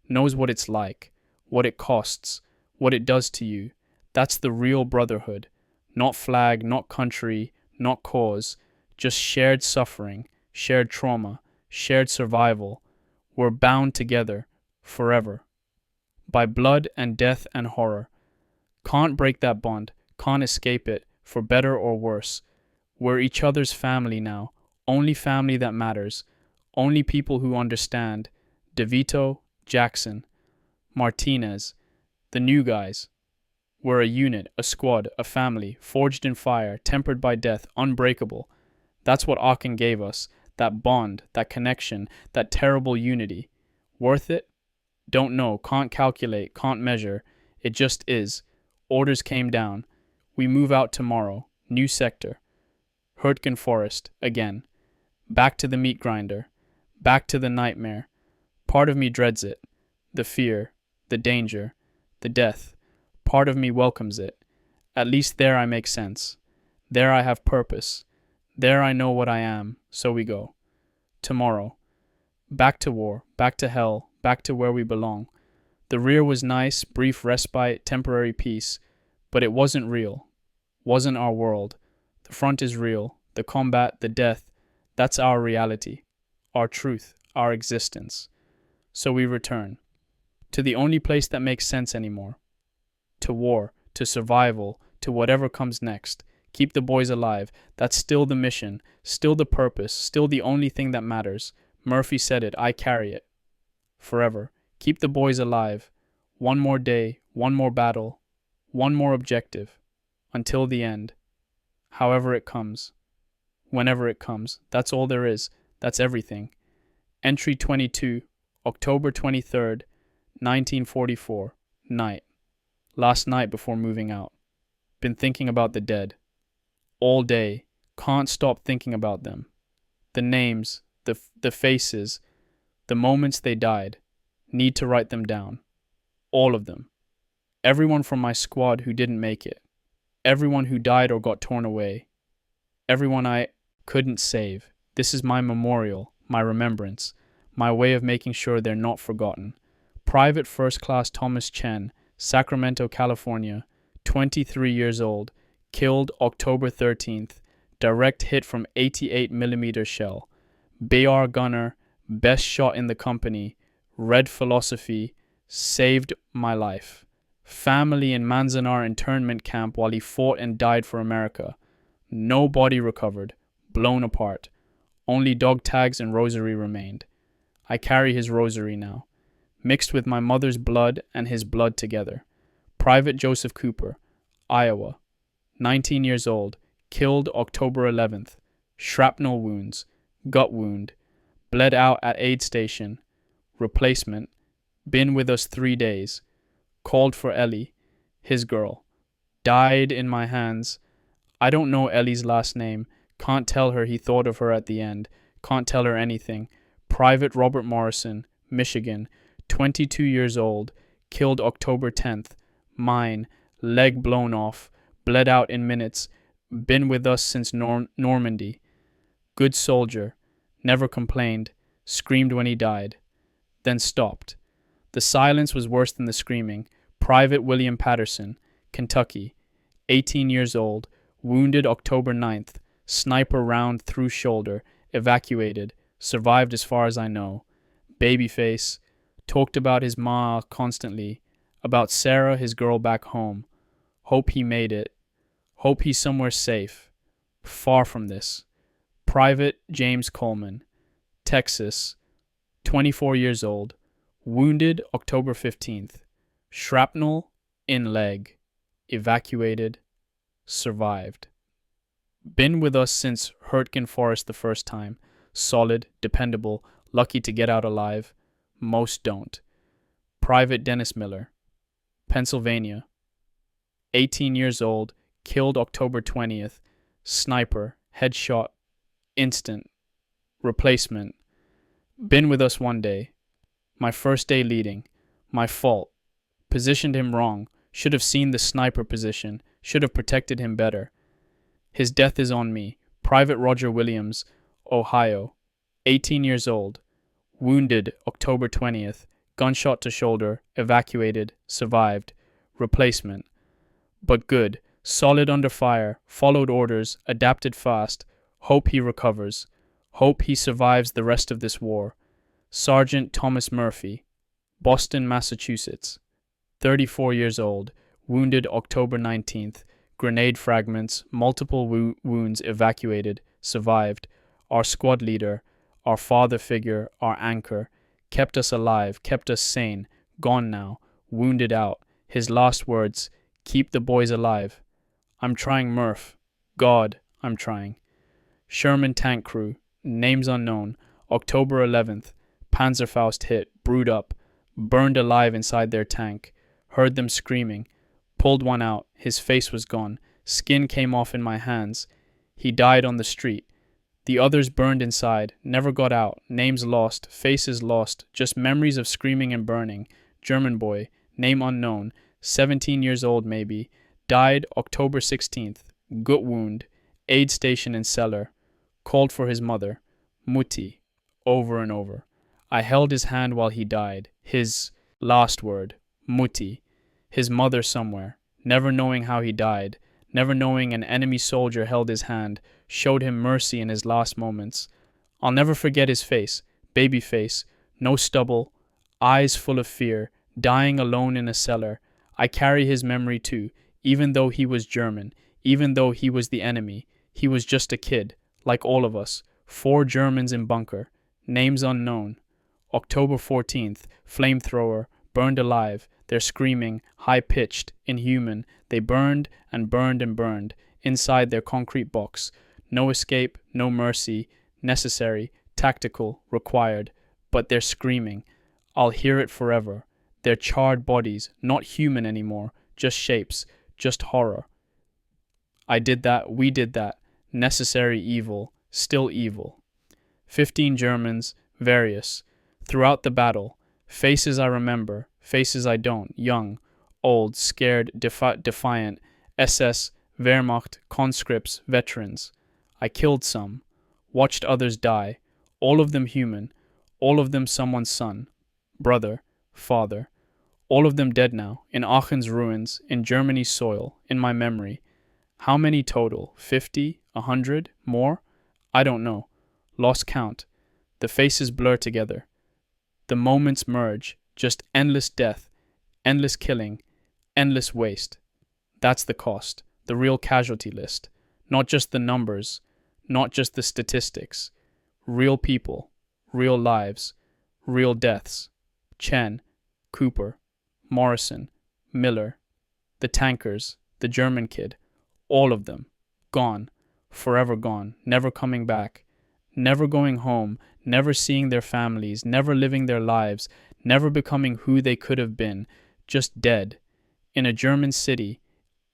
what it's like, what it costs, what it does to you. That's the real brotherhood. Not flag, not country, not cause, just shared suffering, shared trauma, shared survival. We're bound together, forever. By blood and death and horror. Can't break that bond, can't escape it, for better or worse. We're each other's family now, only family that matters, only people who understand. DeVito, Jackson, Martinez, the new guys. We're a unit, a squad, a family, forged in fire, tempered by death, unbreakable. That's what Aachen gave us, that bond, that connection, that terrible unity. Worth it? Don't know, can't calculate, can't measure. It just is. Orders came down. We move out tomorrow. New sector. Hurtgen Forest, again. Back to the meat grinder. Back to the nightmare. Part of me dreads it. The fear, the danger, the death. Part of me welcomes it. At least there I make sense. There I have purpose. There I know what I am, so we go. Tomorrow. Back to war, back to hell, back to where we belong. The rear was nice, brief respite, temporary peace, but it wasn't real. Wasn't our world. The front is real. The combat, the death, that's our reality. Our truth, our existence. So we return. To the only place that makes sense anymore. To war, to survival, to whatever comes next. Keep the boys alive. That's still the mission, still the purpose, still the only thing that matters. Murphy said it, I carry it. Forever. Keep the boys alive. One more day, one more battle, one more objective. Until the end. However it comes. Whenever it comes. That's all there is. That's everything. Entry 22, October 23rd, 1944. Night. Last night before moving out. Been thinking about the dead. All day. Can't stop thinking about them. The names, the faces, the moments they died. Need to write them down. All of them. Everyone from my squad who didn't make it. Everyone who died or got torn away. Everyone I couldn't save. This is my memorial, my remembrance, my way of making sure they're not forgotten. Private First Class Thomas Chen, Sacramento, California, 23 years old, killed October 13th, direct hit from 88mm shell. Bayar gunner, best shot in the company, red philosophy, saved my life. Family in Manzanar internment camp while he fought and died for America. No body recovered, blown apart. Only dog tags and rosary remained. I carry his rosary now, mixed with my mother's blood and his blood together. Private Joseph Cooper, Iowa, 19 years old, killed October 11th. Shrapnel wounds, gut wound, bled out at aid station. Replacement, been with us 3 days. Called for Ellie, his girl. Died in my hands. I don't know Ellie's last name. Can't tell her he thought of her at the end. Can't tell her anything. Private Robert Morrison, Michigan, 22 years old, killed October 10th. Mine, leg blown off, bled out in minutes. Been with us since Normandy. Good soldier, never complained, screamed when he died. Then stopped. The silence was worse than the screaming. Private William Patterson, Kentucky, 18 years old, wounded October 9th, sniper round through shoulder, evacuated, survived as far as I know. Babyface, talked about his ma constantly, about Sarah, his girl back home. Hope he made it. Hope he's somewhere safe. Far from this. Private James Coleman, Texas, 24 years old, wounded October 15th, shrapnel in leg, evacuated, survived. Been with us since Hurtgen Forest the first time, solid, dependable, lucky to get out alive. Most don't. Private Dennis Miller, Pennsylvania, 18 years old, killed October 20th, sniper, headshot, instant, replacement. Been with us one day. My first day leading. My fault. Positioned him wrong. Should have seen the sniper position. Should have protected him better. His death is on me. Private Roger Williams, Ohio, 18 years old, wounded October 20th, gunshot to shoulder, evacuated, survived, replacement. But good, solid under fire, followed orders, adapted fast. Hope he recovers. Hope he survives the rest of this war. Sergeant Thomas Murphy, Boston, Massachusetts, 34 years old, wounded October 19th, grenade fragments, multiple wounds, evacuated, survived. Our squad leader, our father figure, our anchor, kept us alive, kept us sane, gone now, wounded out. His last words, keep the boys alive. I'm trying, Murph. God, I'm trying. Sherman tank crew, names unknown, October 11th, Panzerfaust hit, brewed up, burned alive inside their tank. Heard them screaming. Pulled one out, his face was gone, skin came off in my hands. He died on the street. The others burned inside, never got out, names lost, faces lost, just memories of screaming and burning. German boy, name unknown, 17 years old maybe, died October 16th, gut wound, aid station and cellar. Called for his mother, Mutti, over and over. I held his hand while he died, his last word, Mutti, his mother somewhere, never knowing how he died, never knowing an enemy soldier held his hand, showed him mercy in his last moments. I'll never forget his face, baby face, no stubble, eyes full of fear, dying alone in a cellar. I carry his memory too, even though he was German, even though he was the enemy. He was just a kid, like all of us. 4 Germans in bunker, names unknown. October 14th, flamethrower, burned alive. They're screaming, high-pitched, inhuman. They burned and burned and burned, inside their concrete box. No escape, no mercy, necessary, tactical, required. But they're screaming. I'll hear it forever. They're charred bodies, not human anymore, just shapes, just horror. I did that, we did that. Necessary evil, still evil. 15 Germans, various. Throughout the battle, faces I remember, faces I don't, young, old, scared, defiant, SS, Wehrmacht, conscripts, veterans. I killed some, watched others die, all of them human, all of them someone's son, brother, father, all of them dead now, in Aachen's ruins, in Germany's soil, in my memory. How many total? 50? 100? More? I don't know. Lost count. The faces blur together. The moments merge. Just endless death, endless killing, endless waste. That's the cost, the real casualty list. Not just the numbers, not just the statistics. Real people, real lives, real deaths. Chen, Cooper, Morrison, Miller, the tankers, the German kid, all of them, gone, forever gone, never coming back, never going home, never seeing their families, never living their lives, never becoming who they could have been, just dead, in a German city,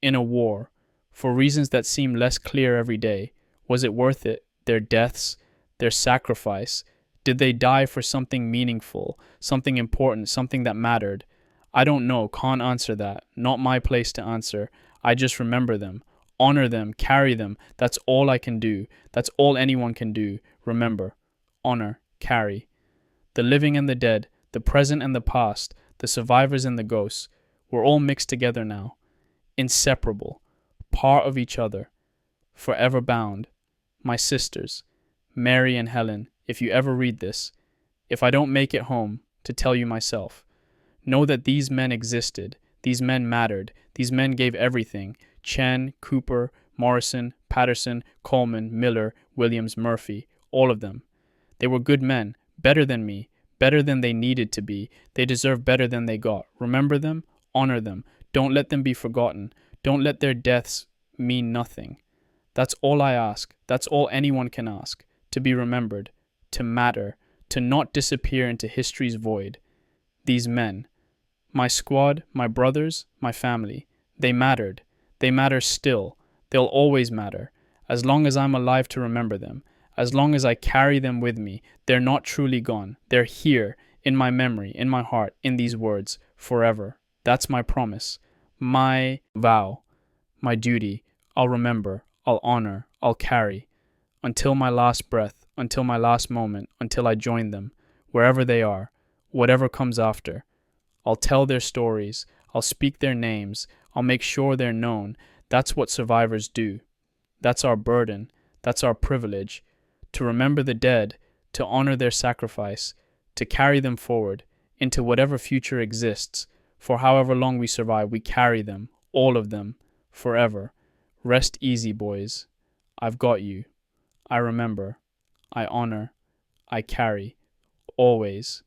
in a war, for reasons that seem less clear every day. Was it worth it? Their deaths, their sacrifice? Did they die for something meaningful, something important, something that mattered? I don't know, can't answer that. Not my place to answer. I just remember them, honor them, carry them. That's all I can do. That's all anyone can do. Remember, honor, carry. The living and the dead, the present and the past, the survivors and the ghosts, we're all mixed together now. Inseparable. part of each other, forever bound. My sisters, Mary and Helen, if you ever read this, if I don't make it home to tell you myself, know that these men existed, these men mattered, these men gave everything. Chen, Cooper, Morrison, Patterson, Coleman, Miller, Williams, Murphy, all of them. They were good men, better than me, better than they needed to be. They deserve better than they got. Remember them, honor them. Don't let them be forgotten. Don't let their deaths mean nothing. That's all I ask. That's all anyone can ask. To be remembered, to matter, to not disappear into history's void. These men, my squad, my brothers, my family, they mattered. They matter still. They'll always matter. As long as I'm alive to remember them, as long as I carry them with me, they're not truly gone. They're here, in my memory, in my heart, in these words, forever. That's my promise, my vow, my duty. I'll remember, I'll honor, I'll carry. Until my last breath, until my last moment, until I join them, wherever they are, whatever comes after. I'll tell their stories, I'll speak their names, I'll make sure they're known. That's what survivors do. That's our burden, that's our privilege. To remember the dead, to honor their sacrifice, to carry them forward into whatever future exists. For however long we survive, we carry them, all of them, forever. Rest easy, boys. I've got you. I remember. I honor. I carry. Always.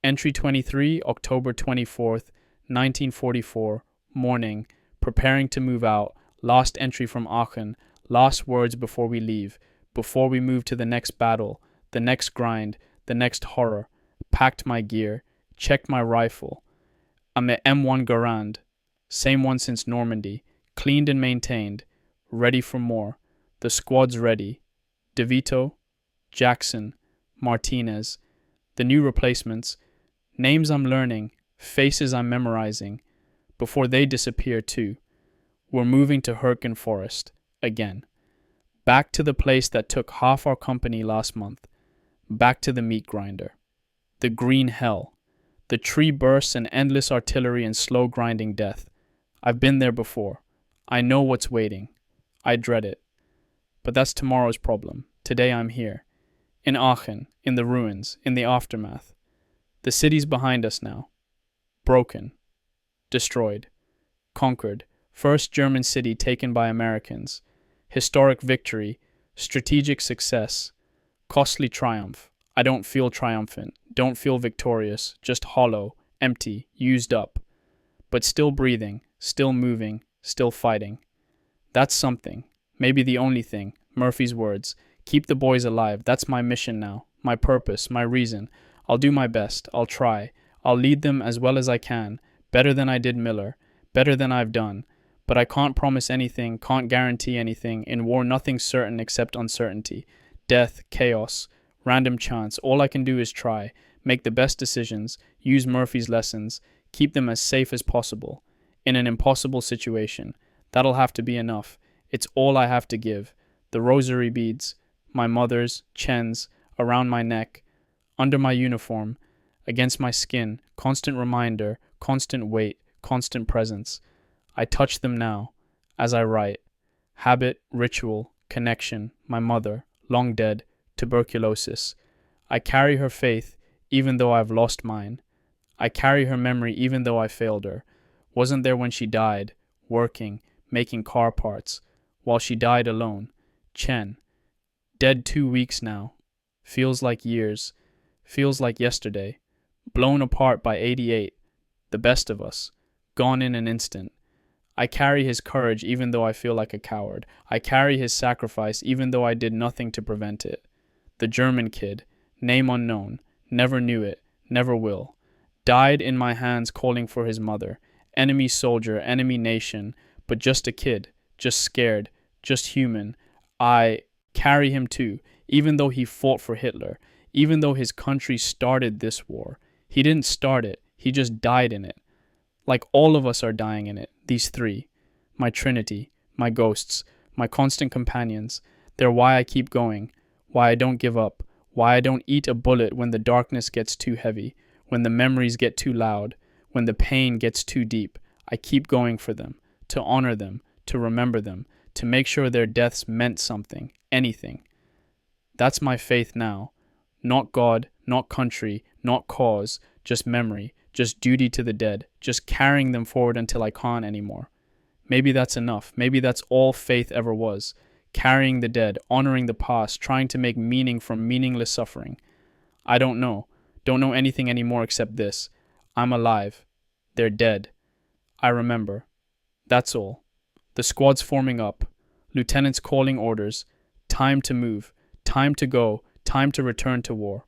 Entry 23, October 24th, 1944, morning, preparing to move out. Last entry from Aachen. Last words before we leave. Before we move to the next battle, the next grind, the next horror. Packed my gear. Checked my rifle. I'm a M1 Garand. Same one since Normandy. Cleaned and maintained. Ready for more. The squad's ready. DeVito, Jackson, Martinez. The new replacements. Names I'm learning. Faces I'm memorizing. Before they disappear too. We're moving to Hurricane Forest. Again. Back to the place that took half our company last month. Back to the meat grinder. The green hell. The tree bursts and endless artillery and slow grinding death. I've been there before. I know what's waiting. I dread it. But that's tomorrow's problem. Today I'm here. In Aachen, in the ruins, in the aftermath. The city's behind us now. Broken. Destroyed. Conquered. First German city taken by Americans. Historic victory. Strategic success. Costly triumph. I don't feel triumphant. Don't feel victorious. Just hollow. Empty. Used up. But still breathing. Still moving. Still fighting. That's something. Maybe the only thing. Murphy's words. Keep the boys alive. That's my mission now. My purpose. My reason. I'll do my best. I'll try. I'll lead them as well as I can. Better than I did Miller. Better than I've done. But I can't promise anything. Can't guarantee anything. In war, nothing's certain except uncertainty. Death. Chaos. Random chance. All I can do is try. Make the best decisions. Use Murphy's lessons. Keep them as safe as possible. In an impossible situation. That'll have to be enough. It's all I have to give. The rosary beads, my mother's, Chen's, around my neck, under my uniform, against my skin, constant reminder, constant weight, constant presence. I touch them now, as I write. Habit, ritual, connection, my mother, long dead, tuberculosis. I carry her faith, even though I've lost mine. I carry her memory, even though I failed her. Wasn't there when she died, working, making car parts, while she died alone. Chen. Dead 2 weeks now. Feels like years. Feels like yesterday. Blown apart by 88. The best of us. Gone in an instant. I carry his courage even though I feel like a coward. I carry his sacrifice even though I did nothing to prevent it. The German kid. Name unknown. Never knew it. Never will. Died in my hands calling for his mother. Enemy soldier, enemy nation. But just a kid. Just scared. Just human. I carry him too, even though he fought for Hitler, even though his country started this war. He didn't start it, he just died in it. Like all of us are dying in it, these three. My trinity, my ghosts, my constant companions. They're why I keep going, why I don't give up, why I don't eat a bullet when the darkness gets too heavy, when the memories get too loud, when the pain gets too deep. I keep going for them, to honor them, to remember them, to make sure their deaths meant something, anything. That's my faith now. Not God, not country, not cause, just memory, just duty to the dead, just carrying them forward until I can't anymore. Maybe that's enough. Maybe that's all faith ever was. Carrying the dead, honoring the past, trying to make meaning from meaningless suffering. I don't know. Don't know anything anymore except this. I'm alive. They're dead. I remember. That's all. The squad's forming up. Lieutenants calling orders. Time to move. Time to go. Time to return to war.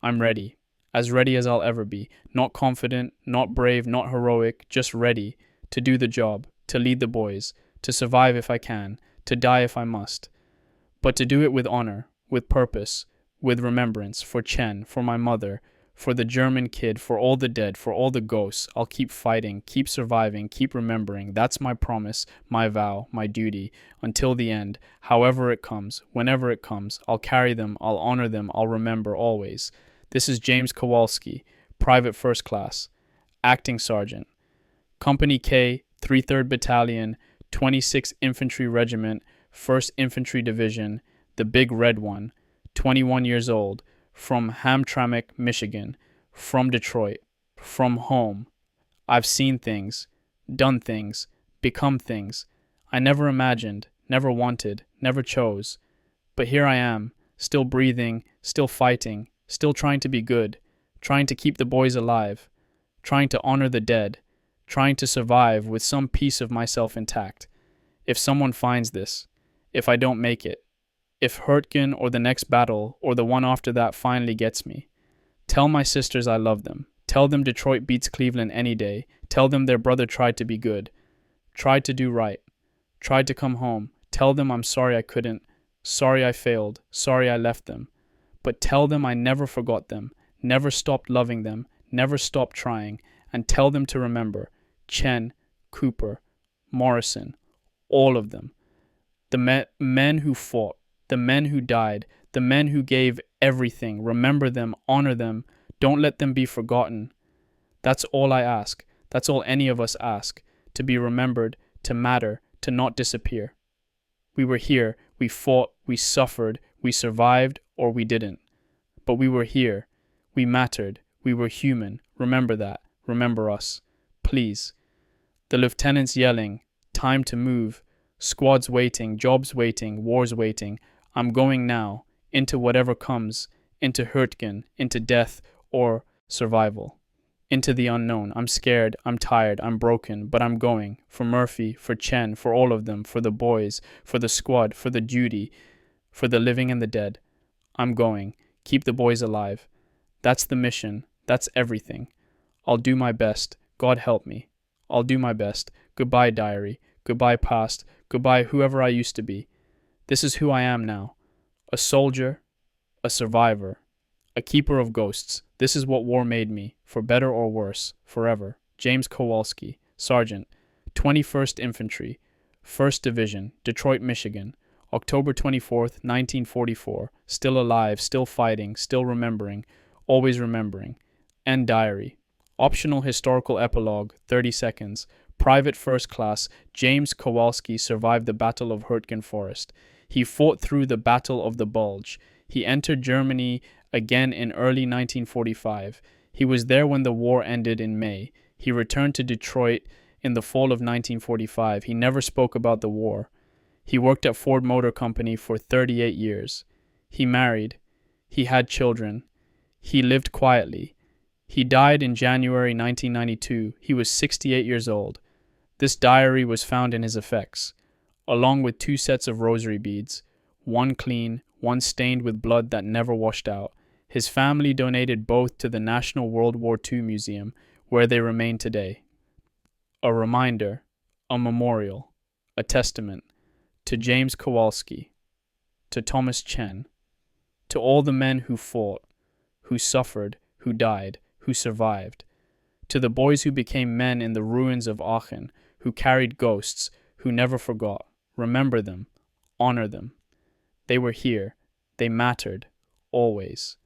I'm ready. As ready as I'll ever be. Not confident, not brave, not heroic, just ready to do the job, to lead the boys, to survive if I can, to die if I must. But to do it with honor, with purpose, with remembrance, for Chen, for my mother, for the German kid, for all the dead, for all the ghosts. I'll keep fighting, keep surviving, keep remembering. That's my promise, my vow, my duty, until the end. However it comes, whenever it comes, I'll carry them, I'll honor them, I'll remember always. This is James Kowalski, Private First Class, Acting Sergeant, Company K, 3rd Battalion, 26th Infantry Regiment, 1st Infantry Division, the Big Red One, 21 years old, from Hamtramck, Michigan, from Detroit, from home. I've seen things, done things, become things I never imagined, never wanted, never chose. But here I am, still breathing, still fighting, still trying to be good, trying to keep the boys alive, trying to honor the dead, trying to survive with some piece of myself intact. If someone finds this, if I don't make it, if Hurtgen or the next battle or the one after that finally gets me, tell my sisters I love them. Tell them Detroit beats Cleveland any day. Tell them their brother tried to be good, tried to do right, tried to come home. Tell them I'm sorry I couldn't, sorry I failed, sorry I left them. But tell them I never forgot them, never stopped loving them, never stopped trying, and tell them to remember Chen, Cooper, Morrison, all of them. The men who fought, the men who died, the men who gave everything. Remember them, honor them, don't let them be forgotten. That's all I ask. That's all any of us ask. To be remembered, to matter, to not disappear. We were here, we fought, we suffered, we survived, or we didn't. But we were here. We mattered. We were human. Remember that. Remember us. Please. The lieutenant's yelling. Time to move. Squads waiting, jobs waiting, wars waiting. I'm going now, into whatever comes, into Hurtgen, into death or survival, into the unknown. I'm scared, I'm tired, I'm broken, but I'm going. For Murphy, for Chen, for all of them, for the boys, for the squad, for the duty, for the living and the dead. I'm going. Keep the boys alive. That's the mission. That's everything. I'll do my best. God help me. I'll do my best. Goodbye, diary. Goodbye, past. Goodbye, whoever I used to be. This is who I am now. A soldier, a survivor, a keeper of ghosts. This is what war made me, for better or worse, forever. James Kowalski, Sergeant, 21st Infantry, 1st Division, Detroit, Michigan, October 24th, 1944. Still alive, still fighting, still remembering, always remembering. End diary. Optional historical epilogue, 30 seconds. Private First Class, James Kowalski survived the Battle of Hurtgen Forest. He fought through the Battle of the Bulge. He entered Germany again in early 1945. He was there when the war ended in May. He returned to Detroit in the fall of 1945. He never spoke about the war. He worked at Ford Motor Company for 38 years. He married. He had children. He lived quietly. He died in January 1992. He was 68 years old. This diary was found in his effects, along with 2 sets of rosary beads, one clean, one stained with blood that never washed out. His family donated both to the National World War II Museum, where they remain today. A reminder, a memorial, a testament to James Kowalski, to Thomas Chen, to all the men who fought, who suffered, who died, who survived, to the boys who became men in the ruins of Aachen, who carried ghosts, who never forgot. Remember them, honor them. They were here, they mattered, always.